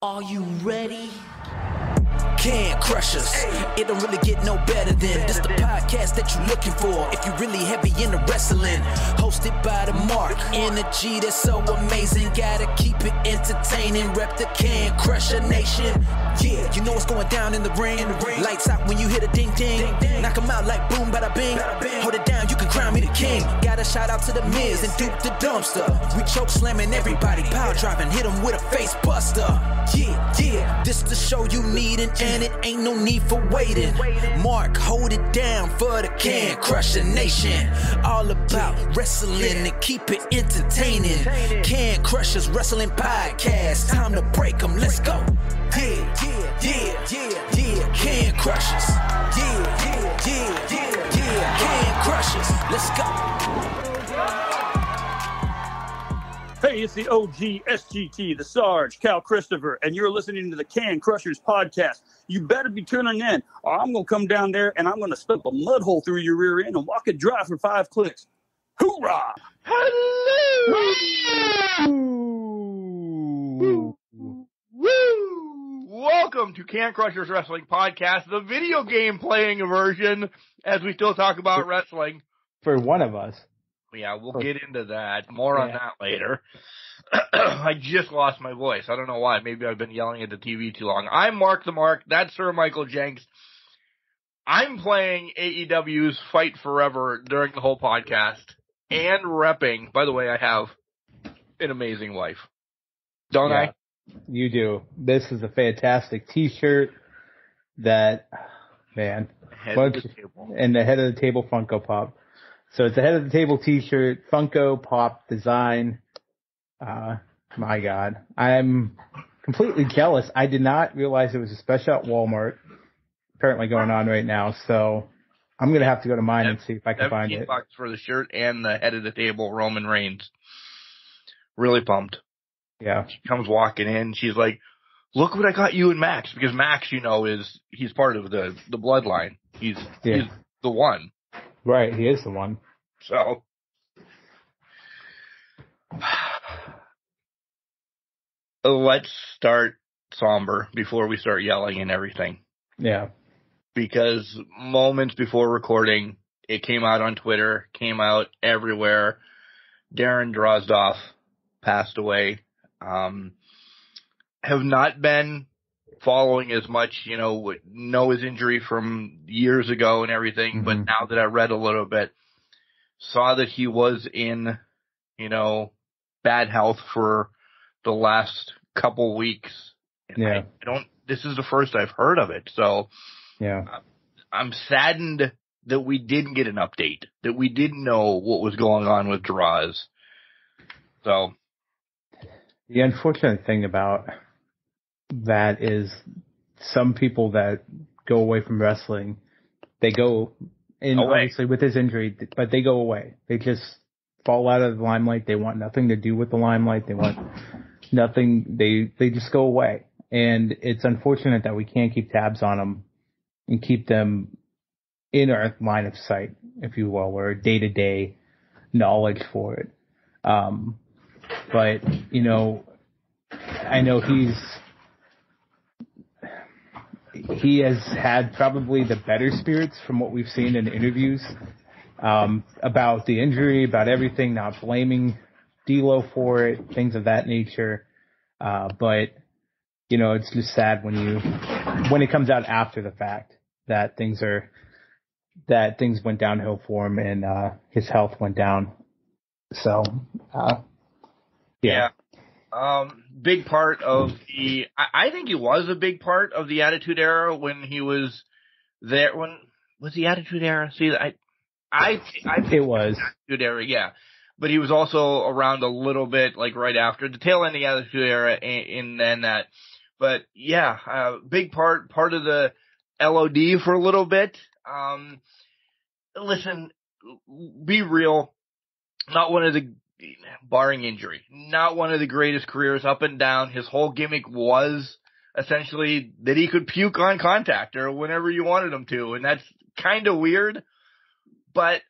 Are you ready? Can crush us. It don't really get no better than this. The podcast that you're looking for if you're really heavy into wrestling. Hosted by the Mark. Energy that's so amazing. Gotta keep it entertaining. Rep the Can Crusher Nation. Yeah, you know what's going down in the ring. Lights out when you hit a ding ding. Knock 'em out like boom bada bing. Hold it down, you can crown me the king. Gotta shout out to the Miz and Duke the Dumpster. We choke slamming everybody, power driving, hit 'em with a face buster. Yeah, this the show you need and it ain't no need for waiting. Mark, hold it down for the Can Crusher Nation. All about wrestling and keep it entertaining. Can Crushers Wrestling Podcast. Time to break them, let's go. Yeah, Can Crushers. Yeah, Can Crushers, let's go. Hey, it's the OG SGT, the Sarge, Cal Christopher, and you're listening to the Can Crushers podcast. You better be tuning in, or I'm going to come down there and I'm going to stump a mud hole through your rear end and walk it dry for 5 clicks. Hoorah! Hello! Woo! Welcome to Can Crushers Wrestling Podcast, the video game playing version, as we still talk about wrestling. For one of us. Yeah, we'll get into that. More on that later. I just lost my voice. I don't know why. Maybe I've been yelling at the TV too long. I'm Mark the Mark. That's Sir Michael Jenks. I'm playing AEW's Fight Forever during the whole podcast and repping. By the way, I have an amazing wife. Don't I? You do. This is a fantastic T-shirt that, man. And the Head of the Table Funko Pop. So it's a Head of the Table T-shirt, Funko Pop design. My God. I'm completely jealous. I did not realize there was a special at Walmart apparently going on right now. So I'm going to have to go to mine and see if I can find it. $17 for the shirt and the Head of the Table Roman Reigns. Really pumped. Yeah. She comes walking in. She's like, look what I got you and Max. Because Max, you know, he's part of the bloodline. He's the one. Right, he is the one. So, let's start somber before we start yelling and everything. Yeah. Because moments before recording, it came out on Twitter, came out everywhere. Darren Drozdoff passed away. Have not been following as much, know his injury from years ago and everything, but now that I read a little bit, saw that he was in, bad health for the last couple weeks. And this is the first I've heard of it. So I'm saddened that we didn't get an update, that we didn't know what was going on with Droz. So the unfortunate thing about that is some people that go away from wrestling, they go in obviously with his injury, but they go away. They just fall out of the limelight. They want nothing to do with the limelight. They want nothing. They just go away. And it's unfortunate that we can't keep tabs on them and keep them in our line of sight, if you will, or day-to-day knowledge for it. But, I know he has had probably the better spirits from what we've seen in interviews about the injury, about everything, not blaming D'Lo for it, things of that nature. But, it's just sad when it comes out after the fact that things went downhill for him and his health went down. So, big part of I think he was a big part of the Attitude Era when he was there. When was the Attitude Era? See, it was Attitude Era, yeah. But he was also around a little bit, like right after the tail end of the Attitude Era, and then that. But big part of the LOD for a little bit. Listen, be real. Not one of the, barring injury, not one of the greatest careers up and down. His whole gimmick was essentially that he could puke on contact or whenever you wanted him to. And that's kind of weird, but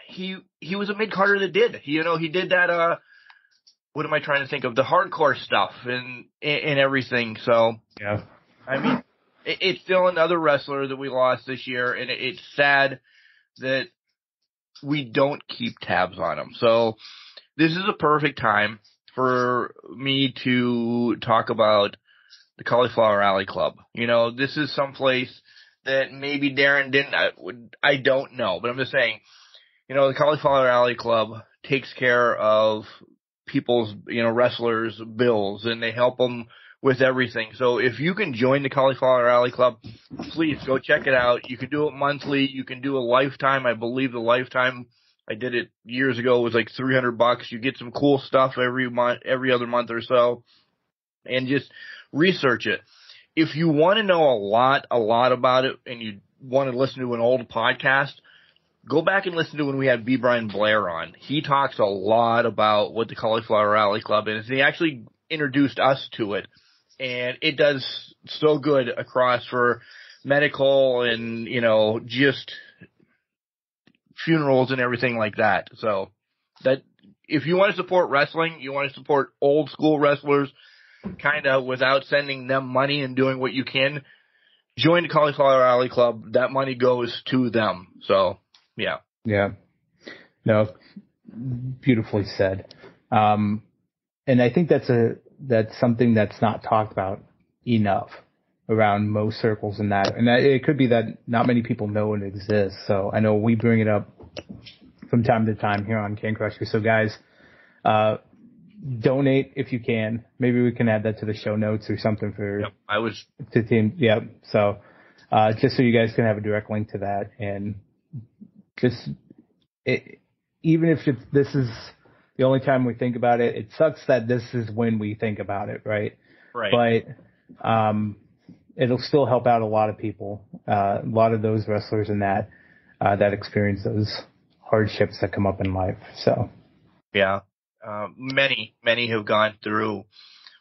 he was a mid-carder that did. He did that what am I trying to think of? The hardcore stuff and everything. So, yeah. I mean, it's still another wrestler that we lost this year, and it's sad that we don't keep tabs on him. So this is a perfect time for me to talk about the Cauliflower Alley Club. This is someplace that maybe Darren didn't, I don't know, but I'm just saying, the Cauliflower Alley Club takes care of people's, wrestlers' bills, and they help them with everything. So if you can join the Cauliflower Alley Club, please go check it out. You can do it monthly. You can do a lifetime. I believe the lifetime, I did it years ago, was like $300. You get some cool stuff every month, every other month or so, and just research it. If you want to know a lot about it, and you want to listen to an old podcast, go back and listen to when we had B. Brian Blair on. He talks a lot about what the Cauliflower Alley Club is. He actually introduced us to it, and it does so good across for medical and, just funerals and everything like that. So that if you want to support wrestling, you want to support old school wrestlers, kind of without sending them money and doing what you can, join the Cauliflower Alley Club. That money goes to them. So, yeah. Yeah. No, beautifully said. And I think that's something that's not talked about enough around most circles and that. And it could be that not many people know it exists. So I know we bring it up from time to time here on Can Crusher. So guys, donate if you can. Maybe we can add that to the show notes or something for to team. Yeah. So just so you guys can have a direct link to that, and just even if this is the only time we think about it, it sucks that this is when we think about it, right? Right. But it'll still help out a lot of people, a lot of those wrestlers and that experience those hardships that come up in life. So yeah. Many have gone through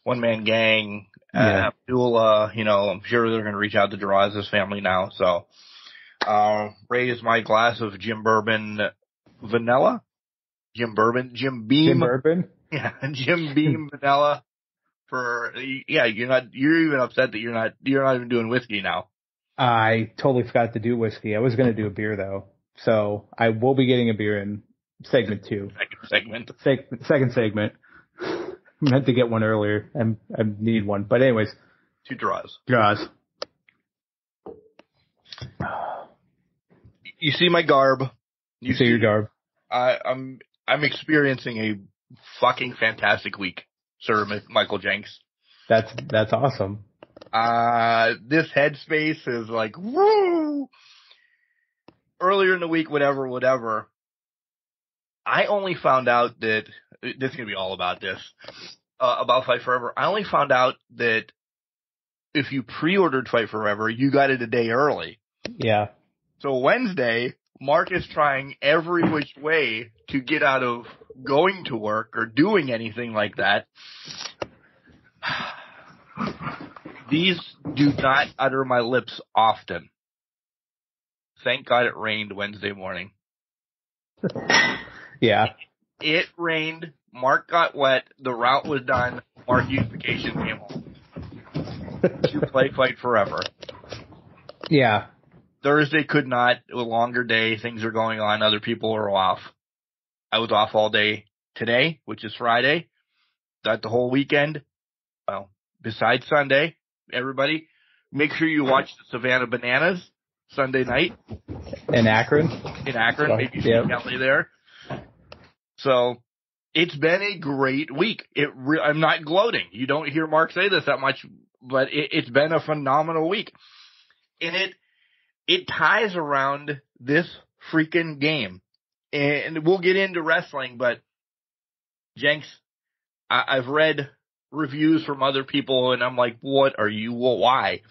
one-man gang, Abdullah, I'm sure they're going to reach out to Draz's family now. So, raise my glass of Jim Bourbon vanilla. Jim Beam. Jim Bourbon? Yeah, Jim Beam vanilla you're even upset that you're not even doing whiskey now. I totally forgot to do whiskey. I was going to do a beer though. So I will be getting a beer in segment 2. Second segment. Meant to get one earlier, and I need one. But anyways. 2 draws. You see my garb. You see your garb. I'm experiencing a fucking fantastic week, Sir Michael Jenks. That's awesome. This headspace is like, woo! Earlier in the week, whatever. I only found out that this is going to be all about this, about Fight Forever. I only found out that if you pre-ordered Fight Forever, you got it a day early. Yeah. So Wednesday, Mark is trying every which way to get out of going to work or doing anything like that. These do not utter my lips often. Thank God it rained Wednesday morning. Yeah. It rained. Mark got wet. The route was done. Mark used vacation, came home to play Fight Forever. Yeah. Thursday could not. It was a longer day. Things are going on. Other people are off. I was off all day today, which is Friday. Got the whole weekend. Well, besides Sunday, everybody, make sure you watch the Savannah Bananas Sunday night. In Akron? Maybe you see Kelly there. So, it's been a great week. I'm not gloating. You don't hear Mark say this that much, but it's been a phenomenal week. And it ties around this freaking game. And we'll get into wrestling, but Jenks, I've read reviews from other people, and I'm like, why?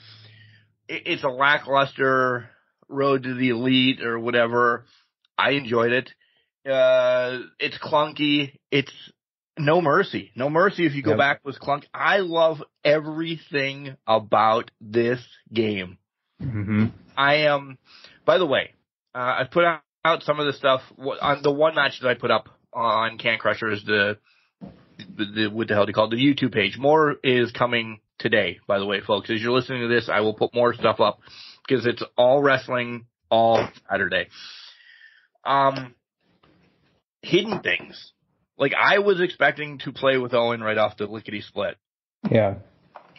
It's a lackluster road to the elite or whatever. I enjoyed it. It's clunky. It's No Mercy. No Mercy, if you go back, was clunky. I love everything about this game. Mm-hmm. By the way, I put out some of the stuff on the one match that I put up on Can Crusher is the what the hell do you call it? The YouTube page. More is coming today, by the way, folks. As you're listening to this, I will put more stuff up because it's all wrestling all Saturday. Hidden things. Like, I was expecting to play with Owen right off the lickety split. Yeah.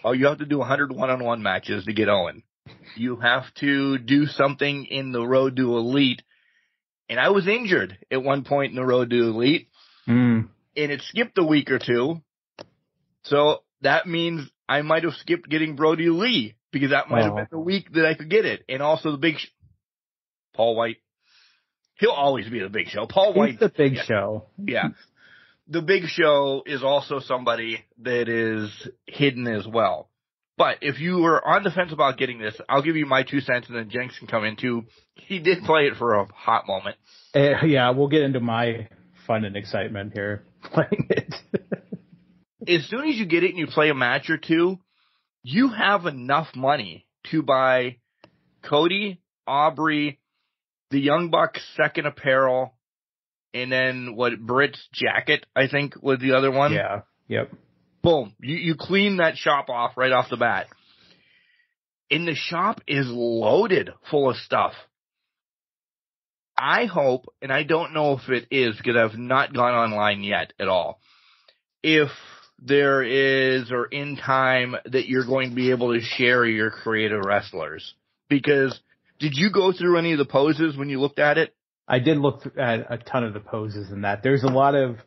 Oh, you have to do 100 one-on-one matches to get Owen. You have to do something in the Road to Elite. And I was injured at one point in the Road to Elite. And it skipped a week or two. So that means I might have skipped getting Brody Lee because that might have been the week that I could get it. And also the Paul White. He'll always be the Big Show. Paul White's the Big Show. Yeah. The Big Show is also somebody that is hidden as well. But if you were on the fence about getting this, I'll give you my 2 cents, and then Jenks can come in too. He did play it for a hot moment. Yeah, we'll get into my fun and excitement here playing it. As soon as you get it and you play a match or two, you have enough money to buy Cody, Aubrey, the Young Bucks' second apparel, and then Britt's jacket, I think, was the other one. Yeah. Yep. Boom. You clean that shop off right off the bat. And the shop is loaded full of stuff. I hope, and I don't know if it is because I've not gone online yet at all, if there is or in time that you're going to be able to share your creative wrestlers. Because did you go through any of the poses when you looked at it? I did look at a ton of the poses in that. There's a lot of,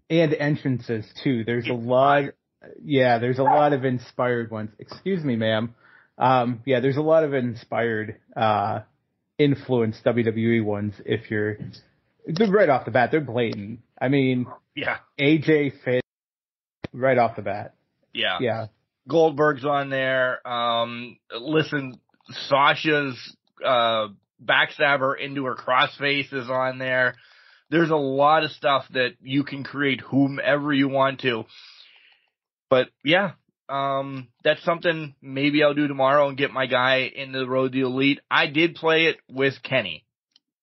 and entrances too. There's a lot of inspired ones. Excuse me, ma'am. There's a lot of inspired, influenced WWE ones. They're right off the bat, they're blatant. I mean, yeah. AJ Finn, right off the bat. Yeah. Yeah. Goldberg's on there. Listen, Sasha's, backstabber into her crossface is on there. There's a lot of stuff that you can create whomever you want to. But yeah, that's something maybe I'll do tomorrow and get my guy into the Road to Elite. I did play it with Kenny,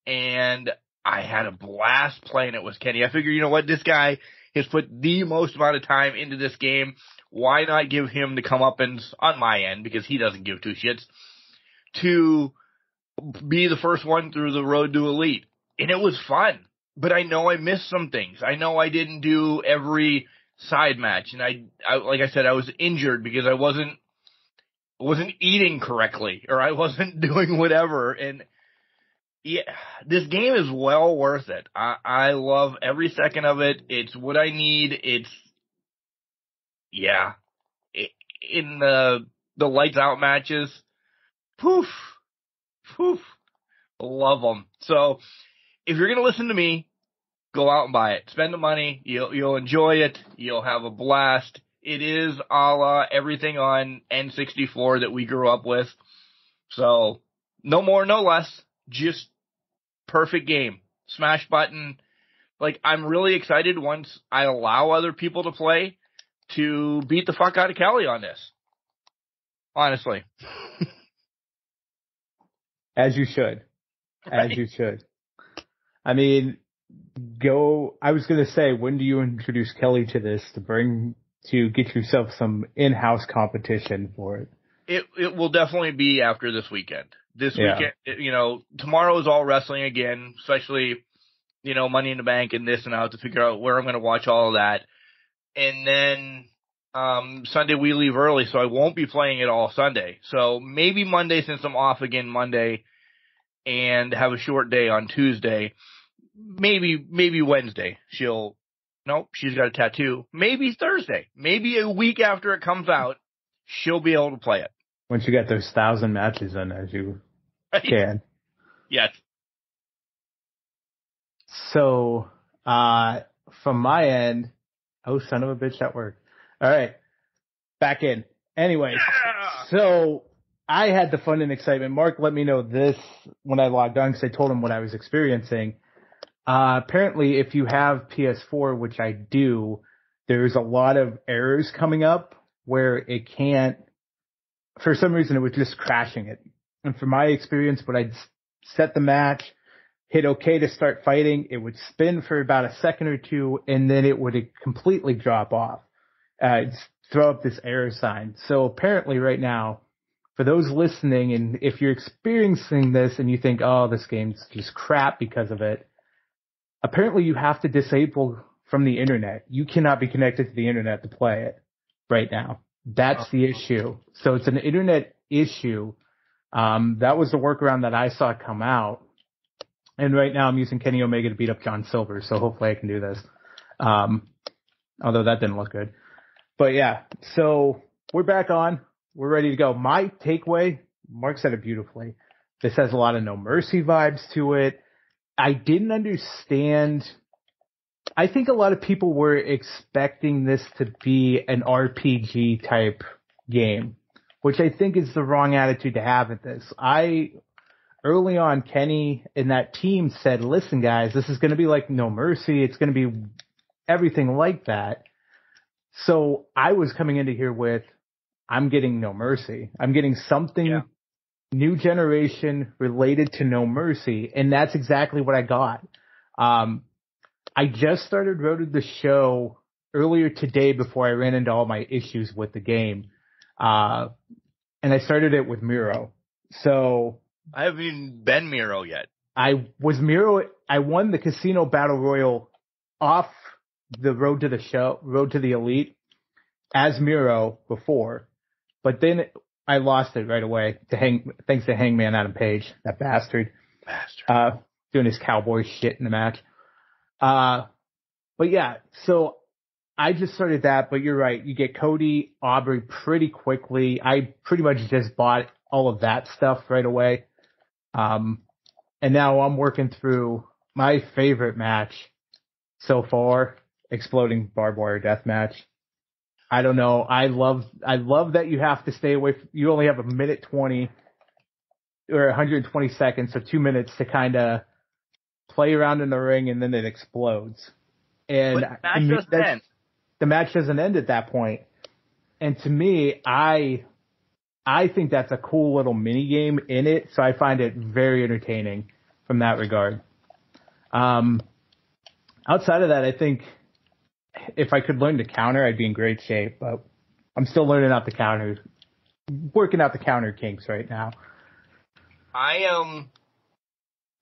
and I had a blast playing it with Kenny. I figured, you know what, this guy has put the most amount of time into this game. Why not give him the comeuppance on my end, because he doesn't give two shits, to be the first one through the Road to Elite. And it was fun. But I know I missed some things. I know I didn't do every side match. And I like I said, I was injured because I wasn't eating correctly, or I wasn't doing whatever. And yeah, this game is well worth it. I love every second of it. It's what I need. In the lights out matches, poof, love them. So if you're going to listen to me, go out and buy it. Spend the money. You'll enjoy it. You'll have a blast. It is a la everything on N64 that we grew up with. So no more, no less. Just perfect game. Smash button. Like, I'm really excited once I allow other people to play to beat the fuck out of Kelly on this. Honestly. As you should. As you should. I mean, I was going to say, when do you introduce Kelly to this to get yourself some in-house competition for it? It will definitely be after this weekend. This weekend, tomorrow is all wrestling again, especially, Money in the Bank and this, and I have to figure out where I'm going to watch all of that. And then, Sunday we leave early, so I won't be playing it all Sunday. So maybe Monday, since I'm off again Monday and have a short day on Tuesday, maybe Wednesday she's got a tattoo. Maybe Thursday, maybe a week after it comes out, she'll be able to play it. Once you get those 1,000 matches in, as you can. Yes. So, from my end, son of a bitch at work. All right. Back in. Anyways, So I had the fun and excitement. Mark let me know this when I logged on because I told him what I was experiencing. Apparently, if you have PS4, which I do, there's a lot of errors coming up where it can't, for some reason, it was just crashing it. And from my experience, when I'd set the match, hit OK to start fighting, it would spin for about a second or two, and then it would completely drop off. Throw up this error sign. So apparently right now, for those listening, and if you're experiencing this and you think, oh, this game's just crap because of it, apparently you have to disable from the internet. You cannot be connected to the internet to play it right now. That's the issue. So it's an internet issue. That was the workaround that I saw come out. And right now I'm using Kenny Omega to beat up John Silver, so hopefully I can do this. Although that didn't look good. But yeah, so we're back on. We're ready to go. My takeaway, Mark said it beautifully. This has a lot of No Mercy vibes to it. I didn't understand. I think a lot of people were expecting this to be an RPG type game, which I think is the wrong attitude to have at this. Early on, Kenny and that team said, listen, guys, this is going to be like No Mercy. It's going to be everything like that. So I was coming into here with, I'm getting No Mercy. I'm getting something new generation related to No Mercy. And that's exactly what I got. I just started Road to the Show earlier today before I ran into all my issues with the game. And I started it with Miro. So I haven't even been Miro yet. I won the Casino Battle Royal off the Road to the Elite as Miro before, but then I lost it right away thanks to Hangman Adam Page, that bastard. Doing his cowboy shit in the match. But yeah, so I just started that, but you're right. You get Cody, Aubrey pretty quickly. I pretty much just bought all of that stuff right away. And now I'm working through my favorite match so far, Exploding Barbed Wire Death Match. I don't know. I love that you have to stay away you only have 1:20 or 120 seconds, so 2 minutes to kind of play around in the ring, and then it explodes. And the match doesn't end at that point. And to me, I think that's a cool little mini game in it, so I find it very entertaining from that regard. Outside of that, I think if I could learn to counter, I'd be in great shape, but I'm still learning out the counters, working out the counter kinks right now. I am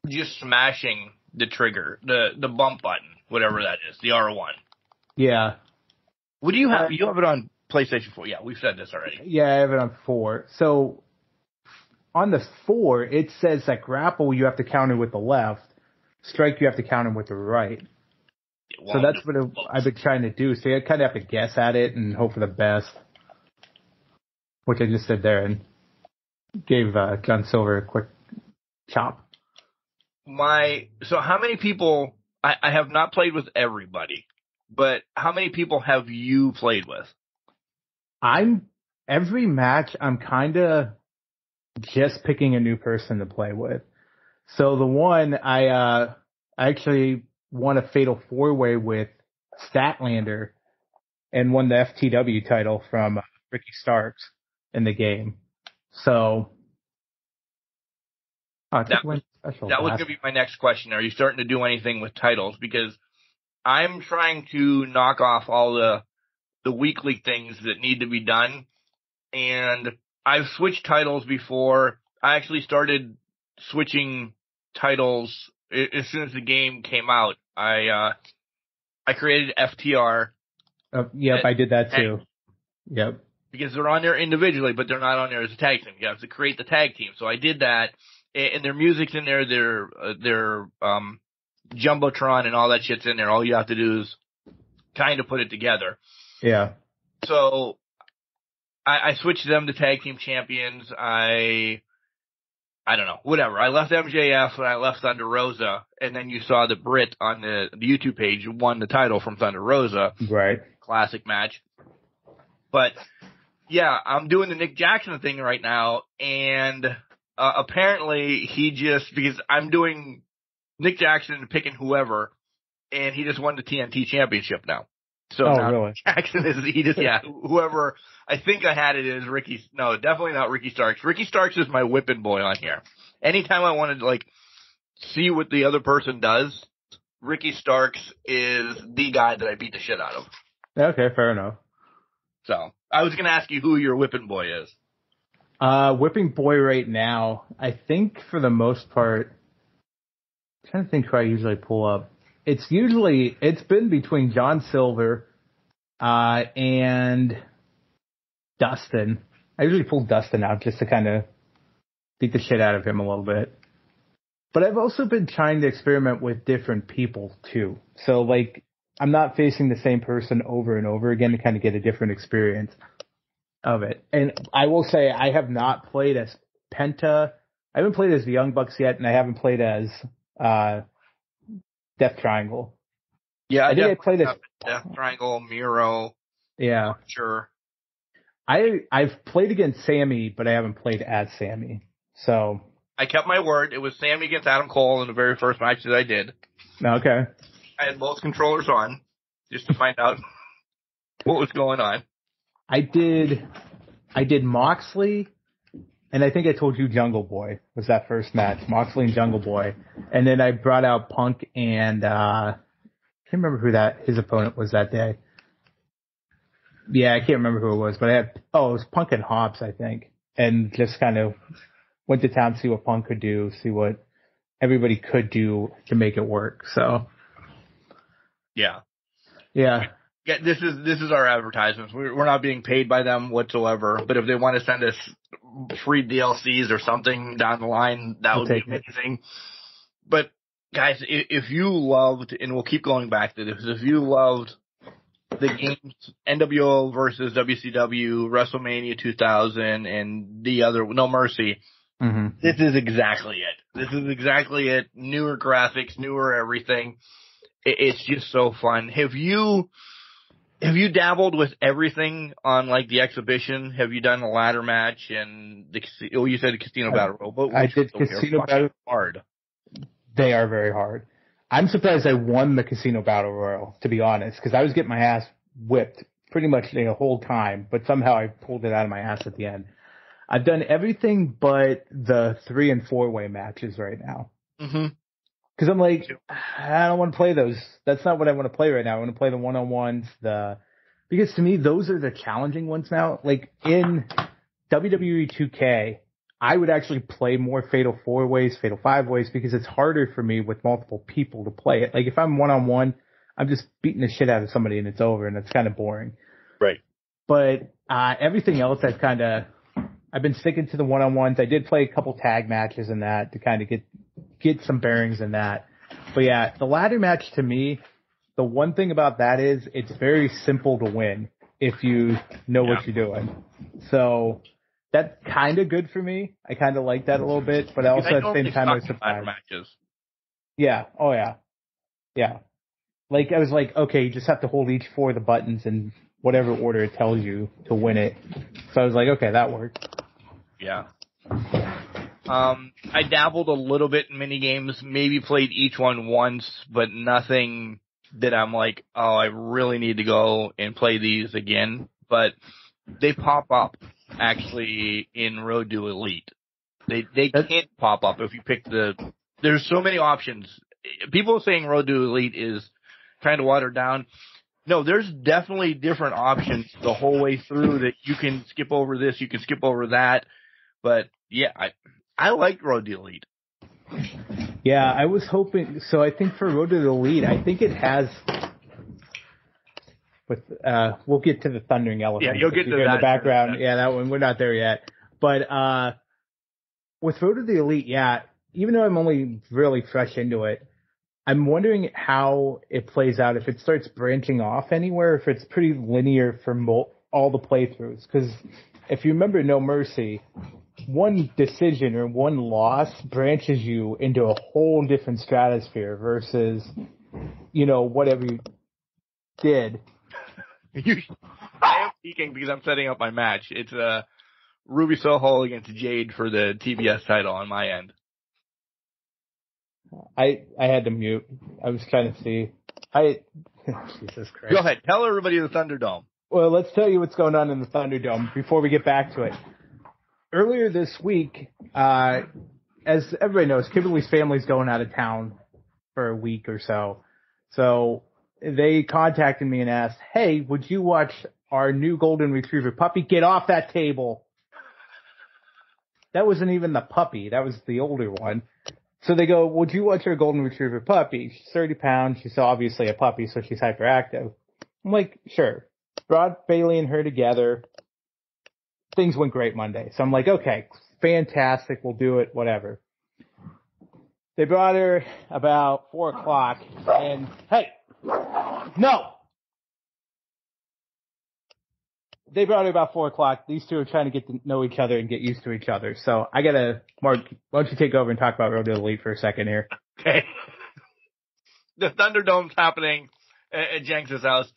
just smashing the trigger, the bump button, whatever that is, the R1. Yeah. What do you have? You have it on PlayStation 4. Yeah, we've said this already. Yeah, I have it on 4. So on the 4, it says that grapple you have to counter with the left, strike you have to counter with the right. So that's what I've been trying to do. So I kind of have to guess at it and hope for the best, which I just did there and gave John Silver a quick chop. So how many people, I have not played with everybody, but how many people have you played with? Every match, I'm kind of just picking a new person to play with. So the one I actually won a Fatal 4-Way with Statlander and won the FTW title from Ricky Starks in the game. So that was going to be my next question. Are you starting to do anything with titles? Because I'm trying to knock off all the weekly things that need to be done. And I've switched titles before. I actually started switching titles as soon as the game came out. I created FTR. Yep, I did that too. Yep. Because they're on there individually, but they're not on there as a tag team. You have to create the tag team. So I did that, and their music's in there. Their Jumbotron and all that shit's in there. All you have to do is kind of put it together. Yeah. So I switched them to tag team champions. I don't know, whatever. I left MJF and I left Thunder Rosa, and then you saw that Britt on the YouTube page won the title from Thunder Rosa. Right. Classic match. But yeah, I'm doing the Nick Jackson thing right now, and apparently because I'm doing Nick Jackson picking whoever, and he just won the TNT championship now. So now really? Jackson whoever. I think I had it as Ricky. No, definitely not Ricky Starks. Ricky Starks is my whipping boy on here. Anytime I wanted to see what the other person does, Ricky Starks is the guy that I beat the shit out of. Okay, fair enough. So, I was going to ask you who your whipping boy is. Whipping boy right now, I think for the most part, I'm trying to think who I usually pull up. It's been between John Silver, and Dustin. I usually pull Dustin out just to kind of beat the shit out of him a little bit. But I've also been trying to experiment with different people too. So like, I'm not facing the same person over and over again to kind of get a different experience of it. And I will say I have not played as Penta. I haven't played as the Young Bucks yet, and I haven't played as Death Triangle. Yeah, I think I played as Death Triangle, Miro. Yeah, sure. I've played against Sammy, but I haven't played as Sammy. So I kept my word. It was Sammy against Adam Cole in the very first match that I did. Okay. I had both controllers on just to find out what was going on. I did Moxley, and I think I told you Jungle Boy was that first match. Moxley and Jungle Boy. And then I brought out Punk and I can't remember who his opponent was that day. Yeah, I can't remember who it was, but it was Punk and Hobbs, I think. And just kind of went to town to see what Punk could do, see what everybody could do to make it work. So Yeah. Yeah. Yeah, this is our advertisements. We're not being paid by them whatsoever. But if they want to send us free DLCs or something down the line, that would be amazing. But guys, if you loved, and we'll keep going back to this, if you loved the games NWO versus WCW, WrestleMania 2000, and the other No Mercy, this is exactly it. This is exactly it. Newer graphics, newer everything. It's just so fun. Have you dabbled with everything on like the exhibition? Have you done a ladder match and you said Casino Battle Royal, but I did Casino Battle hard. They are very hard. I'm surprised I won the Casino Battle Royal, to be honest, because I was getting my ass whipped pretty much the whole time, but somehow I pulled it out of my ass at the end. I've done everything but the 3- and 4-way matches right now. Because I'm like, I don't want to play those. That's not what I want to play right now. I want to play the one-on-ones, because to me, those are the challenging ones now. Like in WWE 2K, I would actually play more Fatal 4-ways, Fatal 5-ways, because it's harder for me with multiple people to play it. Like if I'm one-on-one, I'm just beating the shit out of somebody and it's over, and it's kind of boring. Right. But everything else I've been sticking to the one-on-ones. I did play a couple tag matches in that to kind of get some bearings in that. But yeah, the ladder match to me, the one thing about that is it's very simple to win if you know what you're doing. So that's kind of good for me. I kind of like that a little bit, but also at the same time I was surprised. Matches. Yeah. Oh yeah. Yeah. Like I was like, okay, you just have to hold each 4 of the buttons in whatever order it tells you to win it. So I was like, okay, that worked. Yeah. I dabbled a little bit in mini games, maybe played each one once, but nothing that I'm like, oh, I really need to go and play these again. But they pop up actually in Road to Elite. They can't pop up if you pick there's so many options. People are saying Road to Elite is kind of watered down. No, there's definitely different options the whole way through that you can skip over this, you can skip over that. But yeah, I like Road to Elite. Yeah, I was hoping. So I think for Road to the Elite, I think it has. We'll get to the Thundering Elephant. Yeah, you'll get to that in the background. Yeah, that one. We're not there yet. But with Road to the Elite, yeah, even though I'm only really fresh into it, I'm wondering how it plays out. If it starts branching off anywhere, if it's pretty linear for all the playthroughs. Because if you remember No Mercy, one decision or one loss branches you into a whole different stratosphere versus, whatever you did. I am peeking because I'm setting up my match. It's Ruby Soho against Jade for the TBS title on my end. I had to mute. I was trying to see. Jesus Christ. Go ahead. Tell everybody the Thunderdome. Well, let's tell you what's going on in the Thunderdome before we get back to it. Earlier this week, as everybody knows, Kimberly's family's going out of town for a week or so. So they contacted me and asked, hey, would you watch our new golden retriever puppy? Get off that table. That wasn't even the puppy. That was the older one. So they go, would you watch our golden retriever puppy? She's 30 pounds. She's obviously a puppy, so she's hyperactive. I'm like, sure. Brought Bailey and her together. Things went great Monday. So I'm like, okay, fantastic. We'll do it, whatever. They brought her about 4 o'clock and, hey, no. They brought her about 4 o'clock. These two are trying to get to know each other and get used to each other. So I gotta, Mark, why don't you take over and talk about Rodeo Elite for a second here? Okay. The Thunderdome's happening at Jenks' house.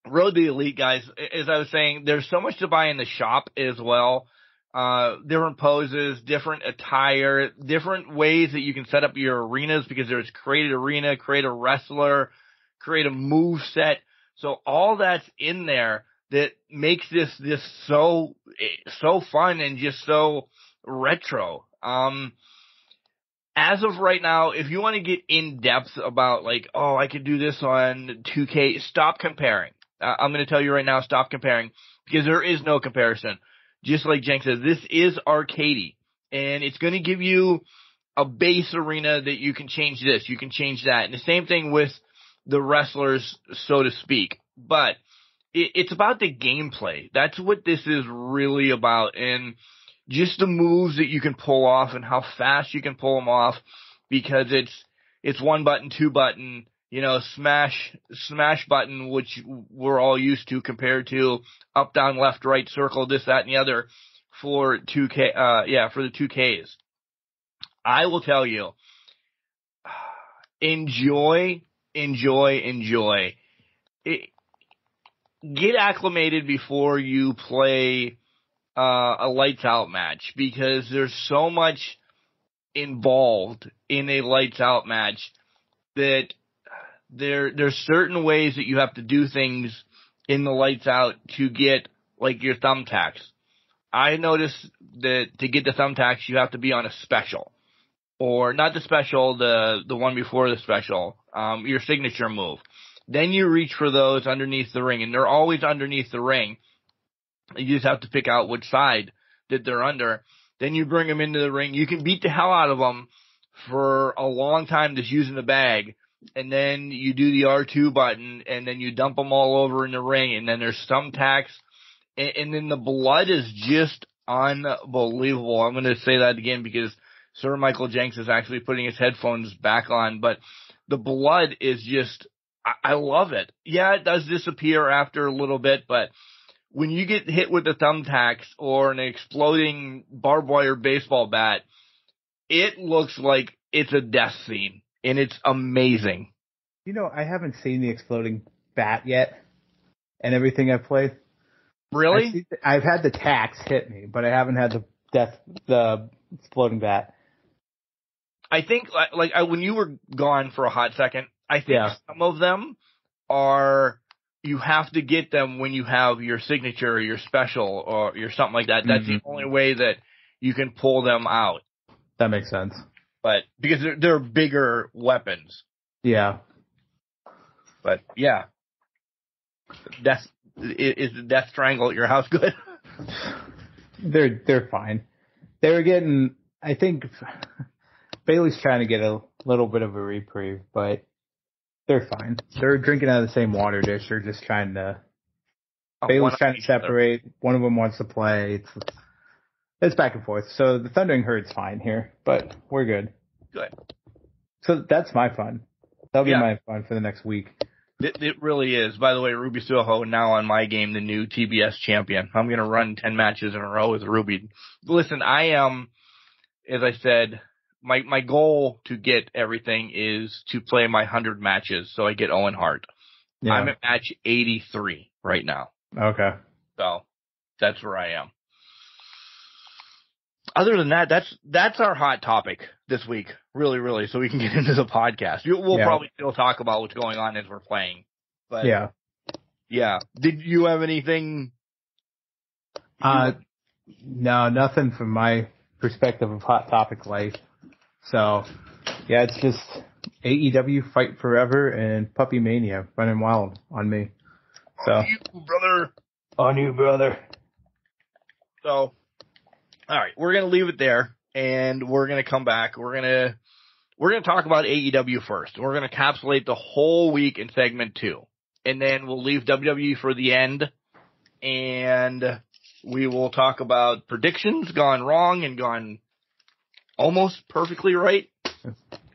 Rodeo Elite, guys, as I was saying, there's so much to buy in the shop as well. Different poses, different attire, different ways that you can set up your arenas because there's create arena, create a wrestler, create a move set. So all that's in there that makes this so fun and just so retro. As of right now, if you want to get in depth about like, oh, I could do this on 2K, stop comparing. I'm going to tell you right now, stop comparing because there is no comparison. Just like Jenks says, this is arcadey and it's going to give you a base arena that you can change this, you can change that. And the same thing with the wrestlers, so to speak, but it's about the gameplay. That's what this is really about. And just the moves that you can pull off and how fast you can pull them off because it's 1 button, 2 button, smash button, which we're all used to compared to up, down, left, right, circle, this, that, and the other for 2K, for the 2Ks. I will tell you, enjoy. Get acclimated before you play a lights out match because there's so much involved in a lights out match that there's certain ways that you have to do things in the lights out to get like your thumbtacks. I noticed that to get the thumbtacks you have to be on a special. Or not the special, the one before the special, your signature move. Then you reach for those underneath the ring, and they're always underneath the ring. You just have to pick out which side that they're under. Then you bring them into the ring. You can beat the hell out of them for a long time just using the bag, and then you do the R2 button, and then you dump them all over in the ring, and then there's thumbtacks, and then the blood is just unbelievable. I'm going to say that again because Sir Michael Jenks is actually putting his headphones back on, but the blood is just, I love it. Yeah, it does disappear after a little bit, but when you get hit with the thumbtacks or an exploding barbed wire baseball bat, it looks like it's a death scene, and it's amazing. I haven't seen the exploding bat yet and everything I've played. Really? I've had the tacks hit me, but I haven't had the exploding bat. I think, when you were gone for a hot second, I think some of them are, you have to get them when you have your signature or your special or your something like that. That's the only way that you can pull them out. That makes sense. But, because they're bigger weapons. Yeah. But, yeah. Is the death triangle at your house good? They're fine. They were getting, I think, Bailey's trying to get a little bit of a reprieve, but they're fine. They're drinking out of the same water dish. They're just trying to, Bailey's trying to separate. One of them wants to play. It's back and forth. So the Thundering Herd's fine here, but we're good. Good. So that's my fun. That'll be my fun for the next week. It really is. By the way, Ruby Soho now on my game, the new TBS champion. I'm going to run 10 matches in a row with Ruby. Listen, I am, as I said, my goal to get everything is to play my 100 matches so I get Owen Hart. Yeah. I'm at match 83 right now. Okay. So that's where I am. Other than that, that's our hot topic this week, really, really, so we can get into the podcast. We'll probably still talk about what's going on as we're playing. But yeah. Did you have anything? No, nothing from my perspective of Hot Topic life. So, yeah, it's just AEW Fight Forever and Puppy Mania running wild on me. So, on you, brother. On you, brother. So, all right, we're gonna leave it there, and we're gonna come back. We're gonna talk about AEW first. We're gonna encapsulate the whole week in segment 2, and then we'll leave WWE for the end, and we will talk about predictions gone wrong and gone almost perfectly right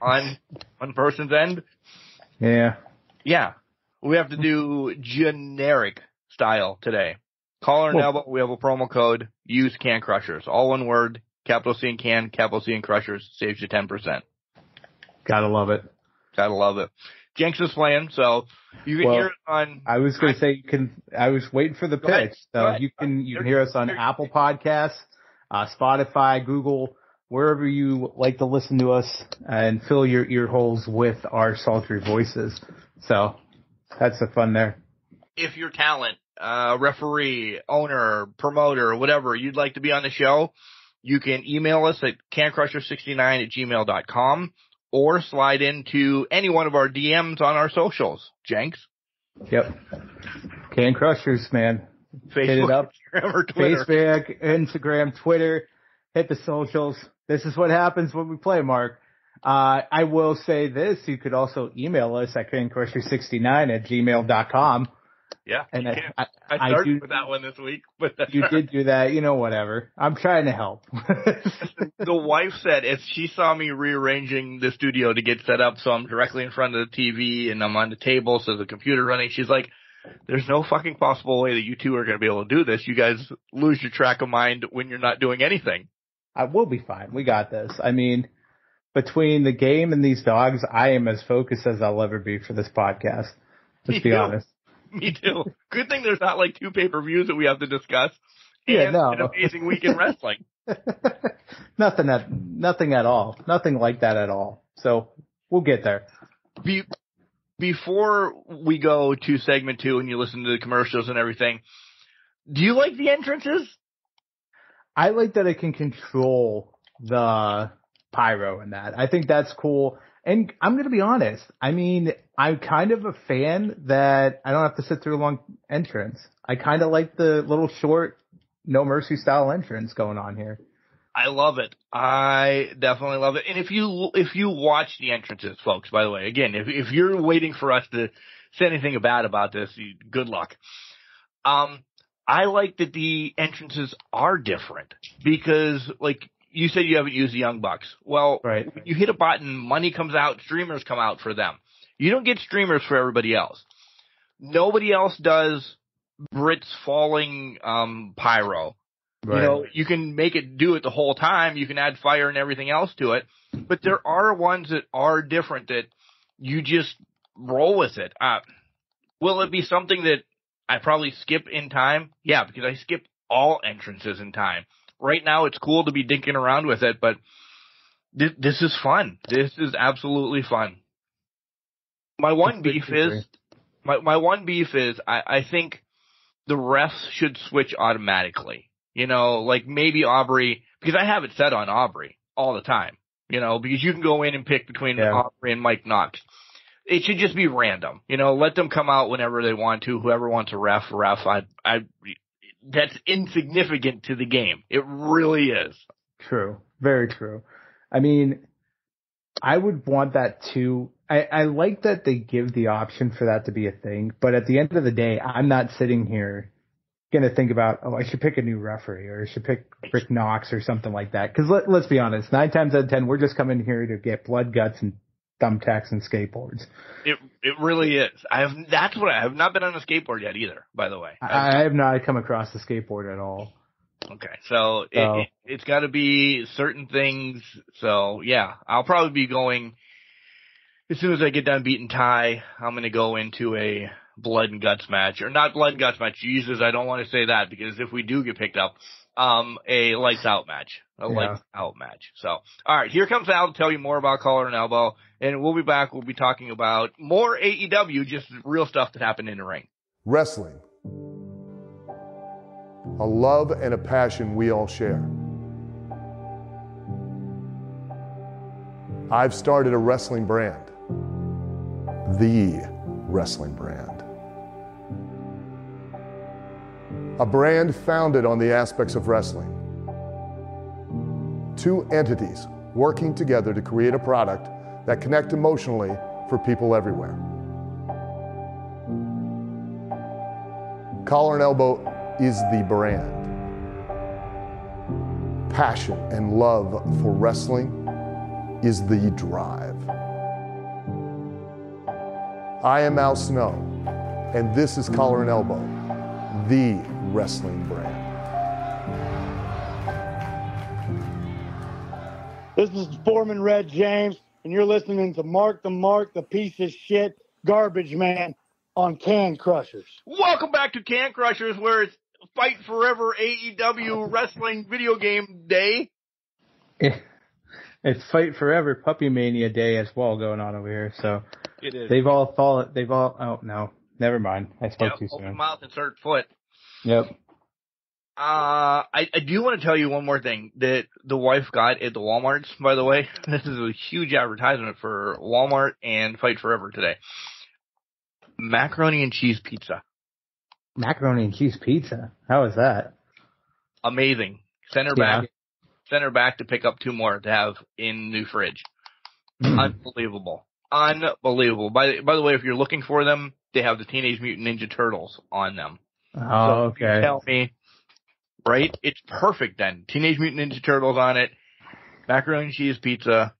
on one person's end. Yeah. Yeah. We have to do generic style today. Caller and elbow, we have a promo code. Use Can Crushers. All one word. Capital C and Can, capital C and Crushers. Saves you 10%. Gotta love it. Gotta love it. Jenks is playing, so you can hear it on... I was going to say I was waiting for the pitch. So you can hear us on Apple Podcasts, Spotify, Google, wherever you like to listen to us, and fill your ear holes with our sultry voices. So that's the fun there. If you're talent, referee, owner, promoter, whatever, you'd like to be on the show, you can email us at cancrusher69@gmail.com or slide into any one of our DMs on our socials. Jenks? Yep. Can Crushers, man. Facebook, hit it up. Or Twitter. Facebook, Instagram, Twitter. Hit the socials. This is what happens when we play, Mark. I will say this. You could also email us at cancrusher69@gmail.com. Yeah. And I started with that one this week. But you did do that. Whatever. I'm trying to help. The wife said if she saw me rearranging the studio to get set up so I'm directly in front of the TV and I'm on the table so the computer running, she's like, there's no fucking possible way that you two are going to be able to do this. You guys lose your track of mind when you're not doing anything. We'll be fine. We got this. I mean, between the game and these dogs, I am as focused as I'll ever be for this podcast. Let's be honest. Me too. Good thing there's not like 2 pay-per-views that we have to discuss. Yeah, no. An amazing week in wrestling. Nothing at all. Nothing like that at all. So we'll get there. Before we go to segment 2 and you listen to the commercials and everything, do you like the entrances? I like that I can control the pyro in that. I think that's cool. And I'm going to be honest. I mean, I'm kind of a fan that I don't have to sit through a long entrance. I kind of like the little short, No Mercy style entrance going on here. I love it. I definitely love it. And if you watch the entrances, folks, by the way, again, if you're waiting for us to say anything bad about this, good luck. I like that the entrances are different because, like, you said you haven't used the Young Bucks. Well, right. When you hit a button, money comes out, streamers come out for them. You don't get streamers for everybody else. Nobody else does Brits falling pyro. Right. You can make it do it the whole time. You can add fire and everything else to it. But there are ones that are different that you just roll with it. Will it be something that I probably skip in time? Yeah, because I skip all entrances in time. Right now, it's cool to be dinking around with it, but this is fun. This is absolutely fun. My one beef is I think the refs should switch automatically. Like maybe Aubrey, because I have it set on Aubrey all the time. Because you can go in and pick between Aubrey and Mike Knox. It should just be random. Let them come out whenever they want to. Whoever wants a ref. That's insignificant to the game. It really is. True. Very true. I mean, I would want that too. I like that they give the option for that to be a thing, but at the end of the day, I'm not sitting here going to think about, I should pick a new referee or I should pick Rick Knox or something like that. Because let's be honest, 9 times out of 10, we're just coming here to get blood, guts, and thumbtacks and skateboards. It really is. I have not been on a skateboard yet either, by the way. I have not come across a skateboard at all. Okay, so it's got to be certain things. So yeah, I'll probably be going as soon as I get done beating Ty. I'm going to go into a blood and guts match, or not blood and guts match. Jesus, I don't want to say that because if we do get picked up, a lights out match, lights out match. So, all right, here comes Al to tell you more about Collar and Elbow, and we'll be back. We'll be talking about more AEW, just real stuff that happened in the ring. Wrestling, a love and a passion we all share. I've started a wrestling brand. The wrestling brand. A brand founded on the aspects of wrestling. Two entities working together to create a product that connect emotionally for people everywhere. Collar and Elbow is the brand. Passion and love for wrestling is the drive. I am Al Snow, and this is Collar and Elbow, the wrestling brand. This is Foreman Red James, and you're listening to Mark the piece of shit garbage man on Can Crushers. Welcome back to Can Crushers, where it's Fight Forever AEW Wrestling Video Game Day. It's Fight Forever Puppy Mania Day as well going on over here. So it is. Oh no, never mind. I spoke too soon. Open mouth, insert foot. Yep. I do want to tell you one more thing that the wife got at the Walmarts, by the way. This is a huge advertisement for Walmart and Fight Forever today. Macaroni and cheese pizza. Macaroni and cheese pizza? How is that? Amazing. Send her back to pick up 2 more to have in the fridge. Unbelievable. Unbelievable. By the way, if you're looking for them, they have the Teenage Mutant Ninja Turtles on them. Oh, so okay. Tell me, right? It's perfect then. Teenage Mutant Ninja Turtles on it. Macaroni and cheese pizza.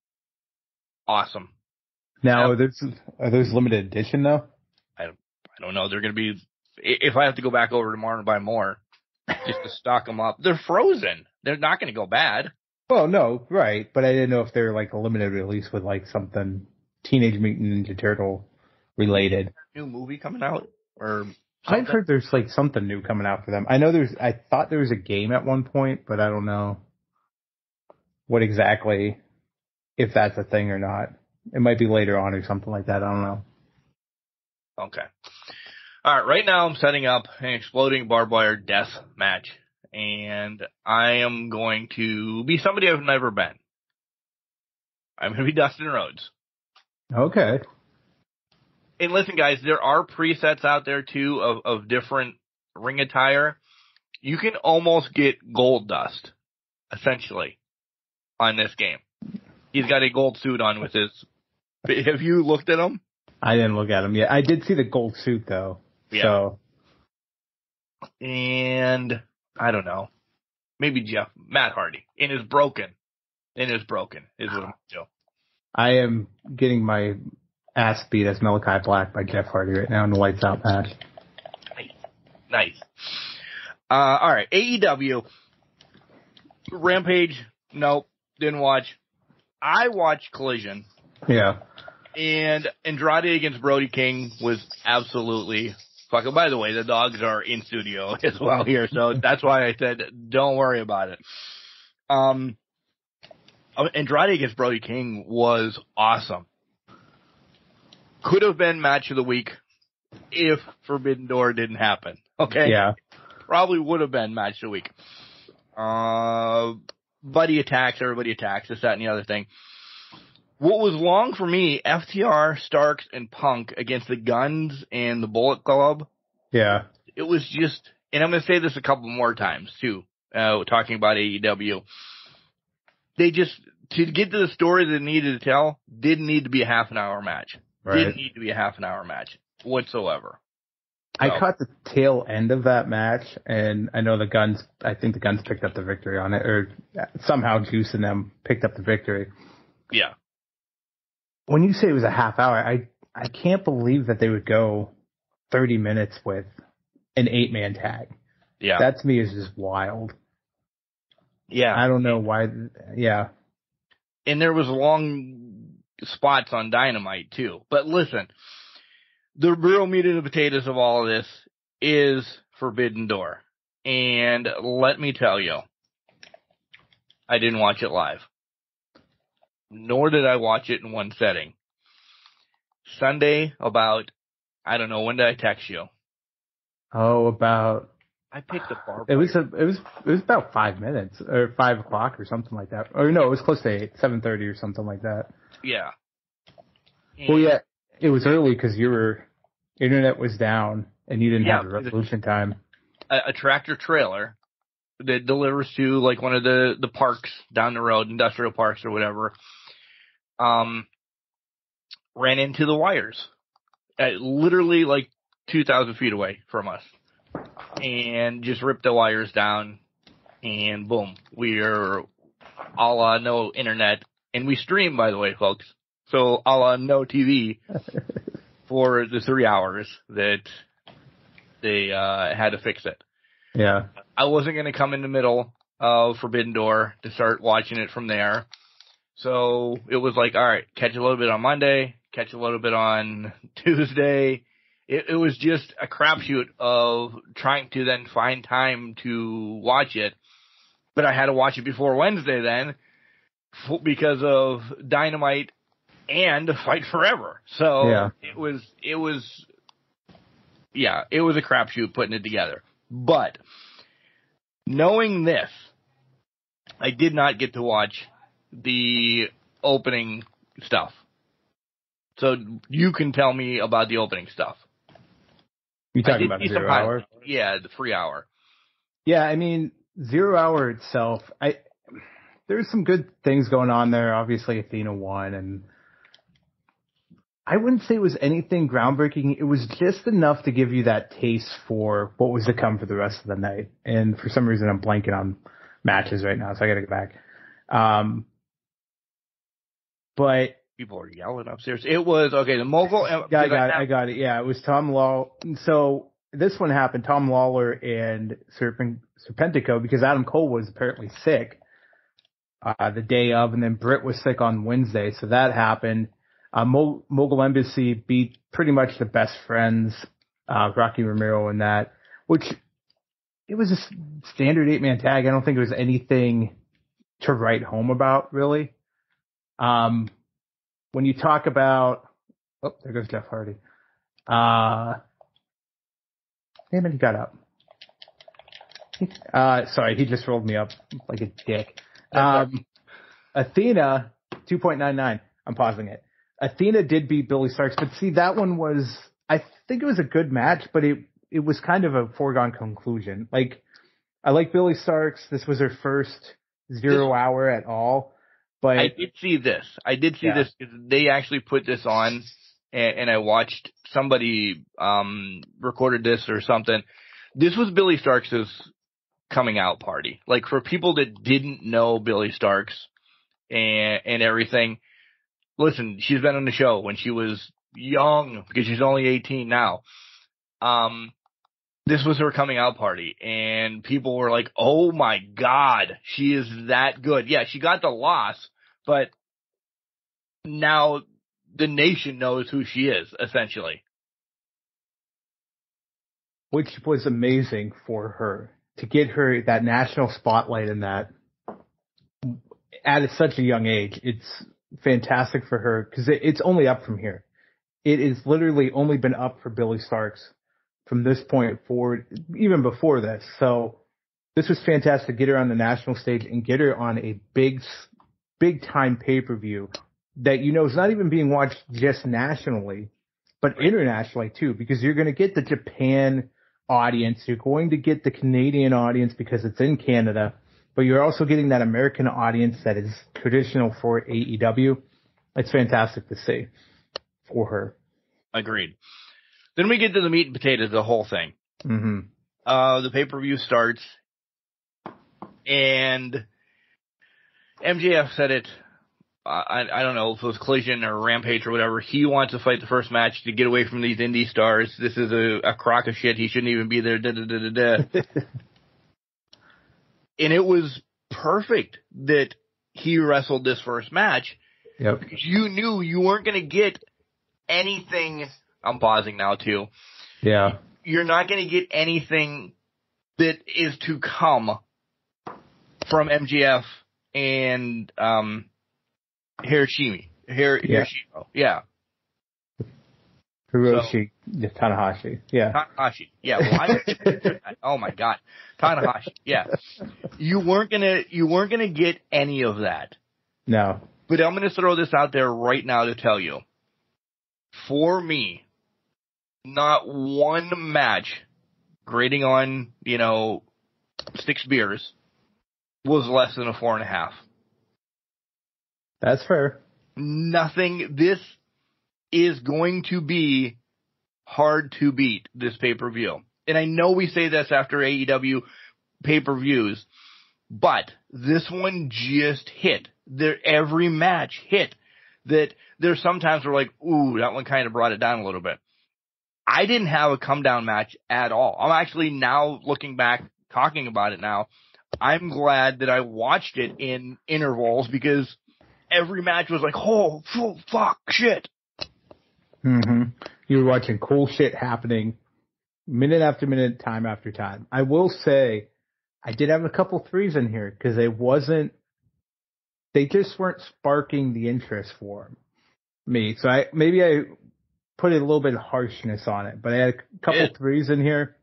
Awesome. Now, are those limited edition though? I don't know. They're going to be, if I have to go back over tomorrow and buy more, just to stock them up. They're frozen. They're not going to go bad. Well, no, right. But I didn't know if they're like a limited release with like something Teenage Mutant Ninja Turtle related. New movie coming out? Or something? I've heard there's like something new coming out for them. I thought there was a game at one point, but I don't know what exactly, if that's a thing or not. It might be later on or something like that. I don't know. Okay. All right. Right now I'm setting up an exploding barbed wire death match, and I am going to be somebody I've never been. I'm going to be Dustin Rhodes. Okay. And listen, guys, there are presets out there too of different ring attire. You can almost get Gold Dust, essentially, on this game. He's got a gold suit on with his. Have you looked at him? I didn't look at him yet. I did see the gold suit though. Yeah. So. And I don't know. Maybe Matt Hardy in his broken is what I'm going to do. I am getting my ass beat as Malachi Black by Jeff Hardy right now in the Lights Out match. Nice. All right. AEW. Rampage. Nope. Didn't watch. I watched Collision. Yeah. And Andrade against Brody King was absolutely fucking. By the way, the dogs are in studio as well here, so that's why I said don't worry about it. Andrade against Brody King was awesome. Could have been match of the week if Forbidden Door didn't happen. Okay? Yeah. Probably would have been match of the week. Buddy attacks, everybody attacks, this, that, and the other thing. What was long for me, FTR, Starks, and Punk against the Guns and the Bullet Club. Yeah. It was just, and I'm going to say this a couple more times too, talking about AEW. They just, to get to the story they needed to tell, didn't need to be a half an hour match. Right. Didn't need to be a half an hour match whatsoever. So. I caught the tail end of that match, and I know I think the Guns picked up the victory on it, or somehow Juice and them picked up the victory. Yeah. When you say it was a half hour, I can't believe that they would go 30 minutes with an 8-man tag. Yeah. That to me is just wild. Yeah. I don't know why. Yeah. And there was long spots on Dynamite too. But listen, the real meat and the potatoes of all of this is Forbidden Door. And let me tell you, I didn't watch it live. Nor did I watch it in one setting. Sunday about, I don't know, when did I text you? Oh, about. I picked the bar. It was about 5 minutes or 5 o'clock or something like that. Or no, it was close to 7:30 or something like that. Yeah. Well, yeah, it was early because internet was down and you didn't have the resolution time. A tractor trailer that delivers to like one of the parks down the road, industrial parks or whatever, ran into the wires at literally like 2,000 feet away from us and just ripped the wires down, and boom, we're a la no internet, and we stream, by the way, folks. So a la no TV for the 3 hours that they had to fix it. Yeah. I wasn't going to come in the middle of Forbidden Door to start watching it from there. So it was like, all right, catch a little bit on Monday, catch a little bit on Tuesday. It was just a crapshoot of trying to then find time to watch it. But I had to watch it before Wednesday then because of Dynamite and Fight Forever. So it was a crapshoot putting it together. But knowing this, I did not get to watch the opening stuff. So you can tell me about the opening stuff. You talking about 0 Hour? Yeah, the free hour. Yeah, I mean, 0 Hour itself, there's some good things going on there. Obviously, Athena won, and I wouldn't say it was anything groundbreaking. It was just enough to give you that taste for what was to come for the rest of the night. And for some reason, I'm blanking on matches right now, so I got to go back. But people are yelling upstairs. It was the mogul. I got it. Yeah, it was Tom Lawler. So this one happened. Tom Lawler and Serpentico, because Adam Cole was apparently sick the day of, and then Britt was sick on Wednesday, so that happened. Mogul Embassy beat pretty much the Best Friends, Rocky Romero and that, which it was a standard 8-man tag. I don't think it was anything to write home about, really. When you talk about, there goes Jeff Hardy. Damn it, he got up. Sorry, he just rolled me up like a dick. Athena, 2.99. I'm pausing it. Athena did beat Billy Starks, but see, that one was, I think it was a good match, but it was kind of a foregone conclusion. Like, I like Billy Starks. This was her first 0 Hour at all. But I did see this. This. They actually put this on, and I watched somebody recorded this or something. This was Billy Starks' coming out party. Like, for people that didn't know Billy Starks and everything, listen, she's been on the show when she was young, because she's only 18 now. This was her coming out party, and people were like, oh my God, she is that good. Yeah, she got the loss, but now the nation knows who she is, essentially. Which was amazing for her, to get her that national spotlight in that at such a young age. It's fantastic for her, because it's only up from here. It is literally only been up for Billy Starks from this point forward, even before this. So this was fantastic to get her on the national stage and get her on a big time pay-per-view that, is not even being watched just nationally, but internationally too, because you're going to get the Japan audience, you're going to get the Canadian audience because it's in Canada, but you're also getting that American audience that is traditional for AEW. It's fantastic to see for her. Agreed. Then we get to the meat and potatoes of the whole thing. Mm-hmm. The pay-per-view starts, and MJF said it, I don't know if it was Collision or Rampage or whatever, he wants to fight the first match to get away from these indie stars. This is a crock of shit. He shouldn't even be there. And it was perfect that he wrestled this first match. Yep. Because you knew you weren't going to get anything. I'm pausing now too. Yeah. You're not going to get anything that is to come from MJF and Hiroshima. Hiroshima. Yeah. Tanahashi. Yeah. Tanahashi. Yeah. Well, oh my God. Tanahashi. Yeah. You weren't gonna get any of that. No. But I'm going to throw this out there right now to tell you. For me, not one match grading on, 6 beers was less than a 4.5. That's fair. Nothing. This is going to be hard to beat, this pay-per-view. And I know we say this after AEW pay-per-views, but this one just hit. Every match hit. That there's sometimes we're like, ooh, that one kind of brought it down a little bit. I didn't have a come-down match at all. I'm actually now looking back, talking about it now. I'm glad that I watched it in intervals because every match was like, oh, fuck, shit. Mm-hmm. You were watching cool shit happening minute after minute, time after time. I will say I did have a couple threes in here because they just weren't sparking the interest for me. So maybe I put a little bit of harshness on it, but I had a couple threes in here.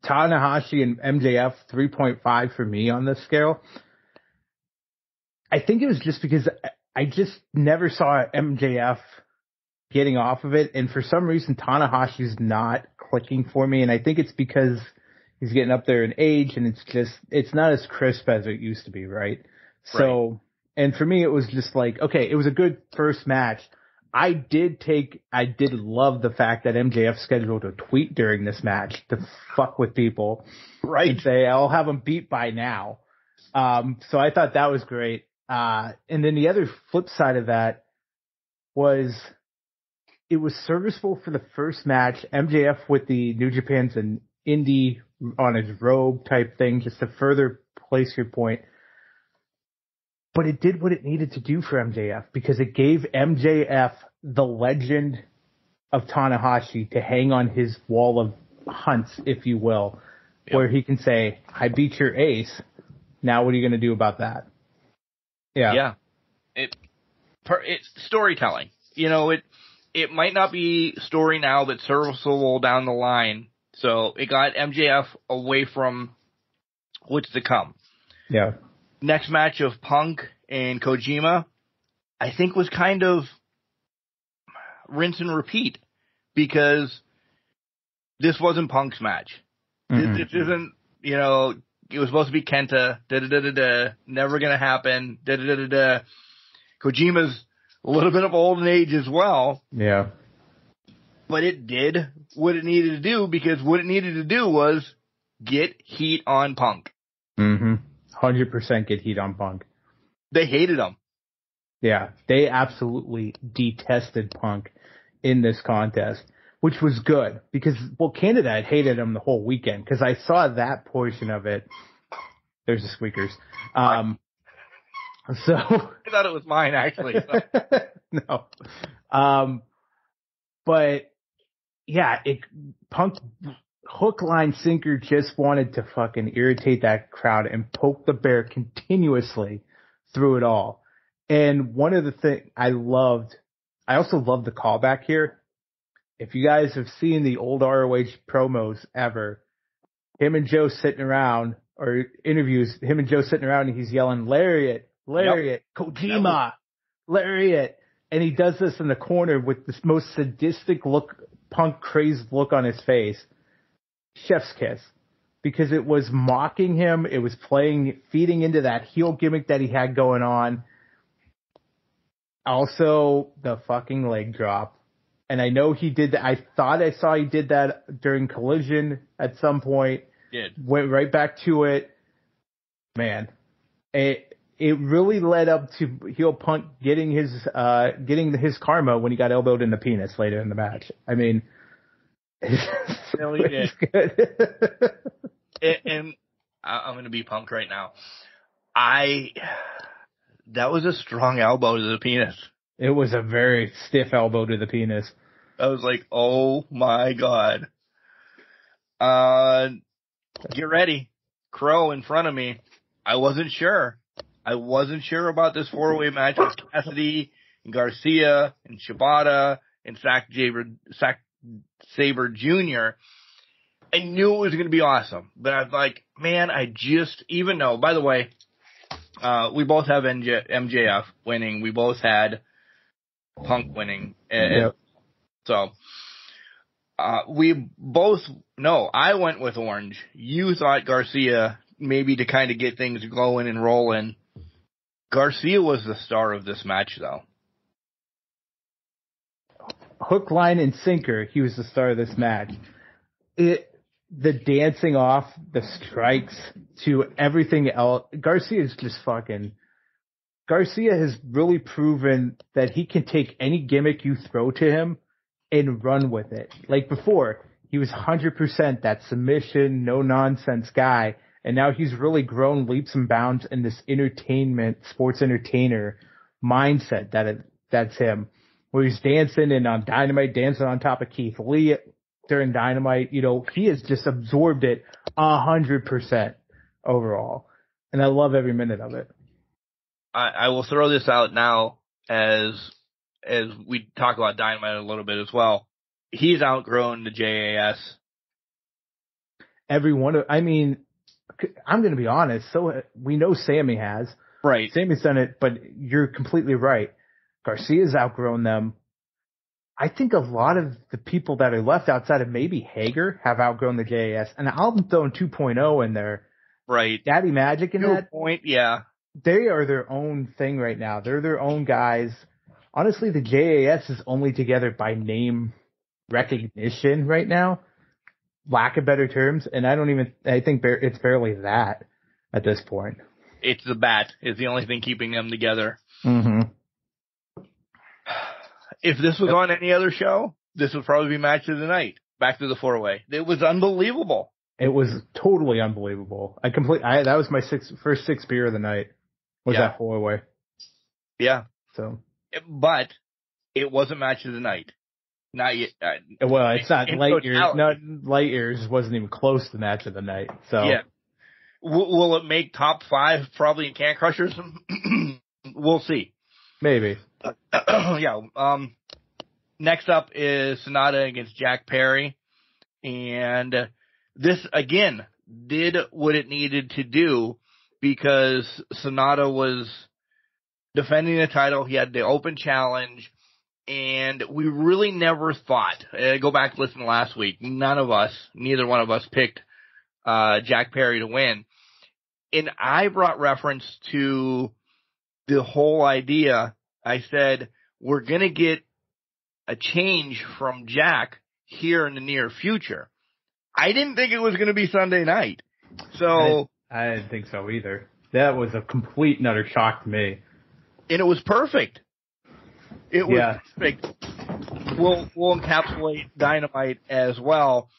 Tanahashi and MJF, 3.5 for me on this scale. I think it was just because I just never saw MJF getting off of it, and for some reason Tanahashi's not clicking for me, and I think it's because he's getting up there in age, and it's not as crisp as it used to be, right? So, and for me it was just like, okay, it was a good first match. I did love the fact that MJF scheduled a tweet during this match to fuck with people. Right. And say, I'll have them beat by now. So I thought that was great. And then the other flip side of that was it was serviceable for the first match. MJF with the New Japan's an indie on his robe type thing, just to further place your point. But it did what it needed to do for MJF because it gave MJF the legend of Tanahashi to hang on his wall of hunts, if you will, where he can say, I beat your ace. Now what are you going to do about that? Yeah. Yeah. It's storytelling. It might not be story now, but serviceable down the line. So it got MJF away from what's to come. Yeah. Next match of Punk and Kojima, I think was kind of rinse and repeat because this wasn't Punk's match. Mm-hmm. This isn't, it was supposed to be Kenta, never gonna happen, Kojima's a little bit of old age as well. Yeah. But it did what it needed to do because what it needed to do was get heat on Punk. Mm-hmm. 100% get heat on Punk. They hated him. Yeah, they absolutely detested Punk in this contest, which was good because, Canada had hated him the whole weekend because I saw that portion of it. There's the squeakers. So I thought it was mine actually. No. But yeah, Punk hook, line, sinker just wanted to fucking irritate that crowd and poke the bear continuously through it all. And one of the things I also loved the callback here. If you guys have seen the old ROH promos ever, him and Joe sitting around, or interviews, him and Joe sitting around and he's yelling, Lariat, Kojima, Lariat. And he does this in the corner with this most sadistic look, Punk crazed look on his face. Chef's kiss, because it was mocking him. It was feeding into that heel gimmick that he had going on. Also, the fucking leg drop. And I know he did that. I thought I saw he did that during Collision at some point. Did. Went right back to it. Man, it really led up to heel Punk getting his karma when he got elbowed in the penis later in the match. I mean, really did. And I'm going to be Punk right now. That was a strong elbow to the penis. It was a very stiff elbow to the penis. I was like, oh my God. Get ready. Crow in front of me. I wasn't sure about this 4-way match with Cassidy and Garcia and Shibata and Zack Sabre Jr. I knew it was going to be awesome, but I was like, man, even though, by the way, We both have MJF winning. We both had Punk winning. Yep. So, we both, no, I went with Orange. You thought Garcia, maybe to kind of get things going and rolling. Garcia was the star of this match, though. Hook, line, and sinker, he was the star of this match. The dancing off, the strikes, to everything else. Garcia has really proven that he can take any gimmick you throw to him and run with it. Like before, he was 100% that submission, no-nonsense guy, and now he's really grown leaps and bounds in this entertainment, sports entertainer mindset that's him. Where he's dancing and on Dynamite, dancing on top of Keith Lee during Dynamite. He has just absorbed it 100% overall. And I love every minute of it. I will throw this out now as we talk about Dynamite a little bit as well. He's outgrown the JAS. I'm going to be honest. So we know Sammy has. Right. Sammy's done it, but you're completely right. Garcia's outgrown them. I think a lot of the people that are left outside of maybe Hager have outgrown the JAS. And I'm throwing 2.0 in there. Right. Daddy Magic in that. Point, yeah. They are their own thing right now. They're their own guys. Honestly, the JAS is only together by name recognition right now. Lack of better terms. And I think it's barely that at this point. It's the bat is the only thing keeping them together. Mm-hmm. If this was on any other show, this would probably be match of the night. Back to the 4-way. It was unbelievable. It was totally unbelievable. That was my first six beer of the night. Was that 4-way? Yeah. So, but it wasn't match of the night. Not yet. Well, it's not light years. Not light years wasn't even close to match of the night. So yeah. Will it make top 5 probably in Can Crushers? We'll see. Maybe. Yeah. Next up is Sonata against Jack Perry. And this, again, did what it needed to do because Sonata was defending the title. He had the open challenge. And we really never thought, go back and listen to last week, neither one of us picked Jack Perry to win. And I brought reference to the whole idea. I said, we're going to get a change from Jack here in the near future. I didn't think it was going to be Sunday night. So I didn't think so either. That was a complete and utter shock to me. And it was perfect. It was perfect. We'll encapsulate Dynamite as well.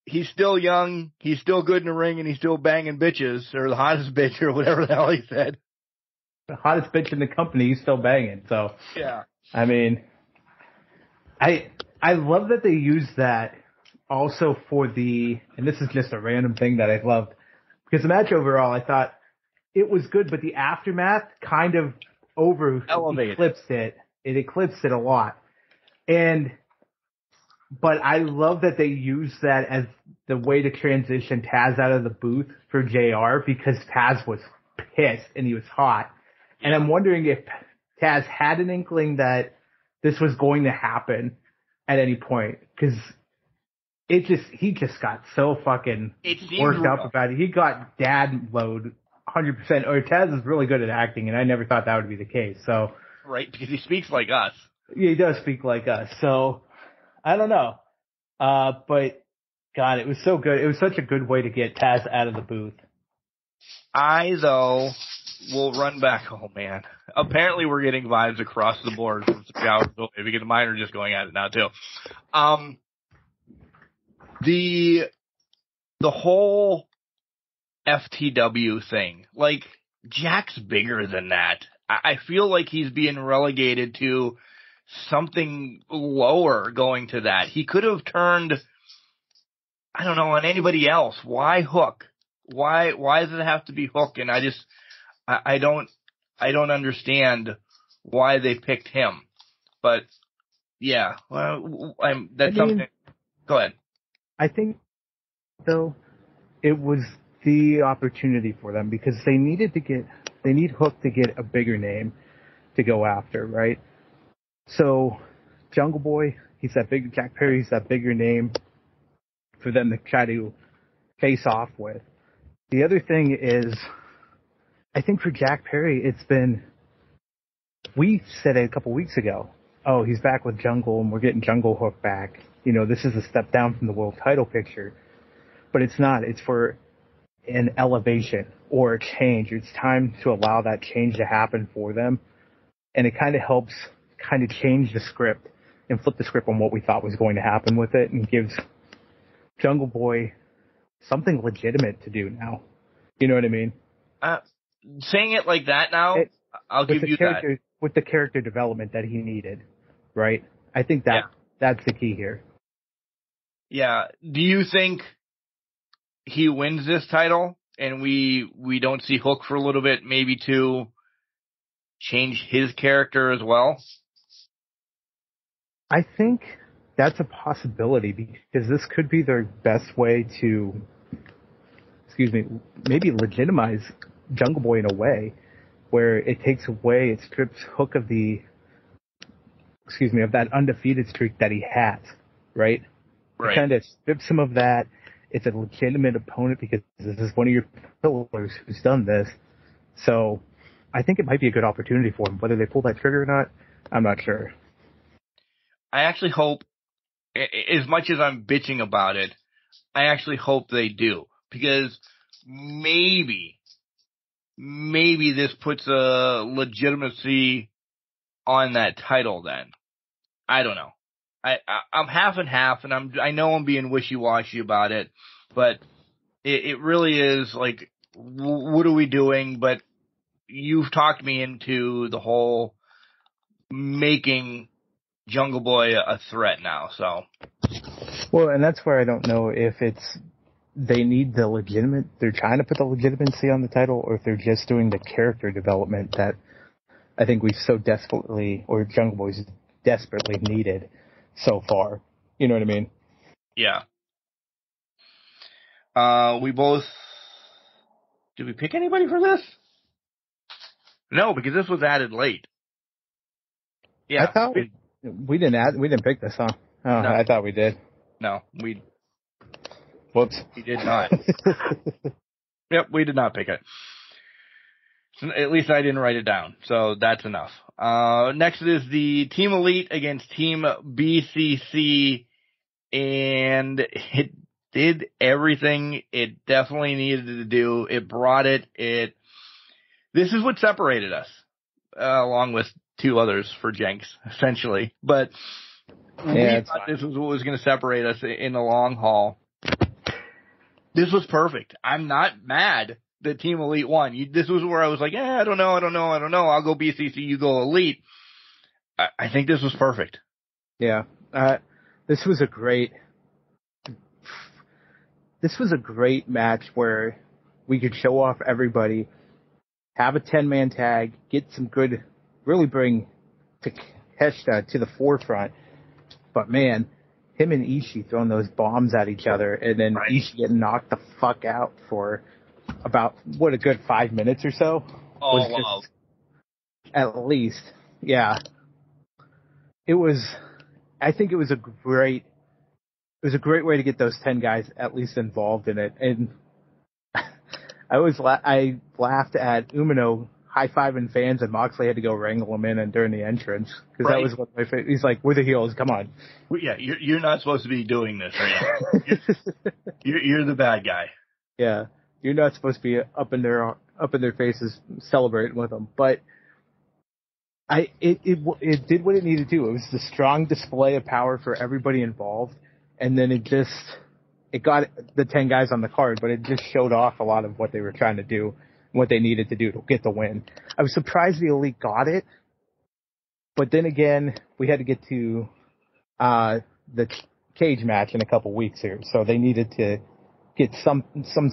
He's still young, he's still good in the ring, and he's still banging bitches, or the hottest bitch, or whatever the hell he said. The hottest bitch in the company, he's still banging. So yeah. I mean, I love that they use that also for and this is just a random thing that I loved, because the match overall, I thought it was good, but the aftermath kind of eclipsed it. It eclipsed it a lot. But I love that they used that as the way to transition Taz out of the booth for JR, because Taz was pissed and he was hot. And I'm wondering if Taz had an inkling that this was going to happen at any point, because he just got so fucking worked up about it. He got dad mode 100%. Or Taz is really good at acting, and I never thought that would be the case. So right, because he speaks like us. Yeah, he does speak like us. So I don't know. But God, it was so good. It was such a good way to get Taz out of the booth. I, though, will run back. Oh, man. Apparently we're getting vibes across the board from some hours away, because mine are just going at it now, too. The whole FTW thing, like, Jack's bigger than that. I feel like he's being relegated to something lower going to that. He could have turned, I don't know, on anybody else. Why Hook? Why does it have to be Hook? And I don't understand why they picked him. But yeah, well, something. Go ahead. I think, though, it was the opportunity for them, because they needed to get they need Hook to get a bigger name to go after, right? So Jungle Boy, Jack Perry's that bigger name for them to try to face off with. The other thing is, I think for Jack Perry, we said it a couple weeks ago, oh, he's back with Jungle and we're getting Jungle Hook back. This is a step down from the world title picture. But it's not. It's for an elevation or a change. It's time to allow that change to happen for them. And it kind of helps change the script and flip the script on what we thought was going to happen with it, and gives Jungle Boy something legitimate to do now. You know what I mean? Saying it like that now, I'll give you that. With the character development that he needed, right? I think that's the key here. Yeah. Do you think he wins this title and we don't see Hook for a little bit, maybe to change his character as well? I think that's a possibility, because this could be their best way to, maybe legitimize Jungle Boy in a way where it takes away, it strips Hook of of that undefeated streak that he has, right? Right. It kind of strips him of that. It's a legitimate opponent because this is one of your pillars who's done this. So I think it might be a good opportunity for him. Whether they pull that trigger or not, I'm not sure. I actually hope, as much as I'm bitching about it, I actually hope they do. Because maybe this puts a legitimacy on that title then. I don't know. I'm half and half, and I know I'm being wishy-washy about it, but it really is like, what are we doing? But you've talked me into the whole making Jungle Boy a threat now, so. Well, and that's where I don't know if they're trying to put the legitimacy on the title, or if they're just doing the character development that I think we've so desperately, or Jungle Boy's desperately needed so far. You know what I mean? Yeah. Did we pick anybody for this? No, because this was added late. Yeah. I thought we didn't pick this, huh? Oh, no. I thought we did. No, Whoops. We did not. Yep, we did not pick it. So at least I didn't write it down, so that's enough. Next is the Team Elite against Team BCC, and it did everything it definitely needed to do. It brought it. This is what separated us, along with two others for Jenks, essentially. But we thought this was what was going to separate us in the long haul. This was perfect. I'm not mad that Team Elite won. This was where I was like, I don't know. I'll go BCC, you go Elite. I think this was perfect. Yeah. This was a great match where we could show off everybody, have a 10-man tag, get some good, really bring Takeshita to the forefront. But man, him and Ishii throwing those bombs at each other, and then Ishii getting knocked the fuck out for about, a good 5 minutes or so? Oh, wow. At least. Yeah. I think it was a great way to get those 10 guys at least involved in it. And I laughed at Umino high-fiving fans, and Moxley had to go wrangle him in and during the entrance. Because that was what my favorite. He's like, we're the heels, come on. Well, yeah, you're not supposed to be doing this right now. You're the bad guy. Yeah. You're not supposed to be up in their faces celebrating with them. But it did what it needed to do. It was the strong display of power for everybody involved. And then it got the 10 guys on the card, but it just showed off a lot of what they were trying to do, what they needed to do to get the win. I was surprised the Elite got it, but then again, we had to get to the cage match in a couple weeks here, so they needed to get some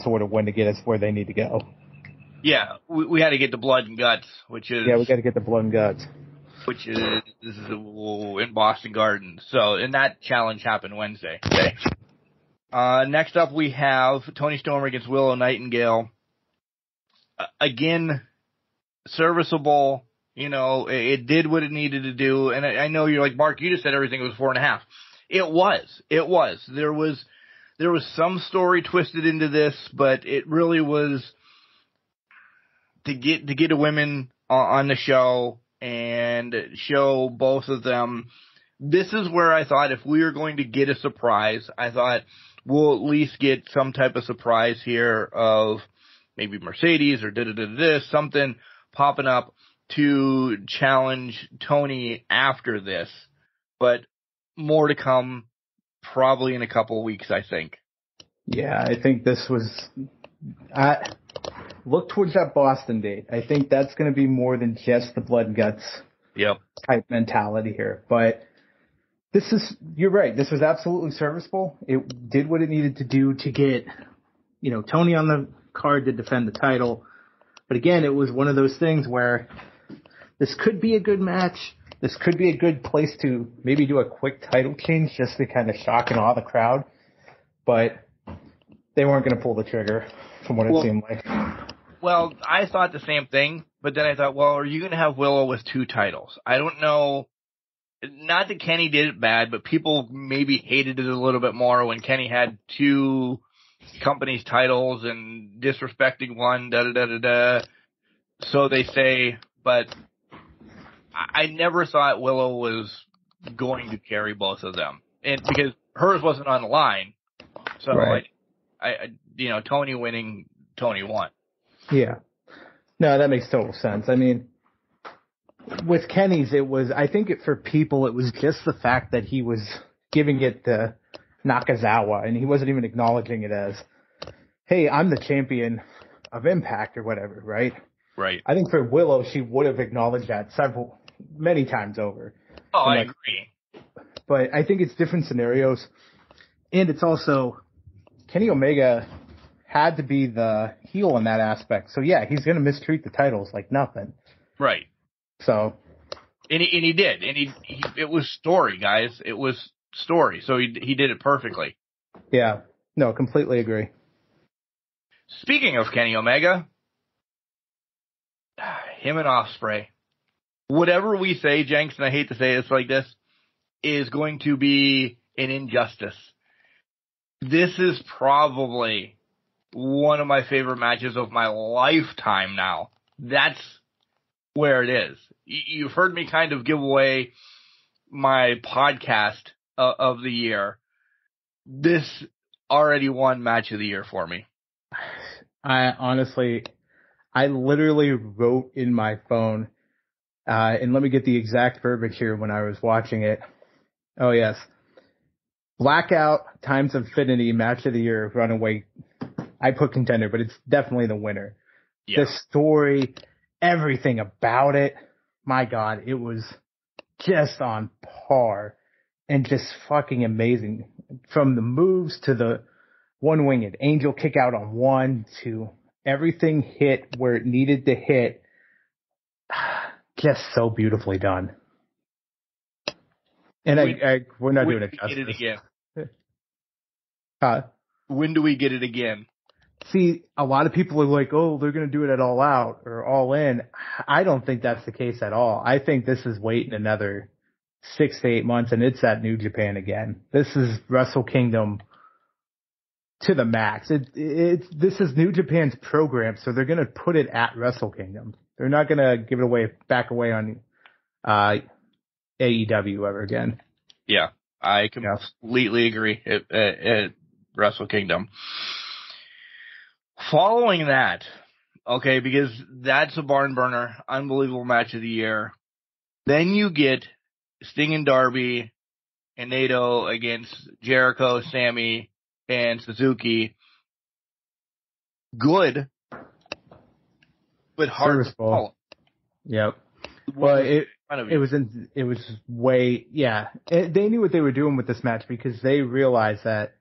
sort of win to get us where they need to go. Yeah, we had to get the blood and guts, which is... Yeah, we got to get the blood and guts. Which is in Boston Gardens. So, and that challenge happened Wednesday. Okay. Next up, we have Tony Storm against Willow Nightingale. Again, serviceable. It did what it needed to do. And I know you're like, Mark, you just said everything was 4.5. It was. There was some story twisted into this, but it really was to get the women on the show and show both of them. This is where I thought if we were going to get a surprise, I thought we'll at least get some type of surprise here of maybe Mercedes or something popping up to challenge Tony after this. But more to come probably in a couple of weeks, I think. Yeah, I think this was... look towards that Boston date. I think that's going to be more than just the blood and guts type mentality here. But you're right. This was absolutely serviceable. It did what it needed to do to get, Tony on the card to defend the title. But again, it was one of those things where this could be a good match. This could be a good place to maybe do a quick title change just to kind of shock and awe the crowd. But they weren't going to pull the trigger from what it seemed like. Well, I thought the same thing, but then I thought, well, are you going to have Willow with 2 titles? I don't know. Not that Kenny did it bad, but people maybe hated it a little bit more when Kenny had 2 companies' titles and disrespecting one, so they say, but I never thought Willow was going to carry both of them. And because hers wasn't on the line. So right. Tony winning, Tony won. Yeah. No, that makes total sense. I mean, with Kenny's, I think for people, it was just the fact that he was giving it to Nakazawa, and he wasn't even acknowledging it as, hey, I'm the champion of Impact or whatever, right? Right. I think for Willow, she would have acknowledged that many times over. Oh, I agree. But I think it's different scenarios, and it's also Kenny Omega had to be the heel in that aspect. So, yeah, he's going to mistreat the titles like nothing. Right. So. And he did. And it was story, guys. It was story. So he did it perfectly. Yeah. No, completely agree. Speaking of Kenny Omega, him and Ospreay. Whatever we say, Jenks, and I hate to say this like this, is going to be an injustice. This is probably one of my favorite matches of my lifetime now. That's where it is. You've heard me kind of give away my podcast of the year. This already won match of the year for me. I literally wrote in my phone, and let me get the exact verbiage here when I was watching it. Oh, yes. Blackout times Infinity match of the year, runaway. I put contender, but it's definitely the winner. Yeah. The story, everything about it, my God, it was just on par and just fucking amazing. From the moves to the one-winged angel kick out on one to everything hit where it needed to hit. Just so beautifully done. And we're not doing it justice. Get it again? Huh? When do we get it again? See, a lot of people are like, oh, they're going to do it at All Out or All In. I don't think that's the case at all. I think this is waiting another 6 to 8 months, and it's at New Japan again. This is Wrestle Kingdom to the max. This is New Japan's program, so they're going to put it at Wrestle Kingdom. They're not going to give it back away on AEW ever again. Yeah, I completely agree at Wrestle Kingdom. Following that, okay, because that's a barn burner, unbelievable match of the year. Then you get Sting and Darby and Naito against Jericho, Sammy, and Suzuki. Good, but hard to follow. Yep. Well, it was way, yeah. They knew what they were doing with this match because they realized that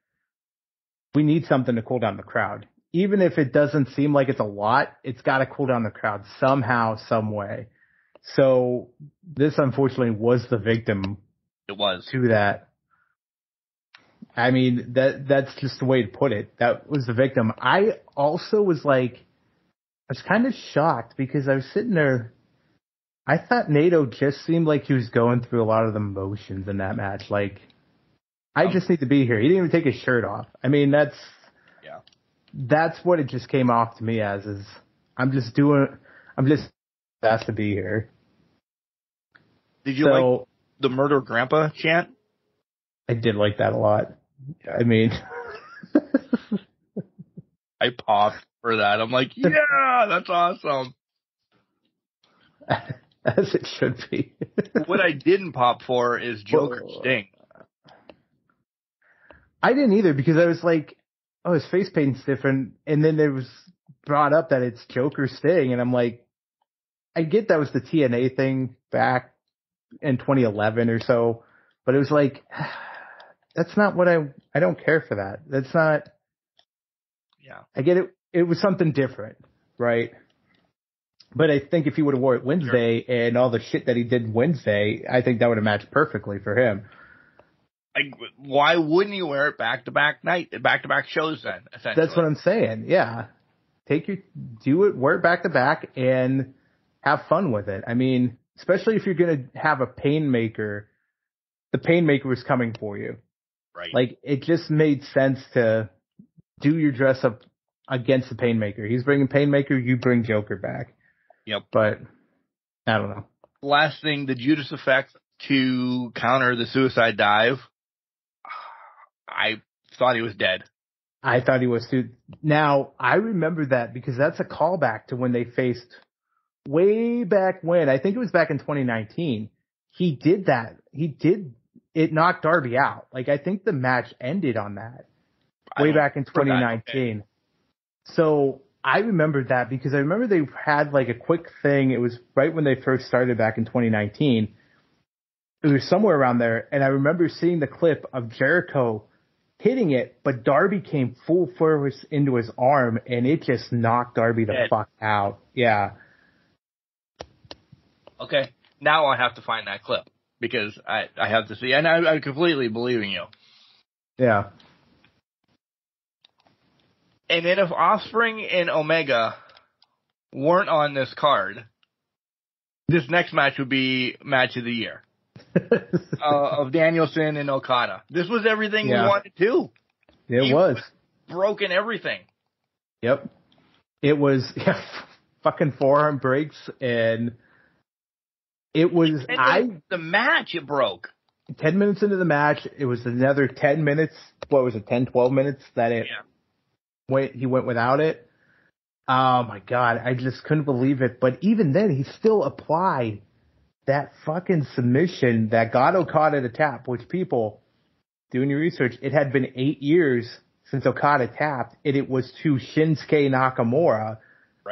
we need something to cool down the crowd. Even if it doesn't seem like it's a lot, it's got to cool down the crowd somehow, some way. So this, unfortunately, was the victim. It was. To that. I mean, that's just the way to put it. That was the victim. I also was like, was kind of shocked because I was sitting there. I thought Nato just seemed like he was going through a lot of the motions in that match. Like, I just need to be here. He didn't even take his shirt off. I mean, that's what it just came off to me as, is I'm just asked to be here. Did you like the Murder Grandpa chant? I did like that a lot. I mean, I popped for that. I'm like, yeah, that's awesome. As it should be. What I didn't pop for is Joker Sting. I didn't either, because I was like, oh, his face paint's different. And then it was brought up that it's Joker Sting. And I'm like, I get that was the TNA thing back in 2011 or so. But it was like, that's not what I don't care for that. That's not. Yeah. I get it. It was something different, right? But I think if he would have wore it Wednesday and all the shit that he did Wednesday, I think that would have matched perfectly for him. Why wouldn't you wear it back-to-back shows then, essentially? That's what I'm saying, yeah. Wear it back-to-back and have fun with it. I mean, especially if you're going to have a Painmaker, the Painmaker was coming for you. Right. Like, it just made sense to do your dress up against the Painmaker. He's bringing Painmaker, you bring Joker back. Yep. But, I don't know. Last thing, the Judas Effect to counter the suicide dive. I thought he was dead. I thought he was too. Now, I remember that because that's a callback to when they faced way back when. I think it was back in 2019. He did that. It knocked Darby out. Like, I think the match ended on that way back in 2019. Okay. So I remember that because I remember they had like a quick thing. It was right when they first started back in 2019. It was somewhere around there. And I remember seeing the clip of Jericho hitting it, but Darby came full force into his arm, and it just knocked Darby the fuck out. Yeah. Okay, now I have to find that clip because I have to see, and I'm completely believing you. Yeah. And then if Offspring and Omega weren't on this card, this next match would be match of the year. Of Danielson and Okada. This was everything we wanted to. It was. Broken everything. Yep. It was fucking forearm breaks, and it was the match it broke. 10 minutes into the match, it was another 10 minutes. What was it, 10, 12 minutes that he went without it. Oh my God, I just couldn't believe it. But even then, he still applied that fucking submission that got Okada to tap, which people, doing your research, it had been 8 years since Okada tapped, and it was to Shinsuke Nakamura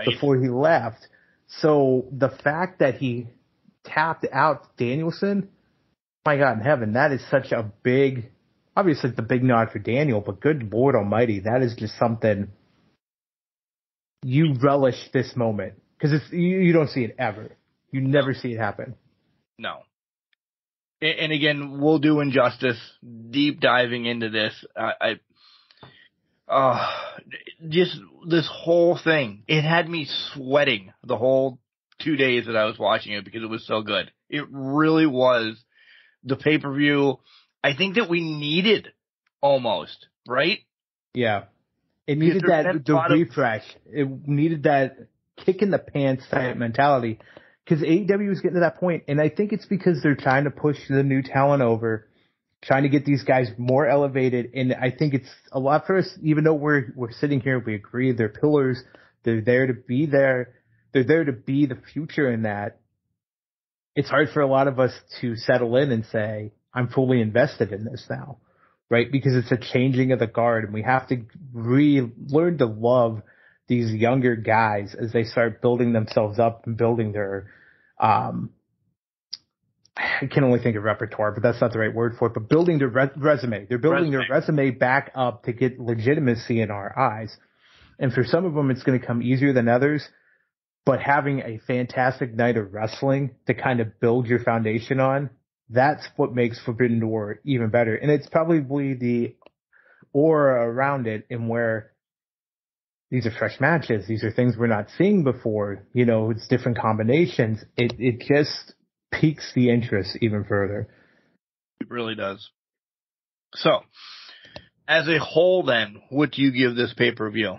before he left. So the fact that he tapped out Danielson, my God in heaven, that is such a big, obviously it's a big nod for Daniel, but good Lord Almighty, that is just something you relish this moment, because you don't see it ever. You never see it happen. No. And again, we'll do Injustice, deep diving into this. Just this whole thing, it had me sweating the whole 2 days that I was watching it because it was so good. It really was the pay-per-view I think that we needed almost, right? Yeah. It needed the refresh. It needed that kick in the pants type mentality. Because AEW is getting to that point, and I think it's because they're trying to push the new talent over, trying to get these guys more elevated, and I think it's a lot for us, even though we're sitting here, we agree they're pillars, they're there to be there, they're there to be the future in that. It's hard for a lot of us to settle in and say, I'm fully invested in this now, right? Because it's a changing of the guard, and we have to learn to love these younger guys as they start building themselves up and building their, I can only think of repertoire, but that's not the right word for it, but building their resume. They're building their resume back up to get legitimacy in our eyes. And for some of them, it's going to come easier than others, but having a fantastic night of wrestling to kind of build your foundation on, that's what makes Forbidden Door even better. And it's probably the aura around it and where these are fresh matches. These are things we're not seeing before. You know, it's different combinations. It just piques the interest even further. It really does. So, as a whole then, what do you give this pay-per-view?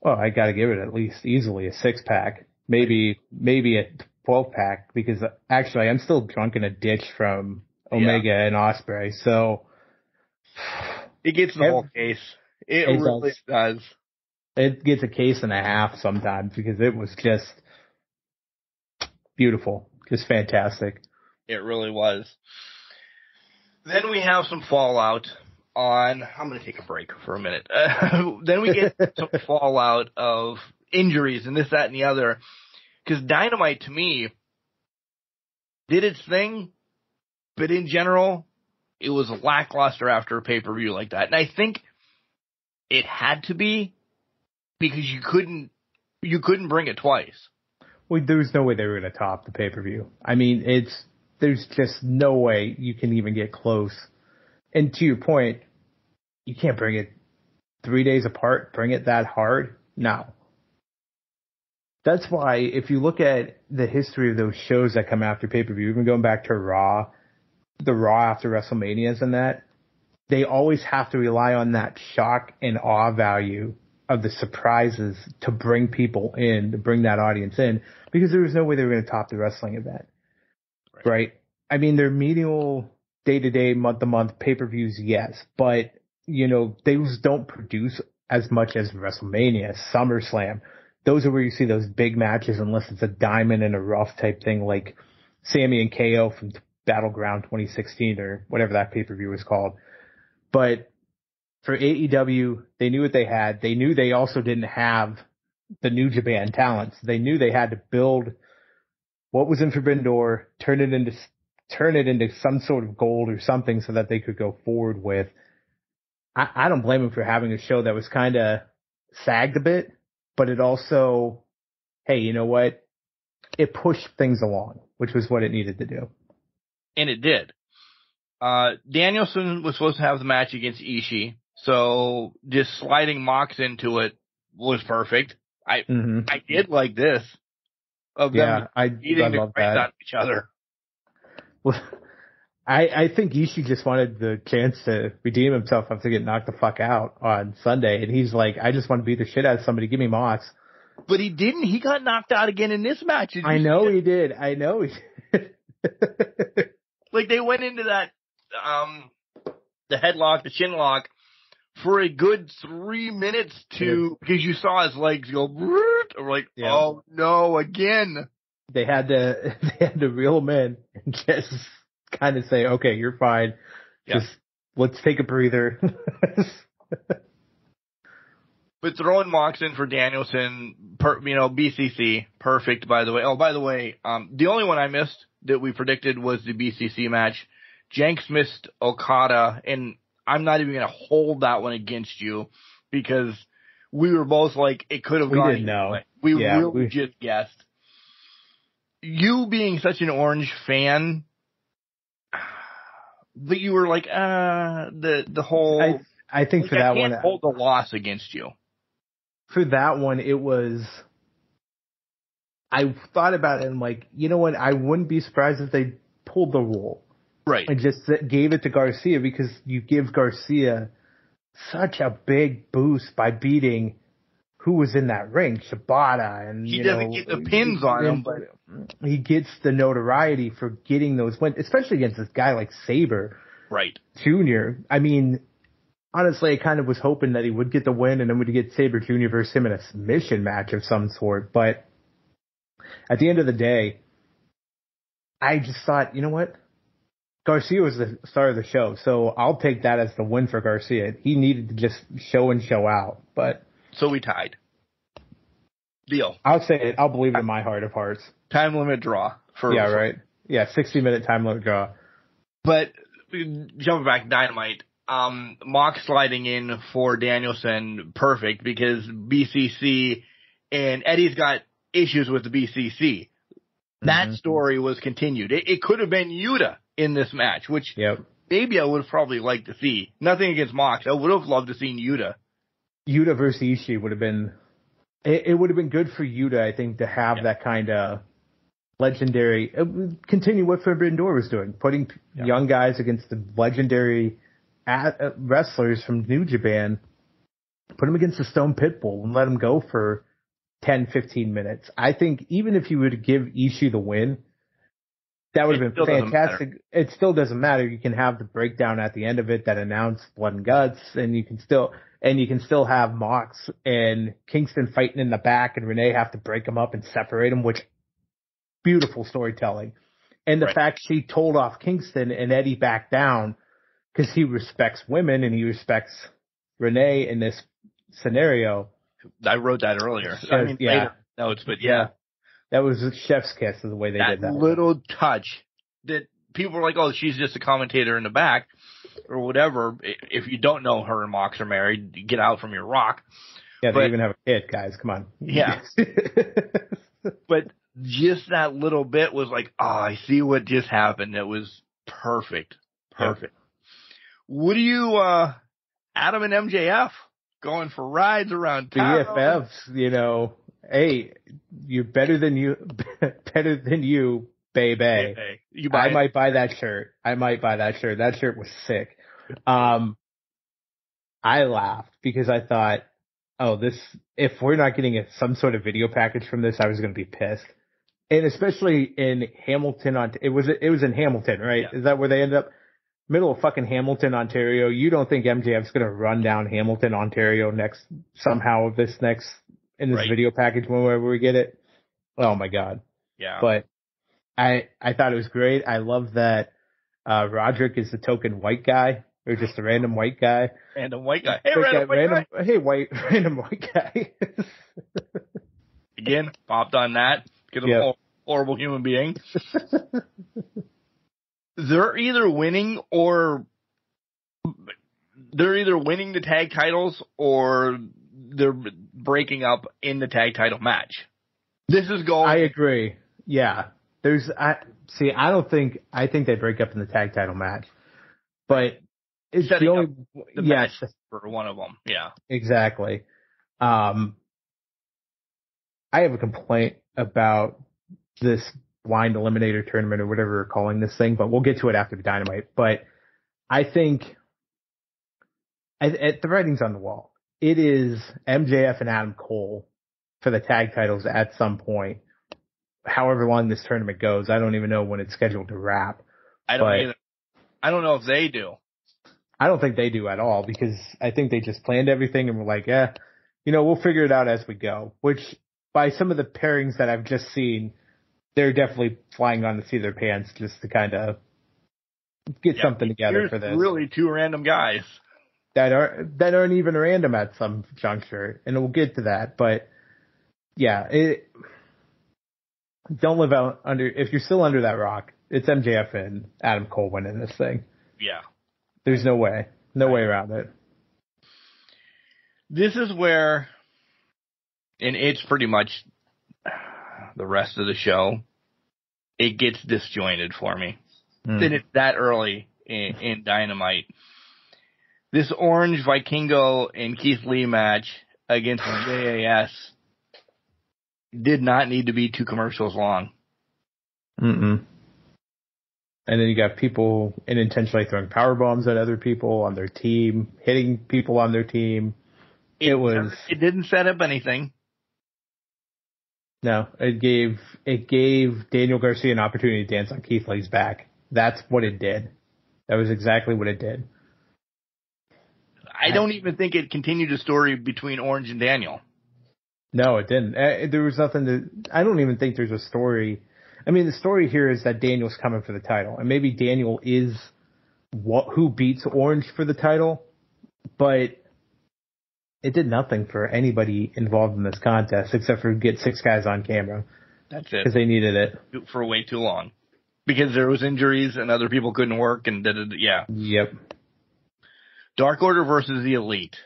Well, I got to give it at least easily a 6-pack, maybe a 12-pack, because actually I'm still drunk in a ditch from Omega and Ospreay, so it gets the whole case. It really does. It gets a case and a half sometimes because it was just beautiful, just fantastic. It really was. Then we have some fallout on, I'm going to take a break for a minute. Then we get some fallout of injuries and this, that, and the other. Because Dynamite, to me, did its thing, but in general, it was lackluster after a pay-per-view like that. And I think it had to be because you couldn't bring it twice. Well, there was no way they were going to top the pay-per-view. I mean, there's just no way you can even get close. And to your point, you can't bring it 3 days apart, bring it that hard. No. That's why if you look at the history of those shows that come after pay-per-view, even going back to Raw, the Raw after WrestleManias and that, they always have to rely on that shock and awe value of the surprises to bring people in, to bring that audience in, because there was no way they were going to top the wrestling event. Right? I mean, they're medial day-to-day, month-to-month pay-per-views, yes, but, you know, those don't produce as much as WrestleMania, SummerSlam. Those are where you see those big matches unless it's a diamond in a rough type thing like Sammy and KO from Battleground 2016 or whatever that pay-per-view was called. But for AEW, they knew what they had. They knew they also didn't have the New Japan talents. They knew they had to build what was in Forbidden Door, turn it into some sort of gold or something so that they could go forward with. I don't blame them for having a show that was kind of sagged a bit, but it also, hey, you know what? It pushed things along, which was what it needed to do. And it did. Danielson was supposed to have the match against Ishii, so just sliding Mox into it was perfect. I did like this. Of them beating the crap out of each other. Well, I think Ishii just wanted the chance to redeem himself after getting knocked the fuck out on Sunday, and he's like, I just want to beat the shit out of somebody. Give me Mox. But he didn't. He got knocked out again in this match. I know he did. Like, they went into that, the headlock, the chin lock, for a good 3 minutes because you saw his legs go, or like, oh no, again. They had to reel him in and just kind of say, okay, you're fine. Just let's take a breather. But throwing Mox in for Danielson, BCC, perfect, by the way. Oh, by the way, the only one I missed that we predicted was the BCC match. Jenks missed Okada, and I'm not even going to hold that one against you because we were both like, it could have gone. We didn't know. We just guessed. You being such an Orange fan, but you were like, the whole. I think for that one, hold the loss against you. For that one, it was. I thought about it and like, you know what? I wouldn't be surprised if they pulled the wool. Right. And just gave it to Garcia because you give Garcia such a big boost by beating who was in that ring, Shibata. And he doesn't get the pins on him, but he gets the notoriety for getting those wins, especially against this guy like Sabre. Right. Jr. I mean, honestly, I kind of was hoping that he would get the win and then we'd get Sabre Jr. versus him in a submission match of some sort. But at the end of the day, I just thought, you know what? Garcia was the star of the show, so I'll take that as the win for Garcia. He needed to just show and show out, but so we tied. Deal. I'll say it. I'll believe it in my heart of hearts. Time limit draw. Right. Yeah, 60-minute time limit draw. But jumping back, Dynamite. Mox sliding in for Danielson, perfect because BCC and Eddie's got issues with the BCC. That story was continued. It could have been Yuta in this match, which maybe I would have probably liked to see. Nothing against Mox. I would have loved to see Yuta Yuta versus Ishii would have been, it would have been good for Yuta, I think, to have that kind of legendary, continue what Forbidden Door was doing, putting young guys against the legendary wrestlers from New Japan, put them against the Stone Pitbull and let them go for 10, 15 minutes. I think even if you were to give Ishii the win, that would have been fantastic. It still doesn't matter. You can have the breakdown at the end of it that announced Blood and Guts, and you can still have Mox and Kingston fighting in the back, and Renee have to break them up and separate them, which beautiful storytelling. And the fact she told off Kingston and Eddie back down because he respects women and he respects Renee in this scenario. I wrote that earlier. Later notes, but that was a chef's kiss of the way they did that. Little touch that people were like, oh, she's just a commentator in the back or whatever. If you don't know her and Mox are married, get out from your rock. Yeah, they even have a kid, guys. Come on. Yeah. But just that little bit was like, oh, I see what just happened. It was perfect. Perfect. What do you, Adam and MJF going for rides around town? BFFs, hey, you're better than you, baby. I might buy that shirt. That shirt was sick. I laughed because I thought, if we're not getting some sort of video package from this, I was going to be pissed. And especially in Hamilton, it was in Hamilton, right? Yeah. Is that where they ended up? Middle of fucking Hamilton, Ontario. You don't think MJF's going to run down Hamilton, Ontario in this video package whenever we get it? Oh my God. Yeah. But I thought it was great. I love that Roderick is the token white guy, or just a random white guy. Random white guy. Hey, random white guy. Again, popped on that because I'm a horrible human being. They're either winning the tag titles or they're breaking up in the tag title match. This is going. I agree. Yeah. I think they break up in the tag title match, but it's the only match for one of them. Yeah. Exactly. I have a complaint about this blind eliminator tournament or whatever we're calling this thing, but we'll get to it after the Dynamite. But I think the writing's on the wall. It is MJF and Adam Cole for the tag titles at some point. However long this tournament goes, I don't even know when it's scheduled to wrap. I don't either. I don't know if they do. I don't think they do at all because I think they just planned everything and were like, we'll figure it out as we go. Which by some of the pairings that I've just seen, they're definitely flying on the seat of their pants just to kind of get something together for this. Really two random guys that aren't even random at some juncture, and we'll get to that. But don't live out if you're still under that rock. It's MJF and Adam Cole winning this thing. Yeah, there's no way around it. This is where, and it's pretty much the rest of the show, it gets disjointed for me. And it's that early in Dynamite. This Orange, Vikingo, and Keith Lee match against JAS did not need to be 2 commercials long. And then you got people unintentionally throwing power bombs at other people on their team, hitting people on their team. It didn't set up anything. No, it gave Daniel Garcia an opportunity to dance on Keith Lee's back. That's what it did. That was exactly what it did. I don't even think it continued a story between Orange and Daniel. No, it didn't. There was nothing I don't even think there's a story. I mean, the story here is that Daniel's coming for the title, and maybe Daniel is who beats Orange for the title, but it did nothing for anybody involved in this contest except for get 6 guys on camera. That's it. Because they needed it. For way too long. Because there was injuries and other people couldn't work and yeah. Yep. Dark Order versus the Elite.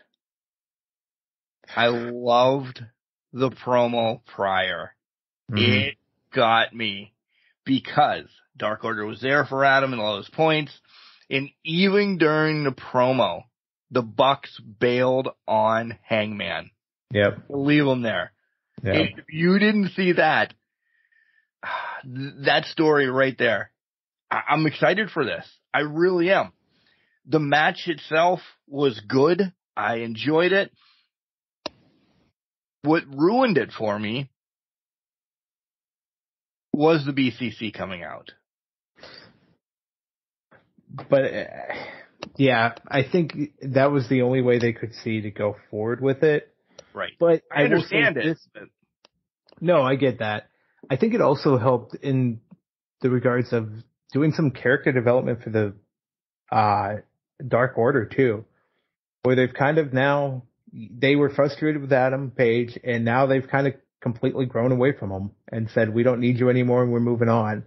I loved the promo prior. It got me because Dark Order was there for Adam and all his points. And even during the promo, the Bucks bailed on Hangman. Yep. Leave him there. Yep. If you didn't see that story right there, I'm excited for this. I really am. The match itself was good. I enjoyed it. What ruined it for me was the BCC coming out. But, yeah, I think that was the only way they could see to go forward with it. Right. But I understand it. No, I get that. I think it also helped in the regards of doing some character development for the Dark Order, too. Where they've kind of now, they were frustrated with Adam Page, and now they've kind of completely grown away from him and said, we don't need you anymore and we're moving on.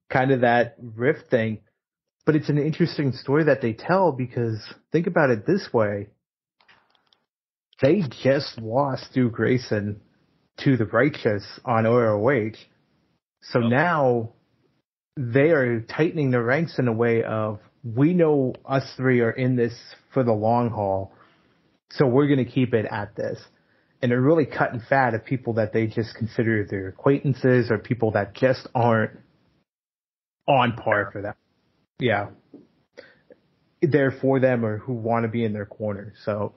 Kind of that rift thing. But it's an interesting story that they tell because think about it this way. They just lost Stu Grayson to the Righteous on ROH. So now they are tightening the ranks in a way of, we know us three are in this for the long haul, so we're going to keep it at this. And they're really cutting fat of people that they just consider their acquaintances or people that just aren't on par for them. Yeah. There for them or who want to be in their corner. So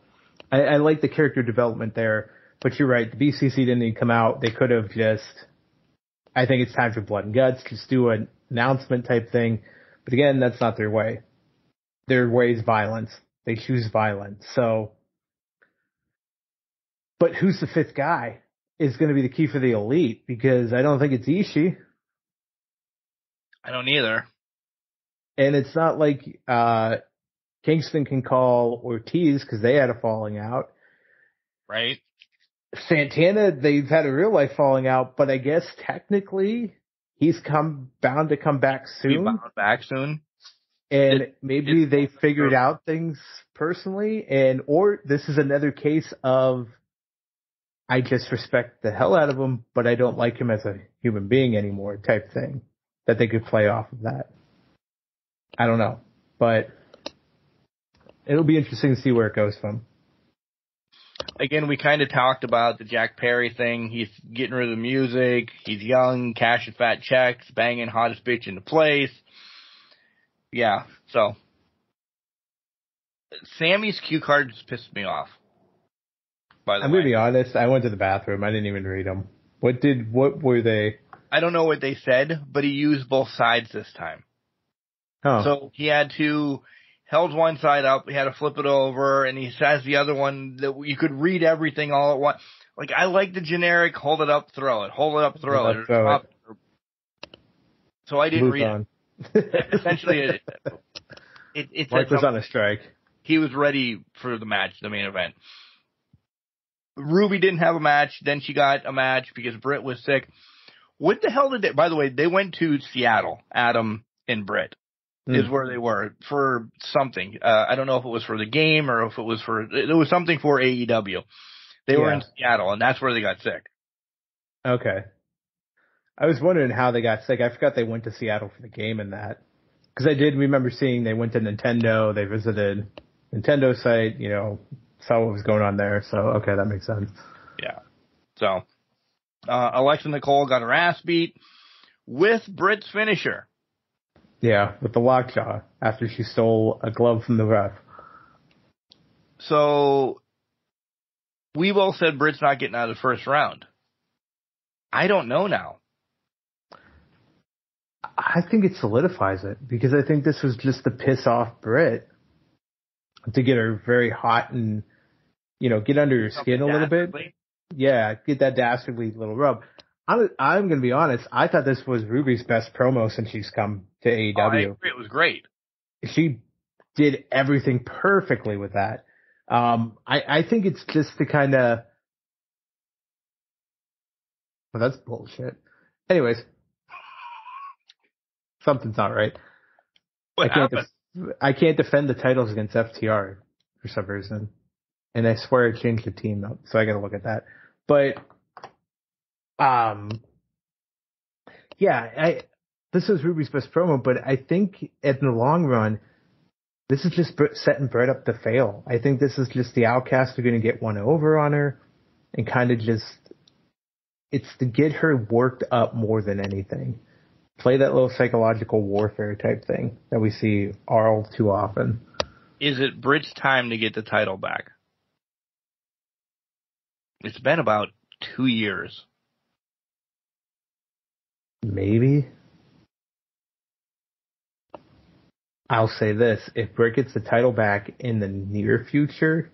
I like the character development there, but you're right. The BCC didn't even come out. They could have just, I think it's time for blood and guts, just do an announcement type thing. But again, that's not their way. Their way is violence. They choose violence. So, but who's the fifth guy is going to be the key for the Elite because I don't think it's Ishii. I don't either. And it's not like Kingston can call Ortiz because they had a falling out. Right. Santana, they've had a real life falling out, but I guess technically he's bound to come back soon. And maybe they figured out things personally, or this is another case of I just respect the hell out of him, but I don't like him as a human being anymore type thing that they could play off of that. I don't know, but it'll be interesting to see where it goes from. Again, we kind of talked about the Jack Perry thing. He's getting rid of the music. He's young, cashing fat checks, banging hottest bitch into place. Yeah, so Sammy's cue cards pissed me off. By the way, I'm gonna be honest. I went to the bathroom. I didn't even read them. What were they? I don't know what they said, but he used both sides this time. Oh. So he held one side up, he had to flip it over, and he says the other one that you could read everything all at once. Like, I like the generic, hold it up, throw it, hold it up, throw it. So I didn't read it. Essentially, it Mark was on a strike. He was ready for the match, the main event. Ruby didn't have a match, then she got a match because Britt was sick. What the hell by the way, they went to Seattle, Adam and Britt. Is where they were for something. I don't know if it was for the game or if it was something for AEW. They were in Seattle, and that's where they got sick. Okay. I was wondering how they got sick. I forgot they went to Seattle for the game and that. Because I did remember seeing they went to Nintendo, they visited Nintendo site, saw what was going on there. So, okay, that makes sense. Yeah. So, Alexa Nicole got her ass beat with Britt's finisher. Yeah, with the lockjaw after she stole a glove from the ref. So, we both said Britt's not getting out of the first round. I don't know now. I think it solidifies it because I think this was just to piss off Britt to get her very hot and, get under her skin a little bit. Yeah, get that dastardly little rub. I'm going to be honest. I thought this was Ruby's best promo since she's come to AEW. I agree. It was great. She did everything perfectly with that. I think it's just to kind of. Well, that's bullshit. Anyways, something's not right. I can't defend the titles against FTR for some reason, and I swear I changed the team up, so I got to look at that. But. This is Ruby's best promo, but I think in the long run, this is just setting Britt up to fail. I think this is just the Outcasts are going to get one over on her and kind of just, it's to get her worked up more than anything. Play that little psychological warfare type thing that we see all too often. Is it Britt's time to get the title back? It's been about 2 years. Maybe. I'll say this. If Britt gets the title back in the near future,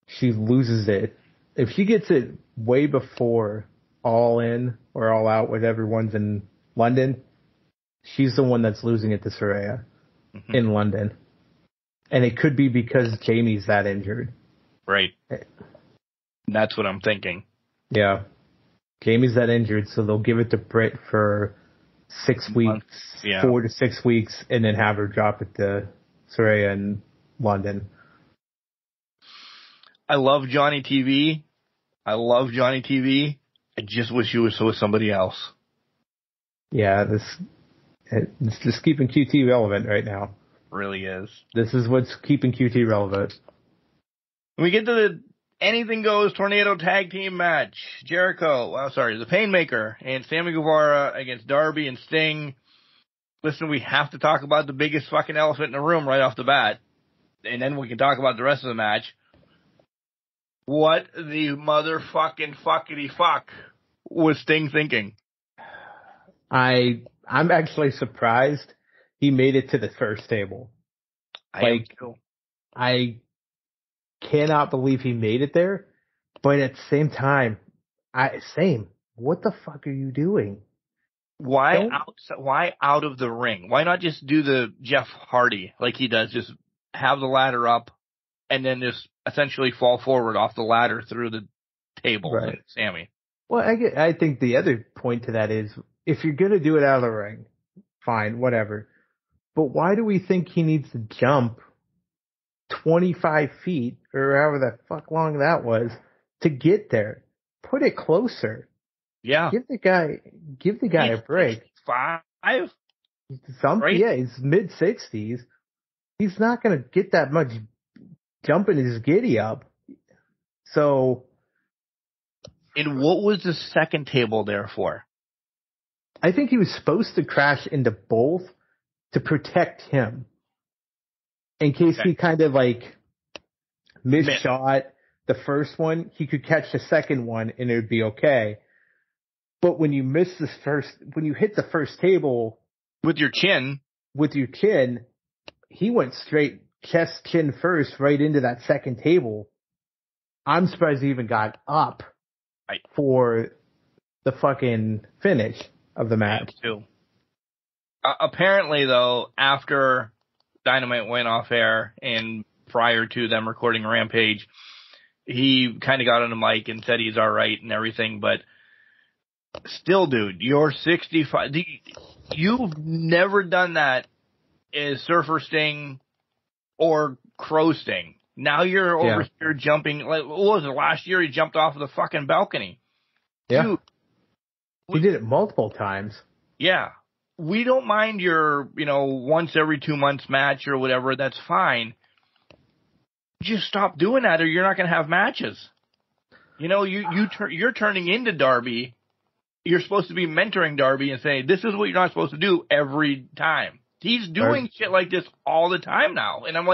she loses it. If she gets it way before All In or All Out, whatever one's in London, she's the one that's losing it to Saraya in London. And it could be because Jamie's that injured. Right. That's what I'm thinking. Yeah. Jamie's that injured, so they'll give it to Britt for 6 weeks, 4 to 6 weeks, and then have her drop it to Saraya in London. I love Johnny TV. I just wish he was with somebody else. Yeah, it's just keeping QT relevant right now. Really is. This is what's keeping QT relevant. When we get to the Anything Goes Tornado Tag Team match, the Painmaker and Sammy Guevara against Darby and Sting. Listen, we have to talk about the biggest fucking elephant in the room right off the bat, and then we can talk about the rest of the match. What the motherfucking fuckity fuck was Sting thinking? I'm actually surprised he made it to the first table. I cannot believe he made it there, but at the same time, what the fuck are you doing? Why out of the ring? Why not just do the Jeff Hardy like he does? Just have the ladder up and then just essentially fall forward off the ladder through the table, right. Sammy. Well, I think the other point to that is, if you're going to do it out of the ring, fine, whatever. But why do we think he needs to jump 25 feet, or however the fuck long that was, to get there? Put it closer. Yeah. Give the guy a break. 5? Right? Yeah, he's mid-60s. He's not going to get that much jumping his giddy up. So. And what was the second table there for? I think he was supposed to crash into both to protect him. In case he kind of misshot the first one, he could catch the second one and it would be okay. But when you when you hit the first table with your chin, he went straight chest chin first right into that second table. I'm surprised he even got up for the fucking finish of the match. Too. Apparently, though, after Dynamite went off air and prior to them recording Rampage, he kind of got on the mic and said he's all right and everything, but still, dude, you're 65. You've never done that as Surfer Sting or Crow Sting. Now you're over here jumping. What was it? Last year he jumped off of the fucking balcony. Yeah. Dude, he did it multiple times. Yeah. We don't mind your, once every 2 months match or whatever. That's fine. Just stop doing that or you're not going to have matches. You're turning into Darby. You're supposed to be mentoring Darby and saying, this is what you're not supposed to do every time. He's doing shit like this all the time now. And I'm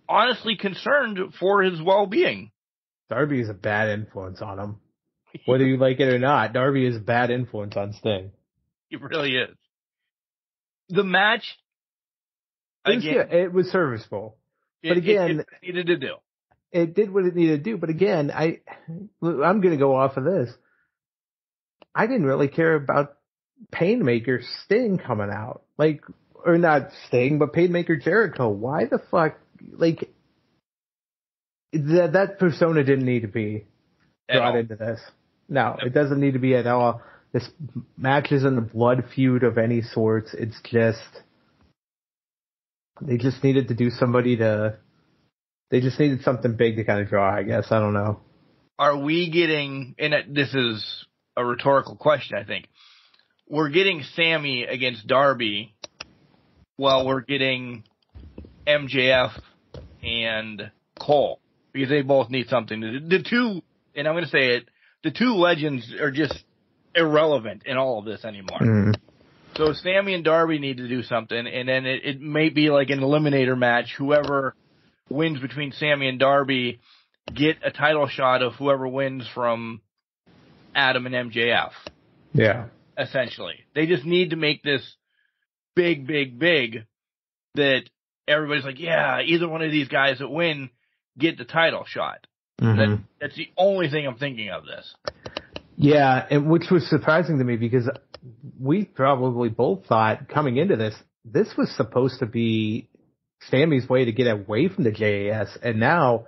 honestly concerned for his well-being. Darby is a bad influence on him. Whether you like it or not, Darby is a bad influence on Sting. He really is. The match, it was serviceable. But again, it needed to do. It did what it needed to do. But again, I'm going to go off of this. I didn't really care about Painmaker Sting coming out. Or not Sting, but Painmaker Jericho. Why the fuck? That persona didn't need to be brought into this. No, it doesn't need to be at all. This match isn't a blood feud of any sorts. It's just, they just needed to do they just needed something big to kind of draw, I guess. I don't know. Are we getting, and this is a rhetorical question, I think, we're getting Sammy against Darby while we're getting MJF and Cole, because they both need something to do. The two, and I'm going to say it, the two legends are just irrelevant in all of this anymore. Mm. So Sammy and Darby need to do something, and then it may be like an eliminator match. Whoever wins between Sammy and Darby get a title shot of whoever wins from Adam and MJF. Yeah. Essentially. They just need to make this big that everybody's like, yeah, either one of these guys that win get the title shot. Mm-hmm. That's the only thing I'm thinking of this. Yeah, and which was surprising to me because we probably both thought coming into this was supposed to be Sammy's way to get away from the JAS, and now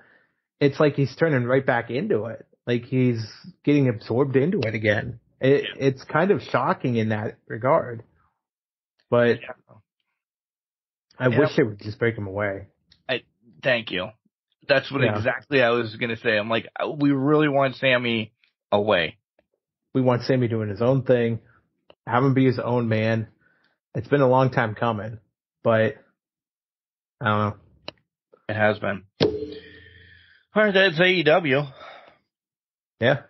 it's like he's turning right back into it. Like he's getting absorbed into it again. It's kind of shocking in that regard. But I wish they would just break him away. Thank you. That's what exactly I was going to say. I'm like, we really want Sammy away. We want Sammy doing his own thing, have him be his own man. It's been a long time coming, but I don't know. It has been. All right, that's AEW. Yeah,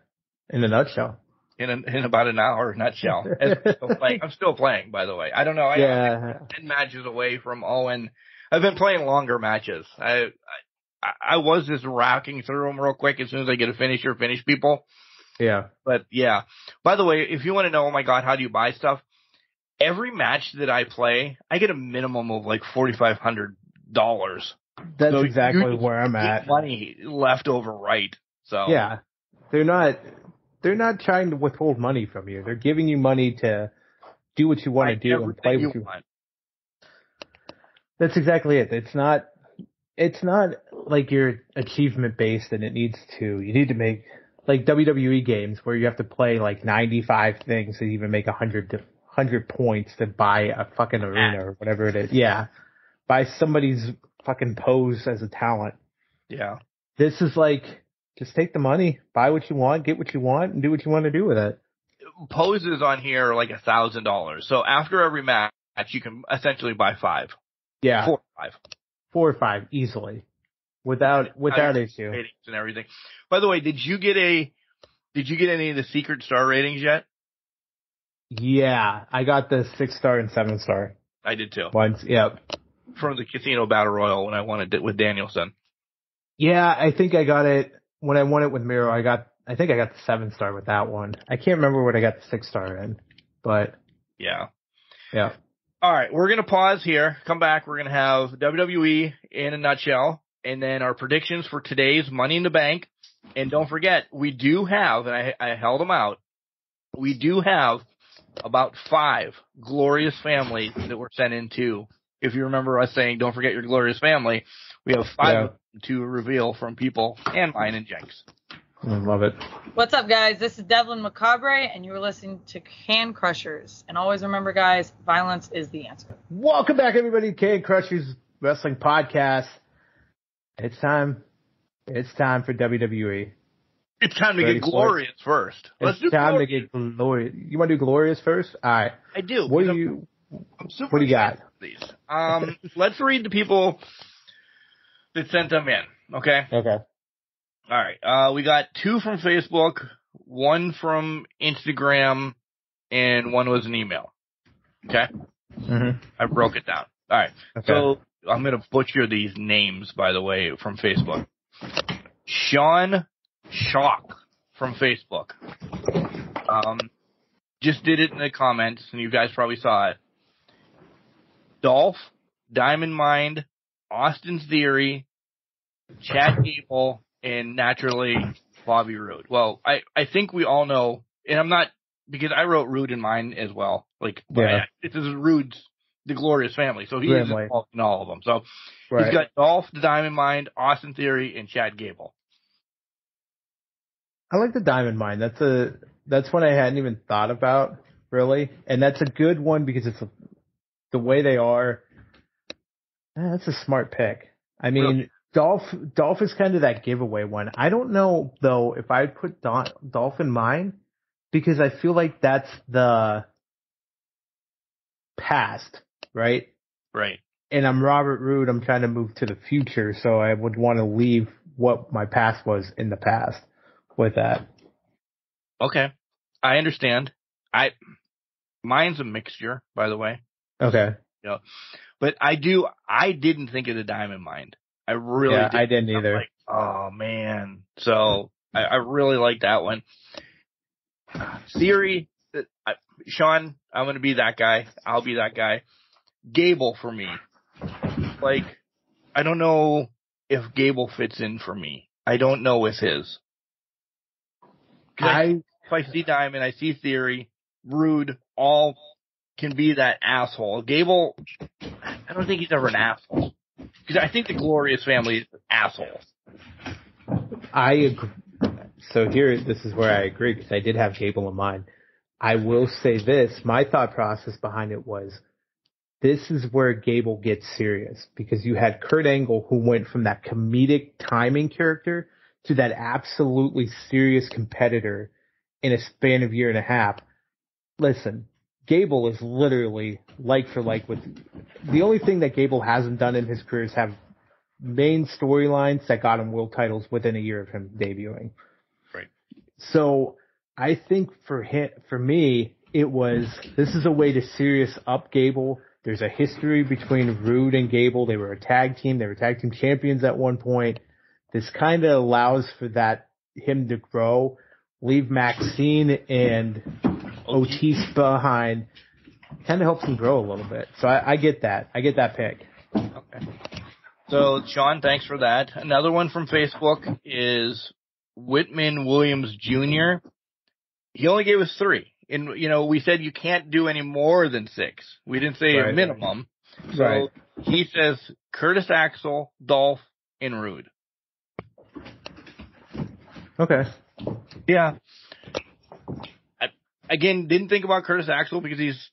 in a nutshell. In about an hour, nutshell. I'm still playing, by the way. I don't know. I'm 10 matches away from Owen. I've been playing longer matches. I was just racking through them real quick as soon as I get a finisher, finish people. Yeah. But yeah. By the way, if you want to know, oh my God, how do you buy stuff? Every match that I play, I get a minimum of like $4,500. That's so exactly where I'm at. Money left over, right? So yeah, they're not trying to withhold money from you. They're giving you money to do what you want to do and play what you want. That's exactly it. It's not like you're achievement based and it needs to. You need to make like WWE games where you have to play like 95 things to even make 100 points to buy a fucking arena or whatever it is. Yeah. Buy somebody's fucking pose as a talent. Yeah. This is like, just take the money, buy what you want, get what you want, and do what you want to do with it. Poses on here are like $1,000. So after every match, you can essentially buy 5. Yeah. 4 or 5. 4 or 5 easily. Without issue. Ratings and everything. By the way, did you get any of the secret star ratings yet? Yeah, I got the 6-star and 7-star. I did too. Once, yep. From the Casino Battle Royal when I won it with Danielson. Yeah, I think I got it when I won it with Miro. I think I got the 7-star with that one. I can't remember what I got the 6-star in, but yeah. All right, we're gonna pause here. Come back. We're gonna have WWE in a nutshell, and then our predictions for today's Money in the Bank. And don't forget, we do have, and I held them out. We do have about 5 glorious families that were sent in too. If you remember us saying, don't forget your glorious family, we have 5 to reveal from people and mine and Jenks. I love it. What's up, guys? This is Devlin Macabre, and you're listening to Can Crushers. And always remember, guys, violence is the answer. Welcome back, everybody, to Can Crushers Wrestling Podcast. It's time for WWE. It's time to get glorious first. Let's do time glorious. To get glorious. You want to do glorious first? All right. I do. What do you got? These. Let's read the people that sent them in. Okay. Okay. All right. We got 2 from Facebook, 1 from Instagram, and 1 was an email. Okay. Mm-hmm. I broke it down. All right. Okay. So I'm gonna butcher these names, by the way, from Facebook. Sean Shock from Facebook. Just did it in the comments, and you guys probably saw it. Dolph, Diamond Mind, Austin's Theory, Chad Gable, and naturally Bobby Roode. Well, I think we all know, and I'm not, because I wrote Roode in mine as well. Like, this is Roode's The Glorious Family, so he is involved in all of them. So he's got Dolph, the Diamond Mind, Austin Theory, and Chad Gable. I like the Diamond Mind. That's one I hadn't even thought about, really. And that's a good one because it's the way they are. That's a smart pick. I mean, really? Dolph is kind of that giveaway one. I don't know, though, if I'd put Dolph in mine because I feel like that's the past, right? Right. and I'm Robert Roode. I'm trying to move to the future, so I would want to leave what my past was in the past with that. Okay. I understand. Mine's a mixture, by the way. Okay. You know, but I didn't think of the Diamond Mind. I really didn't. I didn't either. Like, oh man. So I really like that one. Theory, Sean, I'm going to be that guy. I'll be that guy. Gable for me. Like, I don't know if Gable fits in for me. I don't know with his. If I see Diamond, I see Theory, Rude, all can be that asshole. Gable, I don't think he's ever an asshole. Because I think the Glorious family is assholes. I agree. So this is where I agree, because I did have Gable in mind. I will say this, my thought process behind it was, this is where Gable gets serious, because you had Kurt Angle, who went from that comedic timing character to that absolutely serious competitor in a span of a year and a half. Listen, Gable is literally like for like with the only thing that Gable hasn't done in his career is have main storylines that got him world titles within a year of him debuting. Right. So I think for me, it was, this is a way to serious up Gable. There's a history between Rude and Gable. They were a tag team. They were tag team champions at one point. This kind of allows for him to grow, leave Maxine and Otis behind, kind of helps him grow a little bit. So I get that. I get that pick. Okay. So, Sean, thanks for that. Another one from Facebook is Whitman Williams Jr. He only gave us 3. And, we said you can't do any more than 6. We didn't say a minimum. So he says Curtis Axel, Dolph, and Rude. Okay. Yeah. Again, didn't think about Curtis Axel because he's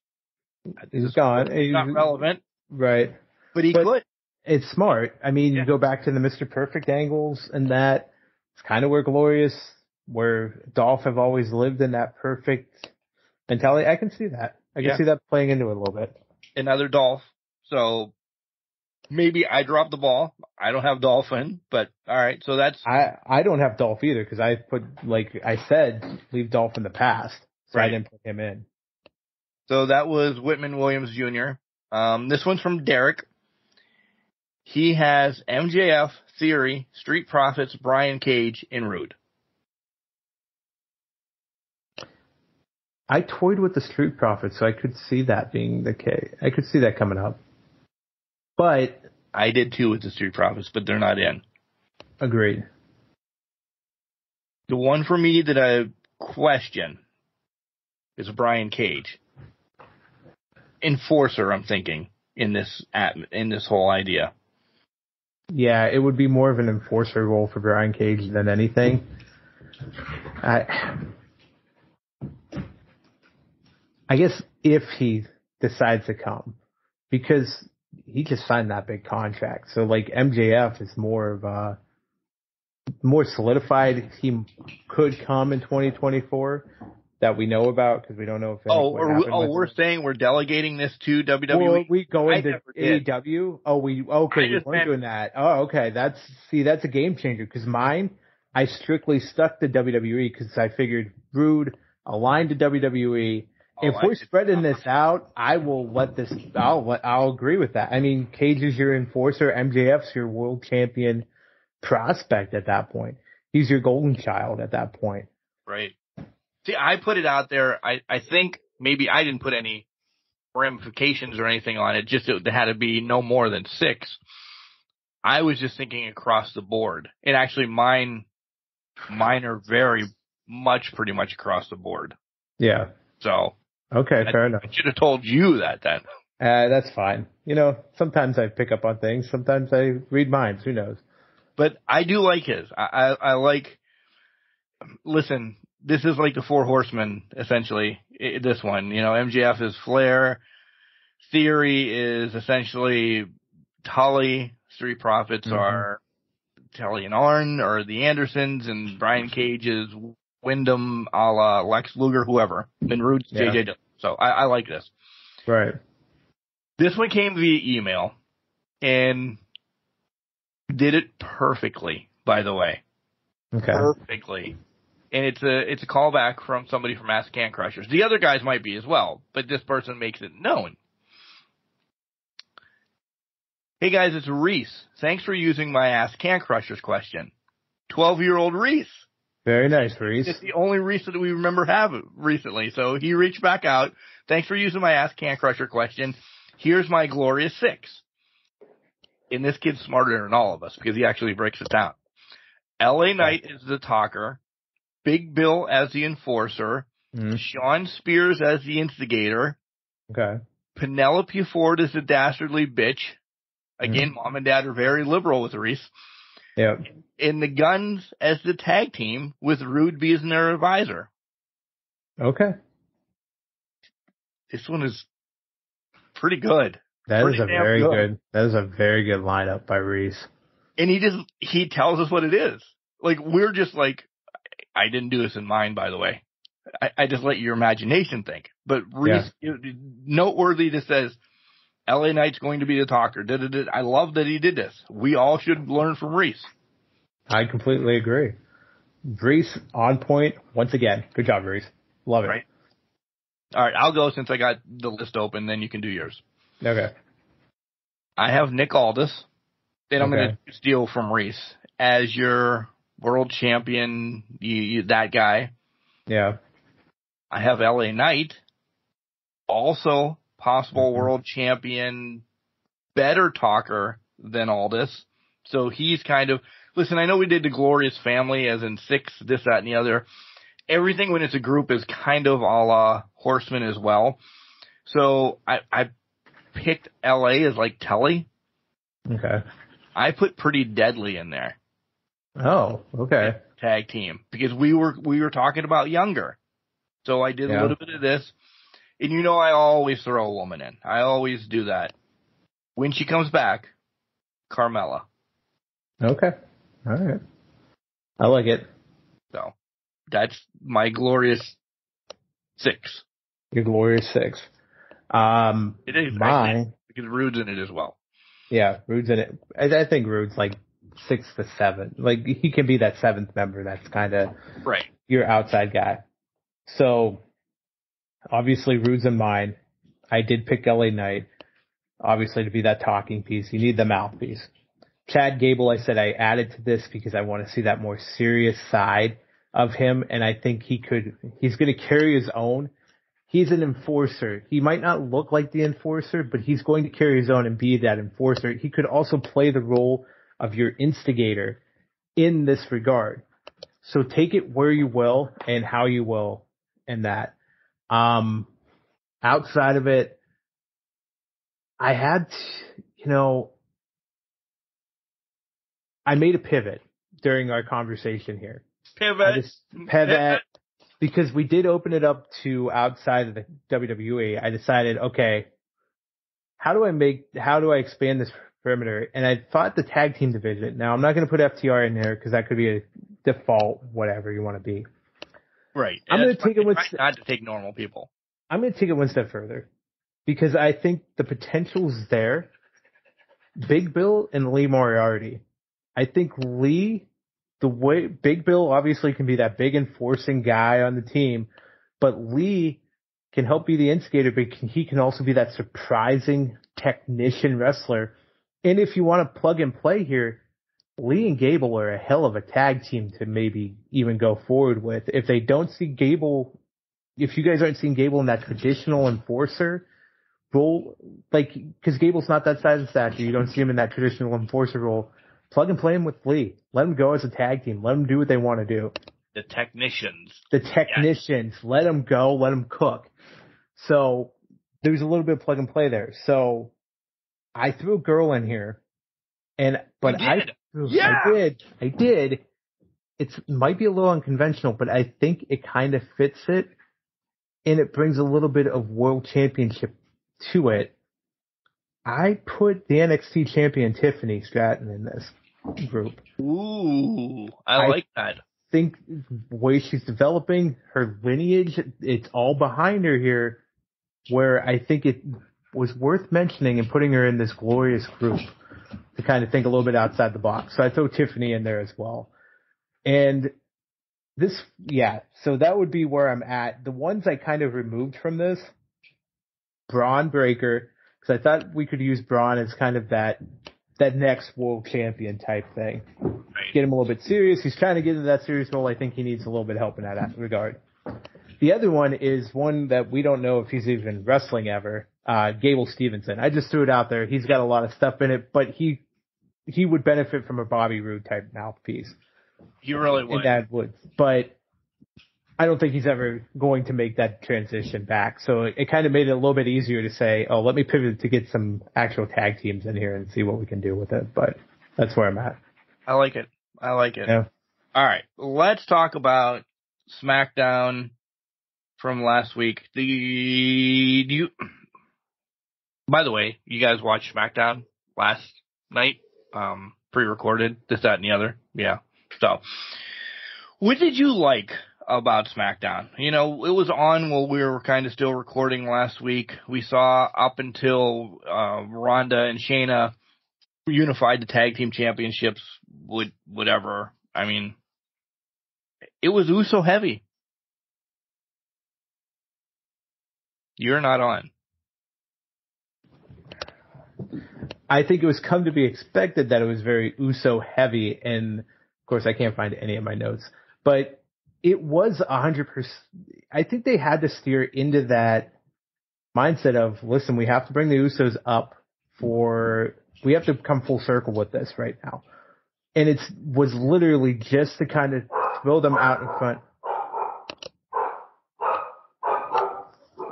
gone. He's not relevant. Right. But he could. It's smart. I mean, you go back to the Mr. Perfect angles, and that it's kind of where Dolph have always lived in that perfect mentality. I can see that. I can see that playing into it a little bit. Another Dolph. So maybe I dropped the ball. I don't have Dolph in, but all right. So that's. I don't have Dolph either because I put, like I said, leave Dolph in the past. So I didn't put him in. So that was Whitman Williams Jr. This one's from Derek. He has MJF, Theory, Street Profits, Brian Cage, and Rude. I toyed with the Street Profits, so I could see that being the case. I could see that coming up. But I did too with the Street Profits, but they're not in. Agreed. The one for me that I question is Brian Cage. Enforcer, I'm thinking, in this whole idea. Yeah, it would be more of an enforcer role for Brian Cage than anything. I guess if he decides to come, because he just signed that big contract. So like MJF is more of a more solidified. He could come in 2024 that we know about because we don't know if. We're saying we're delegating this to WWE. Well, we go into AEW. We weren't doing that. Oh, okay. That's a game changer because mine, I strictly stuck to WWE because I figured Rude aligned to WWE. If we're spreading this out, I'll agree with that. I mean, Cage is your enforcer. MJF's your world champion prospect at that point. He's your golden child at that point. Right. See, I put it out there. I think maybe I didn't put any ramifications or anything on it. Just it had to be no more than 6. I was just thinking across the board. And actually mine are very much pretty much across the board. Yeah. So. Okay, fair enough. I should have told you that then. That's fine. Sometimes I pick up on things. Sometimes I read minds. Who knows? But I do like his. I like. Listen, this is like the 4 Horsemen essentially. This one, MJF is Flair. Theory is essentially Tully. Street Profits are Tully and Arn, or the Andersons, and Brian Cage is Wyndham, a la Lex Luger, whoever. And Rude's JJ Dillon. So I like this. Right. This one came via email. and did it perfectly, by the way. Okay. Perfectly. And it's a callback from somebody from Ask Can Crushers. The other guys might be as well, but this person makes it known. Hey guys, it's Reese. Thanks for using my Ask Can Crushers question. 12-year-old Reese. Very nice, Reese. It's the only Reese that we remember have recently. So he reached back out. Thanks for using my Ask Can Crusher question. Here's my glorious 6. And this kid's smarter than all of us because he actually breaks it down. LA Knight is the talker. Big Bill as the enforcer. Sean Spears as the instigator. Okay. Penelope Ford is the dastardly bitch. Again, Mom and Dad are very liberal with Reese. Yep. And the Guns as the tag team with Rude B as their advisor. Okay. This one is pretty good. That is a very good. That is a very good lineup by Reese. And he tells us what it is. Like, we're just like, I didn't do this in mind, by the way. I just let your imagination think. But Reese, noteworthy that says, LA Knight's going to be the talker. I love that he did this. We all should learn from Reese. I completely agree. Reese on point once again. Good job, Reese. Love it. Right. All right, I'll go since I got the list open. Then you can do yours. Okay. I have Nick Aldis. Then I'm going to steal from Reese as your world champion. That guy. Yeah. I have LA Knight. Also possible world champion, better talker than Aldis. So he's kind of, listen, I know we did the Glorious Family as in 6, this, that, and the other. Everything when it's a group is kind of a la Horseman as well. So I picked LA as like Telly. Okay. I put Pretty Deadly in there. Oh, okay. Tag team. Because we were talking about younger. So I did a little bit of this. And you know I always throw a woman in. I always do that. When she comes back, Carmella. Okay. All right. I like it. So that's my glorious 6. Your glorious 6. It is mine. Because Rude's in it as well. Yeah, Rude's in it. I think Rude's like 6 to 7. Like, he can be that 7th member that's kind of your outside guy. So, obviously, Rude's in mine. I did pick LA Knight, obviously, to be that talking piece. You need the mouthpiece. Chad Gable, I said I added to this because I want to see that more serious side of him, and I think he's going to carry his own. He's an enforcer. He might not look like the enforcer, but he's going to carry his own and be that enforcer. He could also play the role of your instigator in this regard. So take it where you will and how you will in that. Outside of it, I had, I made a pivot during our conversation here. Pivot. Because we did open it up to outside of the WWE. I decided, okay, how do I expand this perimeter? And I thought the tag team division. Now, I'm not going to put FTR in there because that could be a default, whatever you want to be. Right. I'm going to take it not to take normal people. I'm going to take it one step further because I think the potential's there. Big Bill and Lee Moriarty. I think Lee, the way Big Bill obviously can be that big enforcing guy on the team, but Lee can help be the instigator, but he can also be that surprising technician wrestler. And if you want to plug and play here, Lee and Gable are a hell of a tag team to maybe even go forward with. If they don't see Gable, if you guys aren't seeing Gable in that traditional enforcer role, like, because Gable's not that size and stature, you don't see him in that traditional enforcer role, plug and play him with Lee. Let them go as a tag team. Let them do what they want to do. The technicians. Yes. Let them go. Let them cook. So there's a little bit of plug and play there. So I threw a girl in here, I did. It might be a little unconventional, but I think it kind of fits it, and it brings a little bit of world championship to it. I put the NXT champion Tiffany Stratton in this group. Ooh, I like that. I think the way she's developing her lineage, it's all behind her here, where I think it was worth mentioning and putting her in this glorious group. to kind of think a little bit outside the box. So I throw Tiffany in there as well. And so that would be where I'm at. The ones I kind of removed from this, Braun Breaker, because I thought we could use Braun as kind of that next world champion type thing. Right. Get him a little bit serious. He's trying to get into that serious role. I think he needs a little bit of help in that regard. The other one is one that we don't know if he's even wrestling ever, Gable Stevenson. I just threw it out there. He's got a lot of stuff in it, but he would benefit from a Bobby Roode type mouthpiece. He really would. And that would. But I don't think he's ever going to make that transition back. So it kind of made it a little bit easier to say, oh, let me pivot to get some actual tag teams in here and see what we can do with it. But that's where I'm at. I like it. Yeah. All right. Let's talk about SmackDown from last week. By the way, you guys watched SmackDown last night? Pre-recorded, this, that, and the other. Yeah. So, what did you like about SmackDown? You know, it was on while we were kind of still recording last week. We saw up until Ronda and Shayna unified the tag team championships, whatever. I mean, it was Uso heavy. You're not on. I think it was come to be expected that it was very Uso heavy, and of course I can't find any of my notes, but it was 100%. I think they had to steer into that mindset of, listen, we have to bring the Usos up we have to come full circle with this right now. And it was literally just to kind of throw them out in front.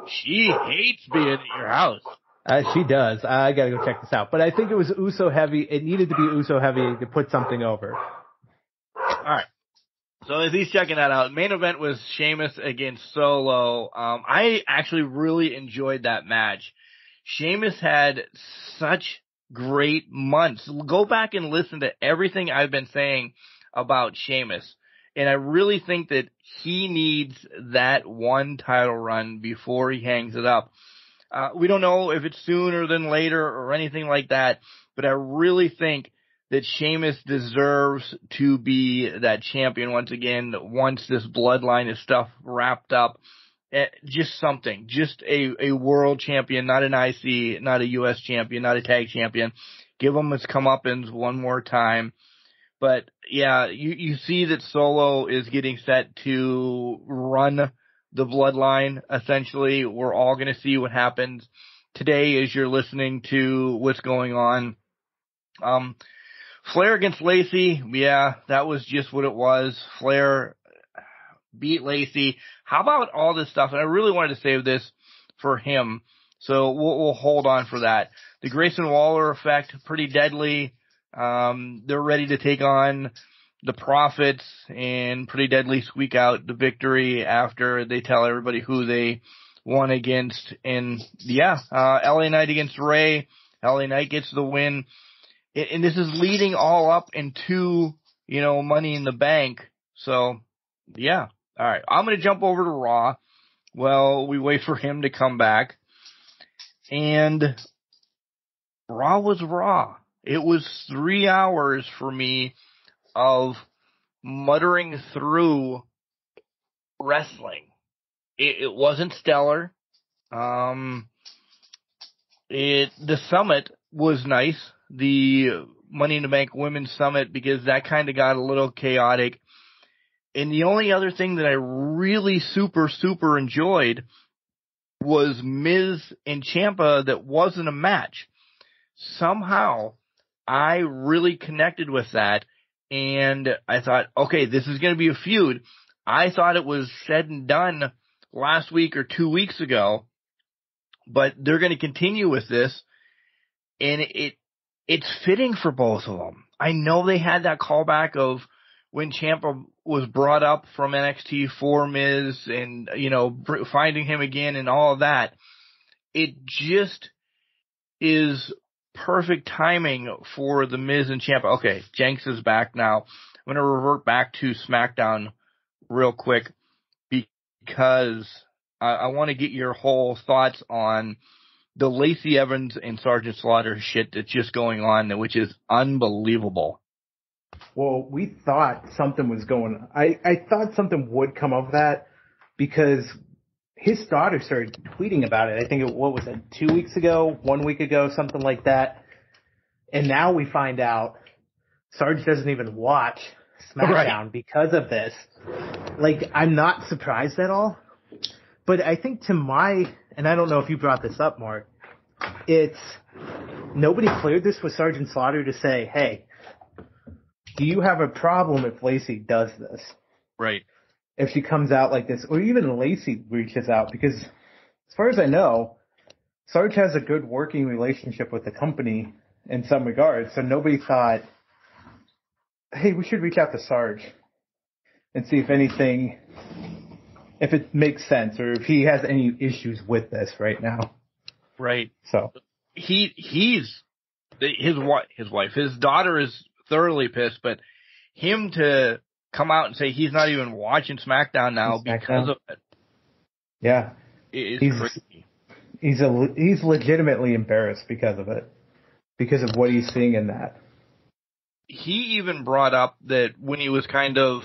She hates being at your house. She does. I gotta go check this out. But I think it was Uso heavy. It needed to be Uso heavy to put something over. All right. So as he's checking that out, main event was Sheamus against Solo. I actually really enjoyed that match. Sheamus had such great months. Go back and listen to everything I've been saying about Sheamus. And I really think that he needs that one title run before he hangs it up. We don't know if it's sooner than later or anything like that, but I really think that Sheamus deserves to be that champion once again, once this bloodline is stuff wrapped up. Just something, just a world champion, not an IC, not a US champion, not a tag champion. Give him his comeuppance one more time. But yeah, you see that Solo is getting set to run the bloodline, essentially. We're all going to see what happens today as you're listening to what's going on. Flair against Lacey, yeah, that was just what it was. Flair beat Lacey. How about all this stuff? And I really wanted to save this for him, so we'll hold on for that. The Grayson Waller effect, pretty deadly. They're ready to take on the Profits and pretty deadly squeak out the victory after they tell everybody who they won against. And yeah, LA Knight against Ray. LA Knight gets the win. And this is leading all up into, Money in the Bank. So yeah. All right. I'm going to jump over to Raw. Well, we wait for him to come back. And Raw was Raw. It was 3 hours for me of muttering through wrestling. It wasn't stellar. The summit was nice. The Money in the Bank Women's Summit, because that kind of got a little chaotic. And the only other thing that I really super enjoyed was Miz and Ciampa that wasn't a match. Somehow, I really connected with that, and I thought, okay, this is going to be a feud. I thought it was said and done last week or 2 weeks ago, but they're going to continue with this, and it's fitting for both of them. I know they had that callback of when Ciampa was brought up from NXT for Miz and, finding him again and all of that. It just is perfect timing for the Miz and Ciampa. Okay, Jenks is back now. I'm going to revert back to SmackDown real quick because I want to get your whole thoughts on the Lacey Evans and Sergeant Slaughter shit that's just going on, which is unbelievable. Well, we thought something was going on. I thought something would come of that because his daughter started tweeting about it. I think what was it, 2 weeks ago, 1 week ago, something like that. And now we find out Sarge doesn't even watch SmackDown because of this. Like, I'm not surprised at all. But I think and I don't know if you brought this up, Mark, it's nobody cleared this with Sergeant Slaughter to say, hey, do you have a problem if Lacey does this? Right. If she comes out like this, or even Lacey reaches out, because as far as I know, Sarge has a good working relationship with the company in some regards, so nobody thought, hey, we should reach out to Sarge and see if it makes sense, or if he has any issues with this right now. Right. So his daughter is thoroughly pissed, but him to come out and say he's not even watching SmackDown now because of it. Yeah. It's crazy. He's legitimately embarrassed because of it. Because of what he's seeing in that. He even brought up that when he was kind of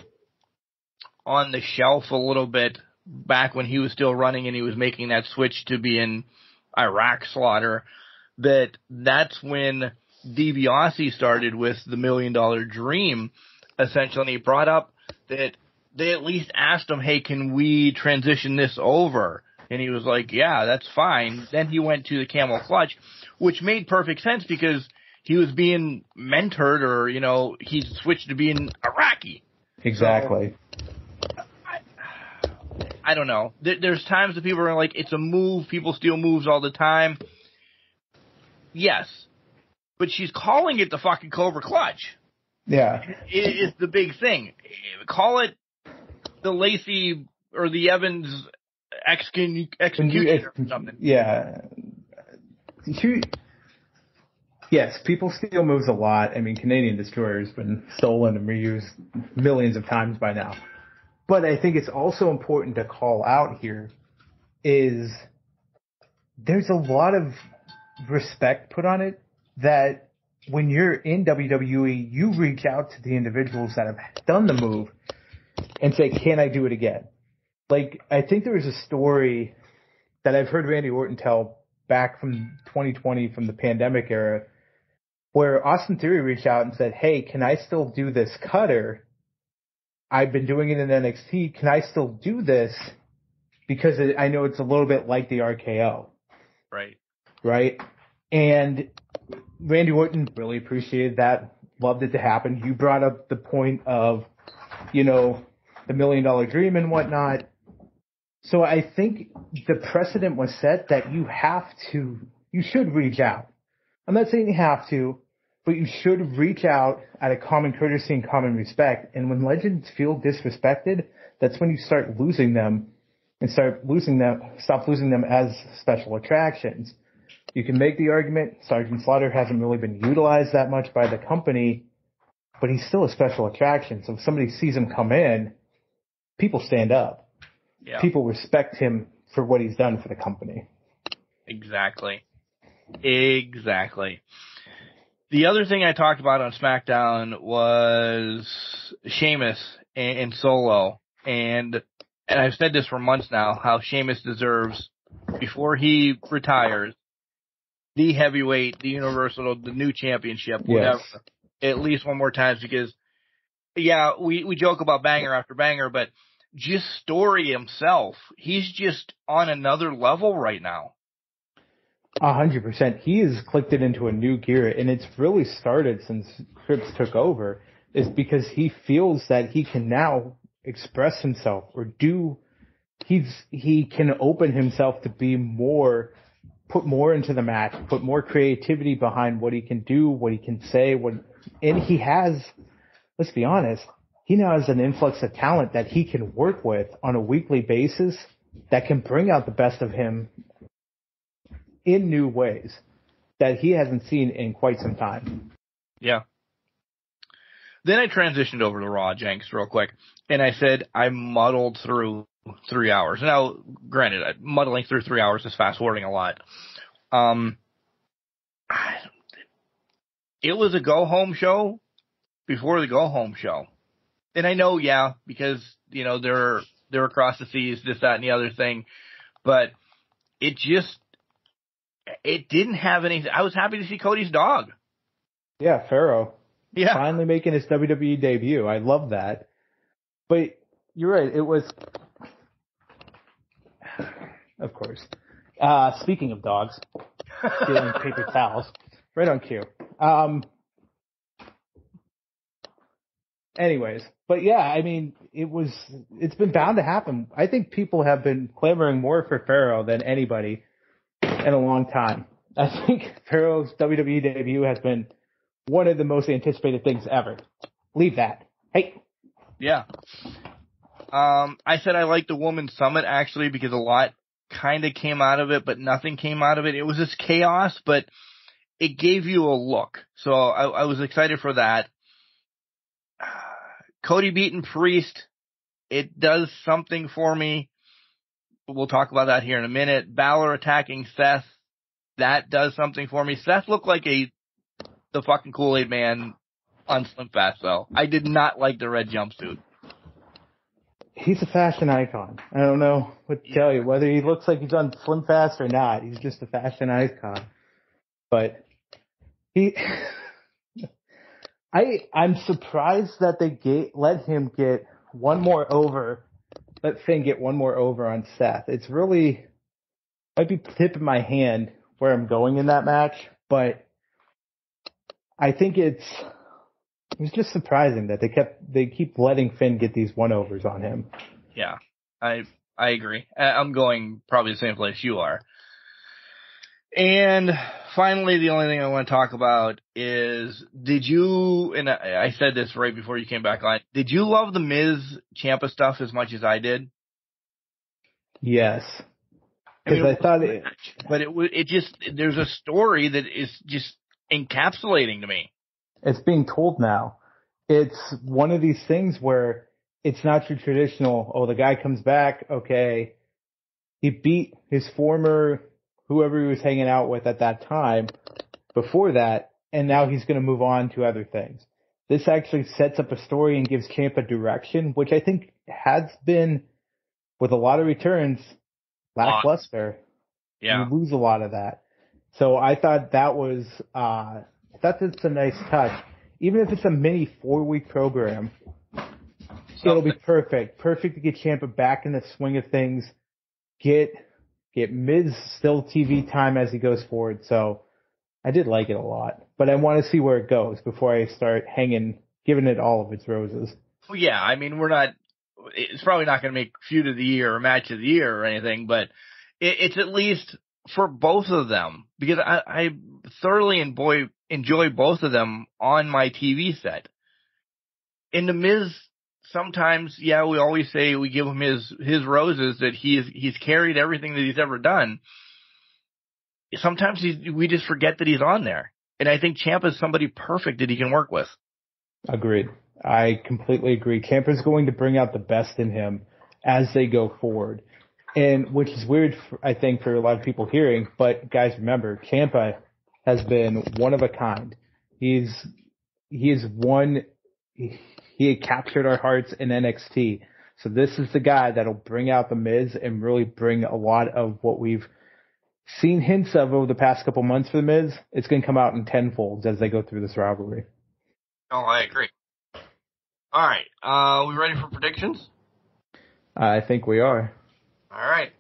on the shelf a little bit back when he was still running and he was making that switch to be in Iraq Slaughter, that's when DiBiase started with the $1 Million Dream, essentially. And he brought up that they at least asked him, hey, can we transition this over? And he was like, yeah, that's fine. Then he went to the Camel Clutch, which made perfect sense because he was being mentored, or, he switched to being Iraqi. Exactly. So, I don't know. There's times that people are like, it's a move. People steal moves all the time. Yes. But she's calling it the fucking Cobra Clutch. Yeah. It's the big thing. Call it the Lacey or the Evans execution or something. Yeah. Yes, people steal moves a lot. I mean, Canadian Destroyer's been stolen and reused millions of times by now. But I think it's also important to call out here is there's a lot of respect put on it that when you're in WWE, you reach out to the individuals that have done the move and say, can I do it again? Like, I think there was a story that I've heard Randy Orton tell back from 2020, from the pandemic era, where Austin Theory reached out and said, hey, can I still do this cutter? I've been doing it in NXT. Can I still do this? Because I know it's a little bit like the RKO. Right. Right? And Randy Orton really appreciated that, loved it to happen. You brought up the point of, the $1 Million Dream and whatnot. So I think the precedent was set that you should reach out. I'm not saying you have to, but you should reach out out of common courtesy and common respect. And when legends feel disrespected, that's when you start losing them and stop losing them as special attractions. You can make the argument Sergeant Slaughter hasn't really been utilized that much by the company, but he's still a special attraction. So if somebody sees him come in, people stand up. Yeah. People respect him for what he's done for the company. Exactly. The other thing I talked about on SmackDown was Sheamus and Solo. And I've said this for months now, how Sheamus deserves, before he retires, the heavyweight, the universal, the new championship, whatever, at least one more time, because, we joke about banger after banger, but just story himself, he's just on another level right now. 100%. He has clicked it into a new gear, and it's really started since Cripps took over, is because he feels that he can now express himself or he can open himself to be more, put more into the match, put more creativity behind what he can do, what he can say, and he has, let's be honest, he now has an influx of talent that he can work with on a weekly basis that can bring out the best of him in new ways that he hasn't seen in quite some time. Yeah. Then I transitioned over to Raw, Jenks, real quick, and I said I muddled through 3 hours. Now, granted, muddling through 3 hours is fast-forwarding a lot. It was a go-home show before the go-home show. And I know, because, they're across the seas, this, that, and the other thing. But it didn't have anything. I was happy to see Cody's dog. Yeah, Pharaoh. Yeah. Finally making his WWE debut. I love that. But you're right. It was, of course. Speaking of dogs, stealing paper towels. Right on cue. Anyways, but yeah, I mean, it's been bound to happen. I think people have been clamoring more for Pharaoh than anybody in a long time. I think Pharaoh's WWE debut has been one of the most anticipated things ever. Leave that. Hey. Yeah. I said I liked the Women's Summit actually because a lot kind of came out of it, but nothing came out of it. It was just chaos, but it gave you a look. So I was excited for that. Cody beating Priest, it does something for me. We'll talk about that here in a minute. Balor attacking Seth, that does something for me. Seth looked like the fucking Kool-Aid man on Slim Fast, though. I did not like the red jumpsuit. He's a fashion icon. I don't know what to tell you. Whether he looks like he's on Slim Fast or not, he's just a fashion icon. But I'm surprised that they let Finn get one more over on Seth. It's really, might be tipping my hand where I'm going in that match, but I think it was just surprising that they keep letting Finn get these one-overs on him. Yeah, I agree. I'm going probably the same place you are. And finally, the only thing I want to talk about is, and I said this right before you came back on, did you love the Miz Ciampa stuff as much as I did? Yes. Because I thought it... But there's a story that is just encapsulating to me. It's being told now. It's one of these things where it's not your traditional, the guy comes back, okay, he beat his former... whoever he was hanging out with at that time before that, and now he's going to move on to other things. This actually sets up a story and gives Ciampa direction, which I think has been, with a lot of returns, lackluster. Yeah. You lose a lot of that. So I thought that's a nice touch. Even if it's a mini 4-week program, it'll be perfect. Perfect to get Ciampa back in the swing of things, get Miz still TV time as he goes forward. So I did like it a lot, but I want to see where it goes before I start giving it all of its roses. Well, yeah, I mean, it's probably not going to make feud of the year or match of the year or anything, but it's at least for both of them, because I thoroughly enjoy both of them on my TV set. In the Miz, sometimes, we always say we give him his roses, that he's carried everything that he's ever done. Sometimes we just forget that he's on there. And I think Ciampa is somebody perfect that he can work with. Agreed. I completely agree. Ciampa's going to bring out the best in him as they go forward. And which is weird, I think, for a lot of people hearing, but guys, remember, Ciampa has been one of a kind. He had captured our hearts in NXT. So this is the guy that'll bring out the Miz and really bring a lot of what we've seen hints of over the past couple months for the Miz. It's going to come out in tenfolds as they go through this rivalry. Oh, I agree. All right. We ready for predictions? I think we are. All right.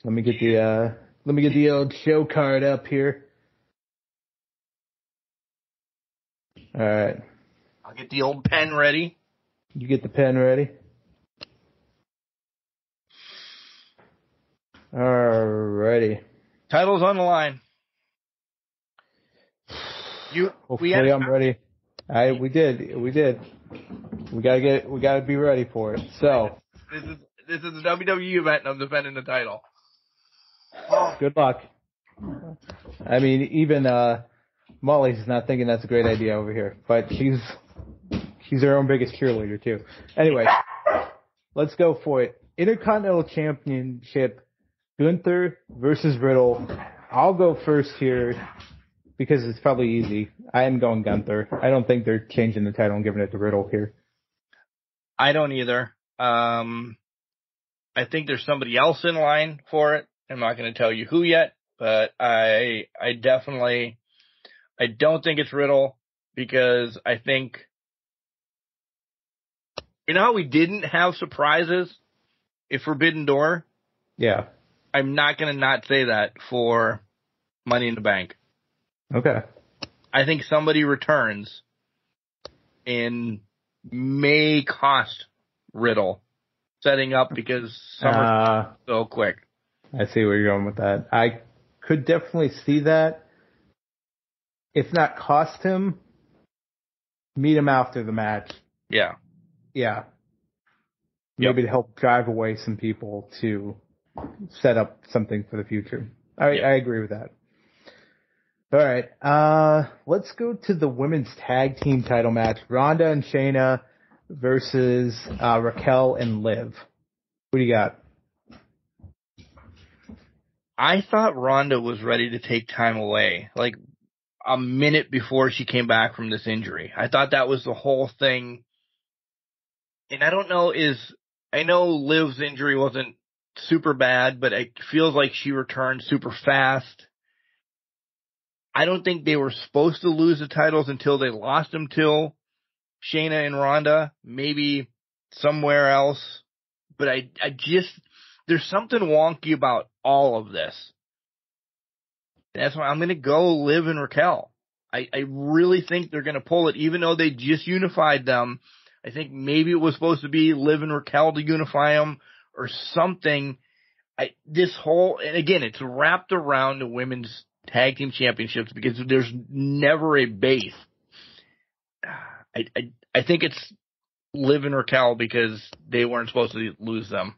Let me get the old show card up here. All right. I'll get the old pen ready. You get the pen ready? Alrighty. Title's on the line. Hopefully I'm ready. We did. We gotta be ready for it. So. This is a WWE event and I'm defending the title. Good luck. I mean, even, Molly's not thinking that's a great idea over here, but she's her own biggest cheerleader too. Anyway, let's go for it. Intercontinental Championship, Gunther versus Riddle I'll go first here because it's probably easy. I am going Gunther. I don't think they're changing the title and giving it to Riddle here. I don't either. I think there's somebody else in line for it. I'm not going to tell you who yet, but I don't think it's Riddle because I think, you know how we didn't have surprises at Forbidden Door? Yeah. I'm not going to not say that for Money in the Bank. Okay. I think somebody returns and may cost Riddle setting up because Summer's so quick. I see where you're going with that. I could definitely see that. If not cost him, meet him after the match. Yeah. Yeah. Maybe to help drive away some people to set up something for the future. I agree with that. All right. Let's go to the women's tag team title match. Ronda and Shayna versus Raquel and Liv. Who do you got? I thought Ronda was ready to take time away, like a minute before she came back from this injury. I thought that was the whole thing. And I don't know I know Liv's injury wasn't super bad, but it feels like she returned super fast. I don't think they were supposed to lose the titles until they lost them to Shayna and Ronda, maybe somewhere else. But I just, there's something wonky about all of this. And that's why I'm going to go Liv and Raquel. I really think they're going to pull it, even though they just unified them. I think maybe it was supposed to be Liv and Raquel to unify them or something. And again, it's wrapped around the women's tag team championships because there's never a base. I think it's Liv and Raquel because they weren't supposed to lose them.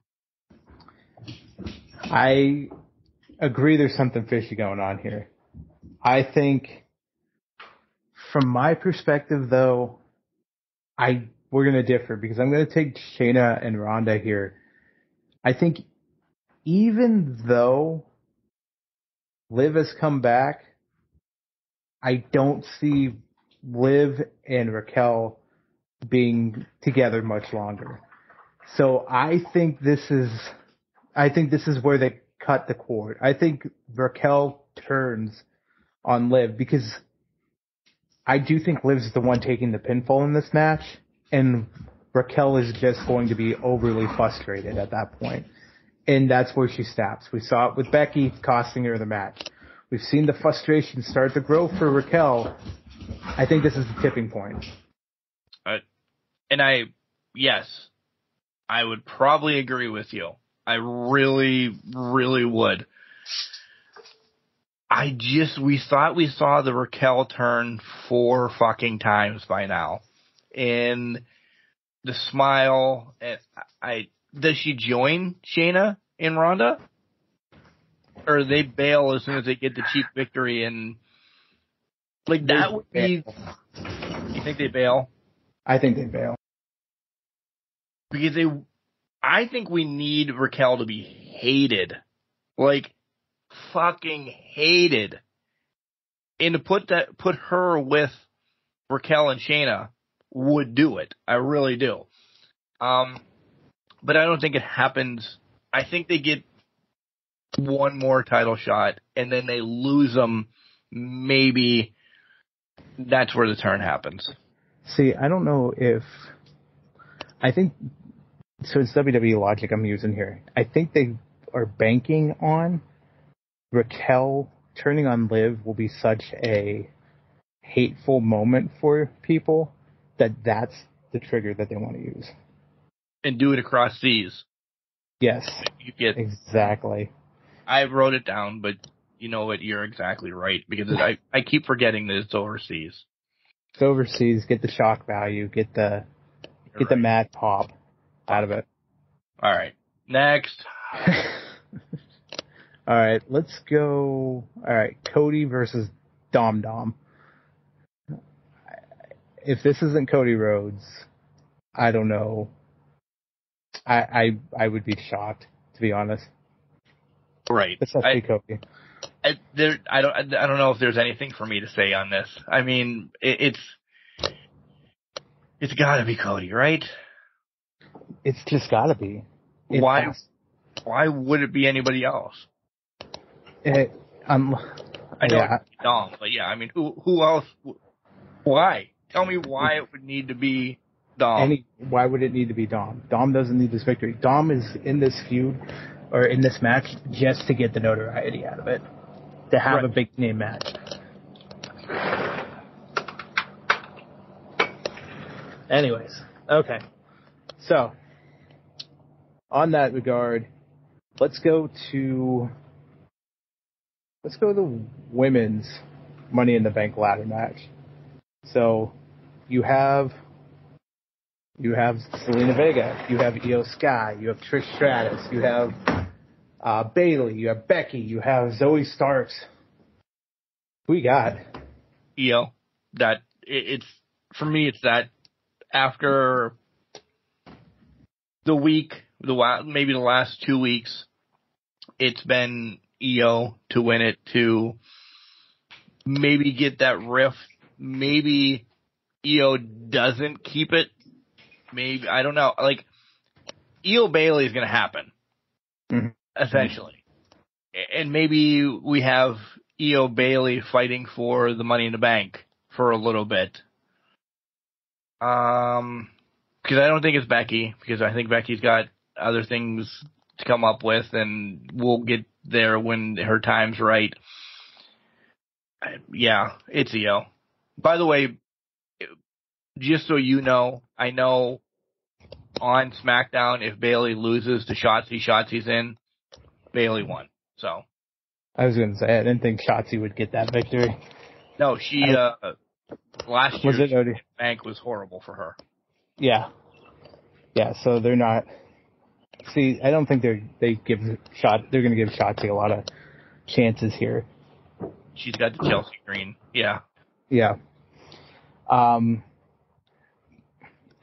I agree there's something fishy going on here. I think, from my perspective, though, we're going to differ because I'm going to take Shayna and Ronda here. I think even though Liv has come back, I don't see Liv and Raquel being together much longer. So I think this is where they cut the cord. I think Raquel turns on Liv because I do think Liv's the one taking the pinfall in this match, and Raquel is just going to be overly frustrated at that point. And that's where she stops. We saw it with Becky costing her the match. We've seen the frustration start to grow for Raquel. I think this is the tipping point. Yes, I would probably agree with you. I really, really would. We thought we saw the Raquel turn 4 fucking times by now. And the smile, does she join Shayna and Ronda? Or they bail as soon as they get the cheap victory and like that would be, you think they bail? I think they bail. Because I think we need Raquel to be hated. Like, fucking hated. And to put her with Raquel and Shayna would do it. I really do. But I don't think it happens. I think they get one more title shot and then they lose them. Maybe that's where the turn happens. See, I don't know if, I think, so it's WWE logic I'm using here. I think they are banking on Raquel turning on Liv will be such a hateful moment for people that's the trigger that they want to use. And do it across seas. Yes, exactly. I wrote it down, but you know what? You're exactly right because I keep forgetting that it's overseas. It's overseas. Get the shock value. Get the mad pop out of it. All right. Next. All right. Let's go. All right. Cody versus Dom Dom. If this isn't Cody Rhodes, I don't know. I would be shocked, to be honest. Right. This has to be Cody. I don't know if there's anything for me to say on this. I mean, it's got to be Cody, right? It's just got to be. Why would it be anybody else? I know it's Dom, but yeah, I mean, who else? Why? Tell me why it would need to be Dom. Why would it need to be Dom? Dom doesn't need this victory. Dom is in this feud or in this match just to get the notoriety out of it, to have a big name match. Anyways, okay. So, on that regard, let's go to the women's Money in the Bank ladder match. So, you have Selena Vega, you have Io Sky, you have Trish Stratus, you have Bayley, you have Becky, you have Zoe Starks. Who you got? Io. For me, it's that after the week, maybe the last 2 weeks, it's been Io to win it, to maybe get that rift. Maybe Io doesn't keep it. Maybe, I don't know. Like, Io Bayley is going to happen, essentially. And maybe we have Io Bayley fighting for the Money in the Bank for a little bit. Because I don't think it's Becky, because I think Becky's got other things to come up with, and we'll get there when her time's right. Yeah, it's Io. By the way, just so you know, I know on SmackDown, if Bayley loses to Shotzi's in, Bayley won. So I was going to say, I didn't think Shotzi would get that victory. No, she last year's bank was horrible for her. Yeah, so they're not. See, I don't think they're going to give Shotzi a lot of chances here. She's got the Chelsea green. Yeah. I'm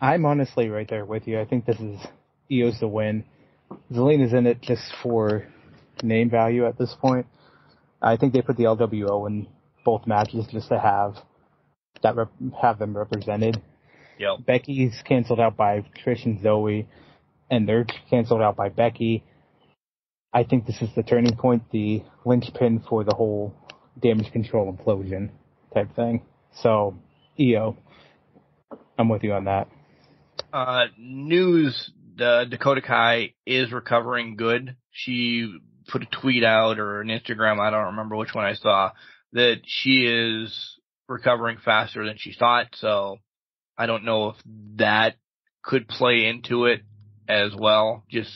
honestly right there with you. I think this is Io's the win. Zelina's in it just for name value at this point. I think they put the LWO in both matches just to have them represented. Yep. Becky's canceled out by Trish and Zoe, and they're canceled out by Becky. I think this is the turning point, the linchpin for the whole damage control implosion type thing. So, Io, I'm with you on that. News, Dakota Kai is recovering good. She put a tweet out or an Instagram, I don't remember which one I saw, that she is recovering faster than she thought. So I don't know if that could play into it as well. Just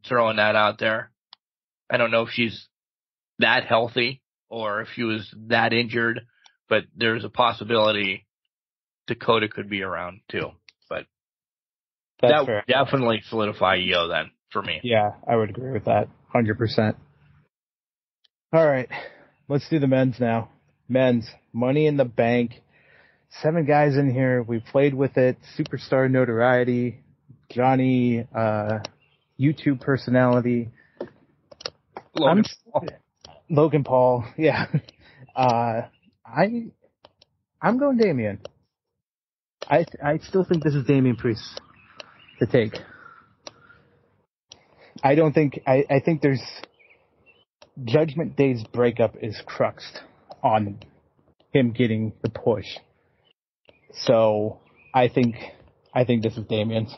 throwing that out there. I don't know if she's that healthy or if she was that injured, but there's a possibility Dakota could be around too. But that would definitely solidify Io then for me. Yeah, I would agree with that 100%. All right, let's do the men's now. Men's Money in the Bank. 7 guys in here. We played with it. Superstar notoriety. Johnny, YouTube personality. Logan Paul. Yeah. I'm going Damian. I still think this is Damian Priest to take. I think there's Judgment Day's breakup is cruxed on him getting the push. So I think this is Damian's.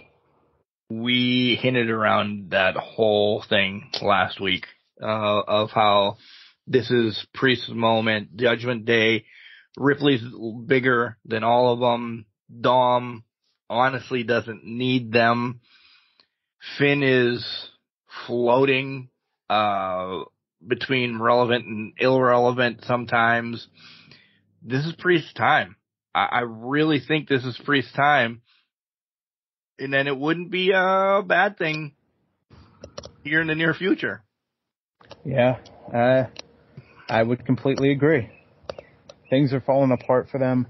We hinted around that whole thing last week of how this is Priest's moment. Judgment Day, Ripley's bigger than all of them. Dom honestly doesn't need them. Finn is floating between relevant and irrelevant sometimes. This is Priest's time. I really think this is Priest's time. And then it wouldn't be a bad thing here in the near future. Yeah, I would completely agree. Things are falling apart for them.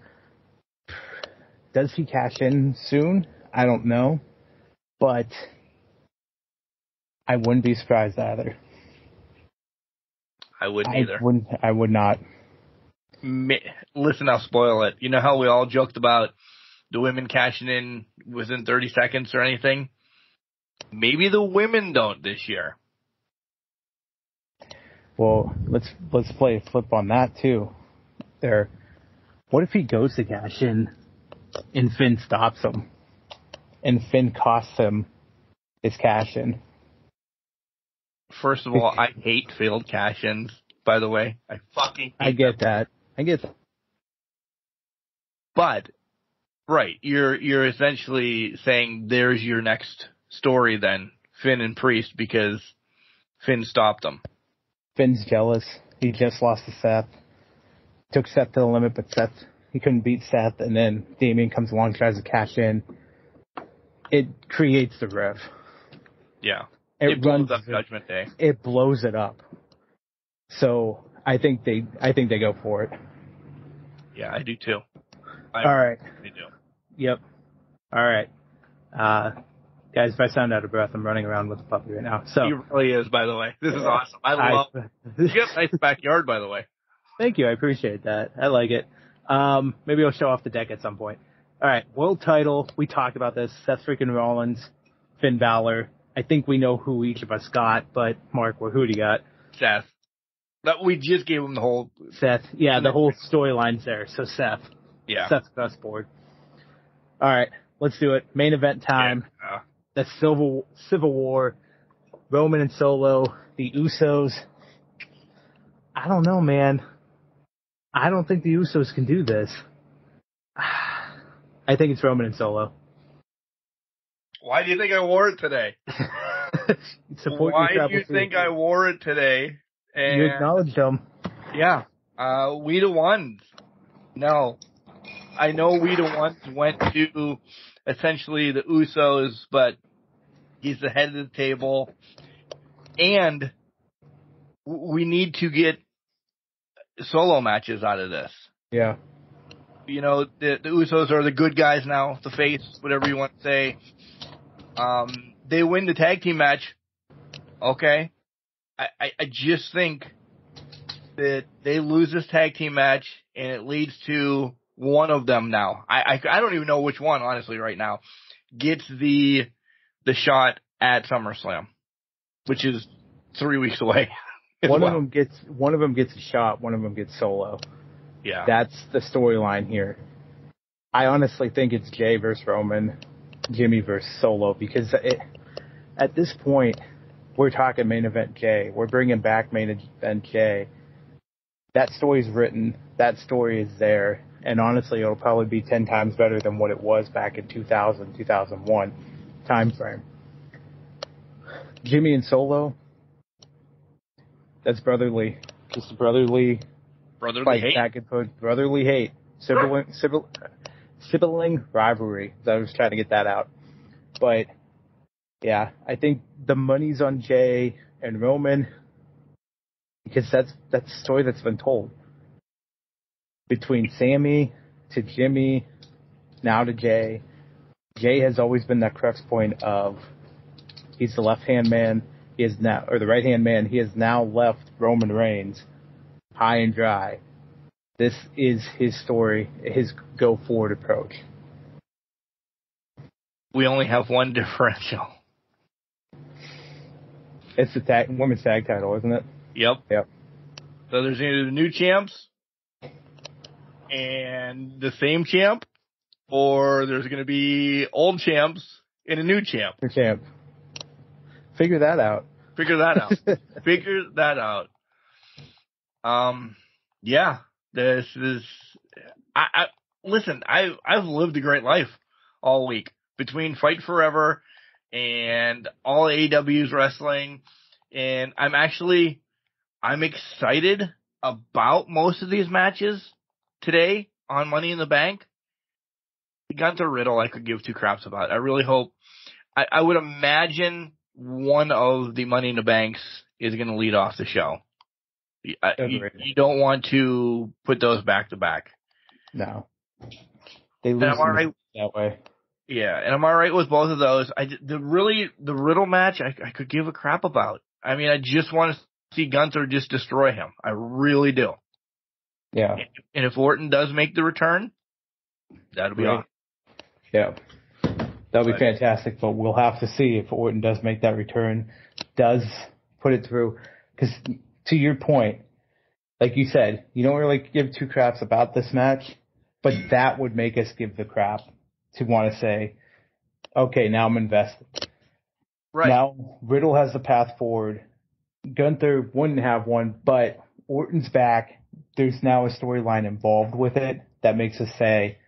Does he cash in soon? I don't know. But I wouldn't be surprised either. I wouldn't either. I would not. Listen, I'll spoil it. You know how we all joked about the women cashing in within 30 seconds or anything? Maybe the women don't this year. Well, let's play a flip on that too. What if he goes to cash in and Finn stops him? And Finn costs him his cash in. First of all, I hate failed cash ins, by the way. I fucking hate that. I get that. But right, you're essentially saying there's your next story then, Finn and Priest, because Finn stopped them. Finn's jealous. He just lost to Seth. Took Seth to the limit, but he couldn't beat Seth, and then Damian comes along, tries to cash in. It creates the riff. Yeah. It runs up Judgment Day. It blows it up. So I think they go for it. Yeah, I do too. All right. They do. Yep. All right. Guys, if I sound out of breath, I'm running around with the puppy right now. So he really is, by the way. This is awesome. I love you have a nice backyard, by the way. Thank you. I appreciate that. I like it. Maybe I'll show off the deck at some point. All right. World title. We talked about this. Seth freaking Rollins, Finn Balor. I think we know who each of us got, but Mark, who do you got? Seth. We just gave him the whole... Seth. Yeah, the whole storyline's there. So Seth. Yeah. Seth's best board. All right. Let's do it. Main event time. Yeah. The Civil War. Roman and Solo. The Usos. I don't know, man. I don't think the Usos can do this. I think it's Roman and Solo. Why do you think I wore it today? Why do you think I wore it today? And you acknowledged them. Yeah. We the ones. No. I know we the ones went to essentially the Usos, but he's the head of the table. And we need to get solo matches out of this. Yeah. You know, the Usos are the good guys now, the face, whatever you want to say. They win the tag team match. Okay. I just think that they lose this tag team match and it leads to one of them now. I don't even know which one, honestly, right now, gets the shot at SummerSlam, which is 3 weeks away. One of them gets a shot, one of them gets Solo. Yeah. That's the storyline here. I honestly think it's Jay versus Roman, Jimmy versus Solo, because at this point, we're talking main event Jay. We're bringing back main event Jay. That story's written. That story is there. And honestly, it'll probably be 10 times better than what it was back in 2000, 2001 time frame. Jimmy and Solo, that's brotherly. Just brotherly hate. Back and forth. Brotherly hate. Sibling rivalry. I was trying to get that out. But, yeah, I think the money's on Jay and Roman because that's the story that's been told. Between Sammy to Jimmy, now to Jay. Jay has always been that crux point of he's the left-hand man, he is now, or the right-hand man, he has now left Roman Reigns high and dry. This is his story, his go-forward approach. We only have one differential. It's the women's tag title, isn't it? Yep. Yep. So there's either the new champs and the same champ, or there's going to be old champs and a new champ. New champ. Figure that out. Figure that out. Yeah, this is. Listen. I've lived a great life all week between Fight Forever and all AEW's wrestling, and I'm excited about most of these matches today on Money in the Bank. Gunther Riddle, I could give two craps about. I really hope. I would imagine one of the Money in the Banks is going to lead off the show. You don't want to put those back to back. No. They lose that way. Yeah, and I'm all right with both of those. The Riddle match, I could give a crap about. I mean, I just want to see Gunther just destroy him. I really do. Yeah. And if Orton does make the return, that'll be awesome. Yeah. That'll be fantastic, but we'll have to see if Orton does make that return, does put it through. Because to your point, like you said, you don't really give two craps about this match, but that would make us give the crap to want to say, okay, now I'm invested. Right. Now Riddle has the path forward. Gunther wouldn't have one, but Orton's back. There's now a storyline involved with it that makes us say,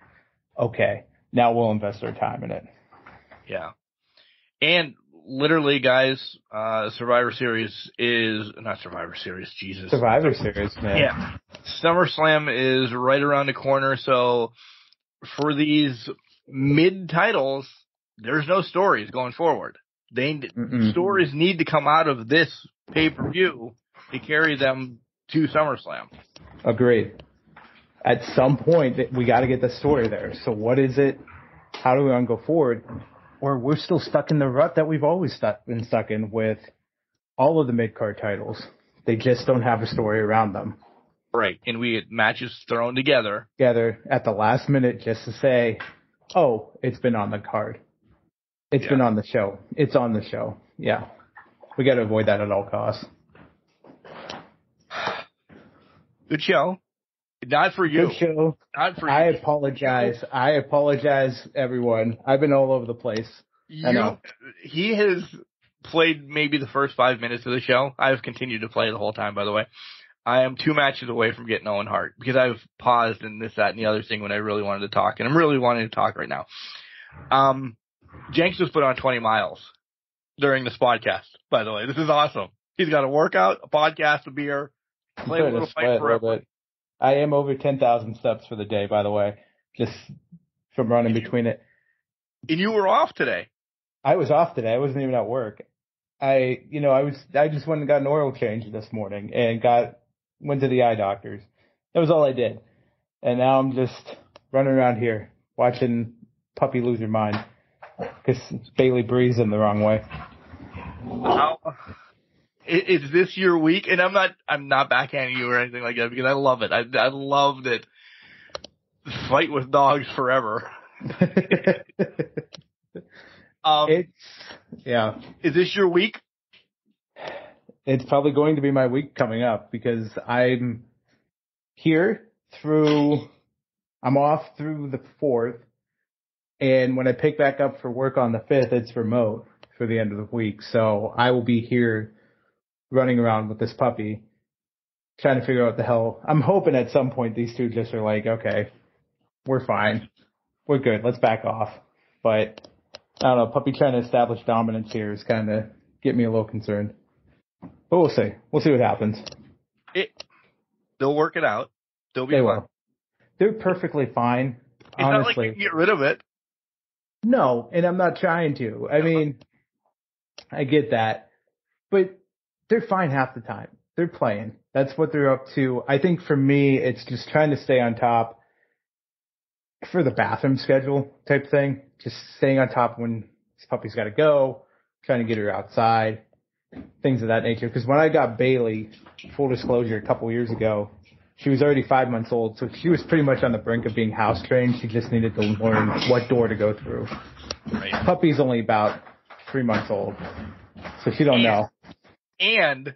okay, now we'll invest our time in it. Yeah. And literally, guys, Survivor Series is not Survivor Series, Jesus. Survivor Series, man. Yeah. SummerSlam is right around the corner, so for these mid-titles, there's no stories going forward. Stories need to come out of this pay-per-view to carry them to SummerSlam. Agreed. At some point, we got to get the story there. So what is it? How do we want to go forward? Or we're still stuck in the rut that we've always been stuck in with all of the mid-card titles. They just don't have a story around them. Right. And we get matches thrown together At the last minute just to say, oh, it's been on the card. It's been on the show. It's on the show. Yeah. We got to avoid that at all costs. Good show. Not for you. Good show. Not for you. I apologize, everyone. I've been all over the place. I know. He has played maybe the first 5 minutes of the show. I've continued to play the whole time, by the way. I am 2 matches away from getting Owen Hart because I've paused and this, that, and the other thing when I really wanted to talk. And I'm really wanting to talk right now. Jenks was put on 20 miles during this podcast, by the way. This is awesome. He's got a workout, a podcast, a beer, play a little fight forever. I am over 10,000 steps for the day, by the way, just from running between it. And you were off today. I was off today. I wasn't even at work. I just went and got an oil change this morning and went to the eye doctors. That was all I did. And now I'm just running around here watching puppy lose her mind because Bailey breathes in the wrong way. Is this your week? And I'm not backhanding you or anything like that because I love it. I love that. Fight with dogs forever. Is this your week? It's probably going to be my week coming up because I'm off through the 4th. And when I pick back up for work on the 5th, it's remote for the end of the week. So I will be here running around with this puppy, trying to figure out what the hell. I'm hoping at some point these two just are like, okay, we're fine. We're good. Let's back off. But I don't know. Puppy trying to establish dominance here is kind of get me a little concerned. But we'll see. We'll see what happens. They'll work it out. They'll be fine. Will. They're perfectly fine. It's honestly. Not like you can get rid of it. No, and I'm not trying to. I mean, I get that. But they're fine half the time. They're playing. That's what they're up to. I think for me, it's just trying to stay on top for the bathroom schedule type thing. Just staying on top when this puppy's got to go, trying to get her outside, things of that nature. Because when I got Bailey, full disclosure, a couple years ago, she was already 5 months old, so she was pretty much on the brink of being house trained. She just needed to learn what door to go through. Right. Puppy's only about 3 months old, so she don't know. And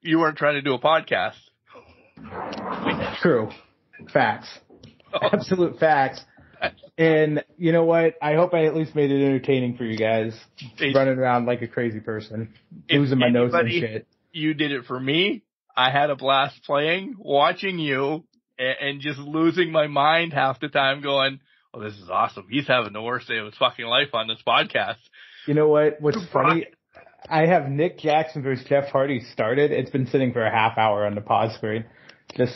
you weren't trying to do a podcast. True. Facts. Absolute facts. And you know what? I hope I at least made it entertaining for you guys. Running around like a crazy person. Losing my nose and shit. You did it for me. I had a blast playing, watching you, and just losing my mind half the time going, oh, this is awesome. He's having the worst day of his fucking life on this podcast. You know what? What's funny? I have Nick Jackson versus Jeff Hardy started. It's been sitting for a half hour on the pause screen. Just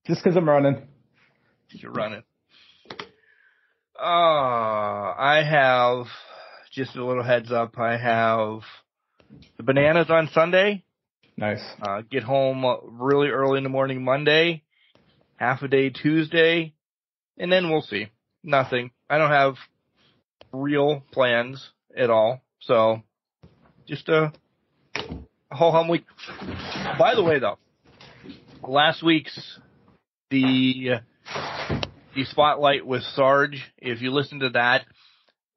because I'm running. You're running. I have, just a little heads up, I have the Bananas on Sunday. Nice. Get home really early in the morning Monday, half a day Tuesday, and then we'll see. Nothing. I don't have real plans at all, so just a whole hum week. By the way, though, last week's the spotlight with Sarge. If you listen to that,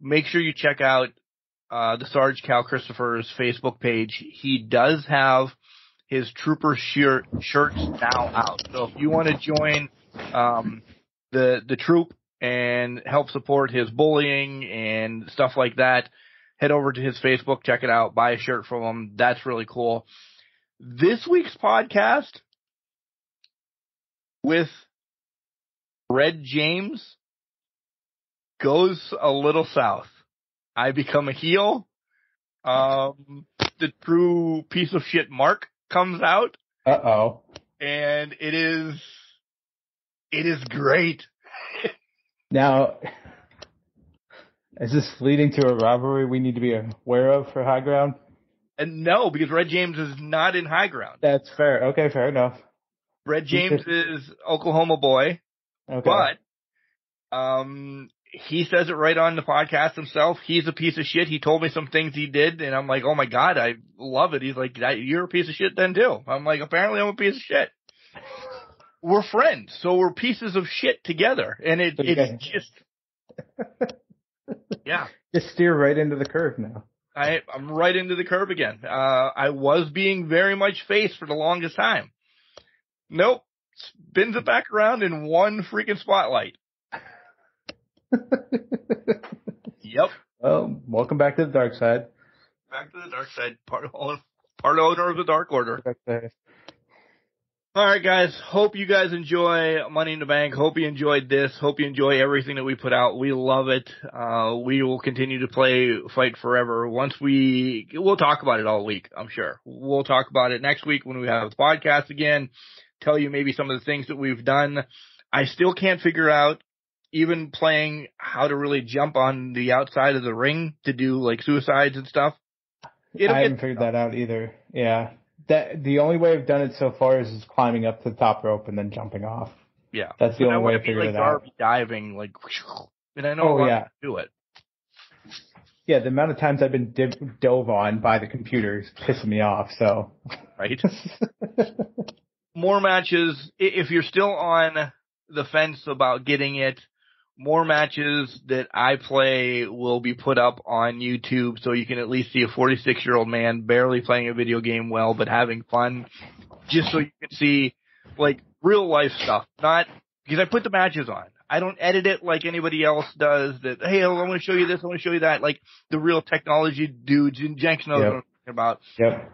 make sure you check out the Sarge Cal Christopher's Facebook page. He does have his trooper shirts now out. So if you want to join the troop and help support his bullying and stuff like that, head over to his Facebook, check it out, buy a shirt from him. That's really cool. This week's podcast with Red James goes a little south. I become a heel. The true piece of shit Mark comes out. Uh-oh. And it is great. Now, is this leading to a rivalry we need to be aware of for High Ground? And no, because Red James is not in High Ground. That's fair. Okay, fair enough. Red James is Oklahoma boy. Okay. But he says it right on the podcast himself. He's a piece of shit. He told me some things he did, and I'm like, oh my God, I love it. He's like, you're a piece of shit then too. I'm like, apparently I'm a piece of shit. We're friends, so we're pieces of shit together. And it's just, yeah. Just steer right into the curve now. I'm right into the curve again. I was being very much face for the longest time. Nope. Spins it back around in one freaking spotlight. Yep. Well, welcome back to the dark side. Back to the dark side. Part owner of the Dark Order. All right, guys. Hope you guys enjoy Money in the Bank. Hope you enjoyed this. Hope you enjoy everything that we put out. We love it. We will continue to play Fight Forever. We'll talk about it all week, I'm sure. We'll talk about it next week when we have the podcast again. Tell you maybe some of the things that we've done. I still can't figure out, even playing, how to really jump on the outside of the ring to do like suicides and stuff. I haven't figured that out either. Yeah. The only way I've done it so far is climbing up to the top rope and then jumping off. Yeah. That's the only way I figured it out. Diving, like, and I know how to do it. Yeah, the amount of times I've been dove on by the computer is pissing me off, so. Right. More matches. If you're still on the fence about getting it, more matches that I play will be put up on YouTube, so you can at least see a 46-year-old man barely playing a video game well, but having fun, just so you can see, like, real life stuff. Not because I put the matches on. I don't edit it like anybody else does. That, hey, I want to show you this, I want to show you that. Like the real technology dudes, and Jenks knows what I'm talking about. Yep.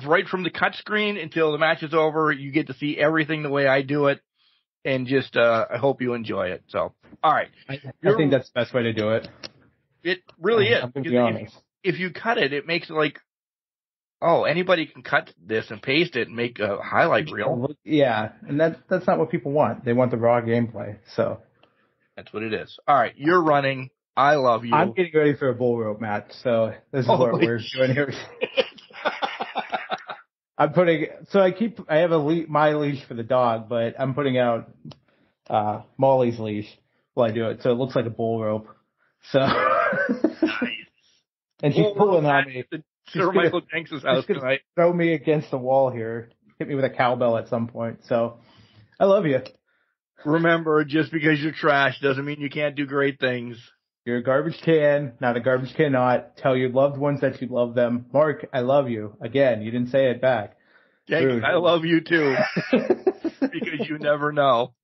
Right from the cut screen until the match is over, you get to see everything the way I do it. And just, I hope you enjoy it. So, all right. I think that's the best way to do it. It really is. I'm going to be honest. If you cut it, it makes it like, oh, anybody can cut this and paste it and make a highlight reel. Yeah, and that's not what people want. They want the raw gameplay. So that's what it is. All right, you're running. I love you. I'm getting ready for a bull rope match. So this is what we're doing here. I'm putting, so I have my leash for the dog, but I'm putting out, Molly's leash while I do it. So it looks like a bull rope. So, nice. And she's pulling on me. Sir Michael Jenks' house tonight. Throw me against the wall here. Hit me with a cowbell at some point. So I love you. Remember, just because you're trash doesn't mean you can't do great things. You're a garbage can, not a garbage cannot. Tell your loved ones that you love them. Mark, I love you. Again, you didn't say it back. Jenks, I love you too. Because you never know.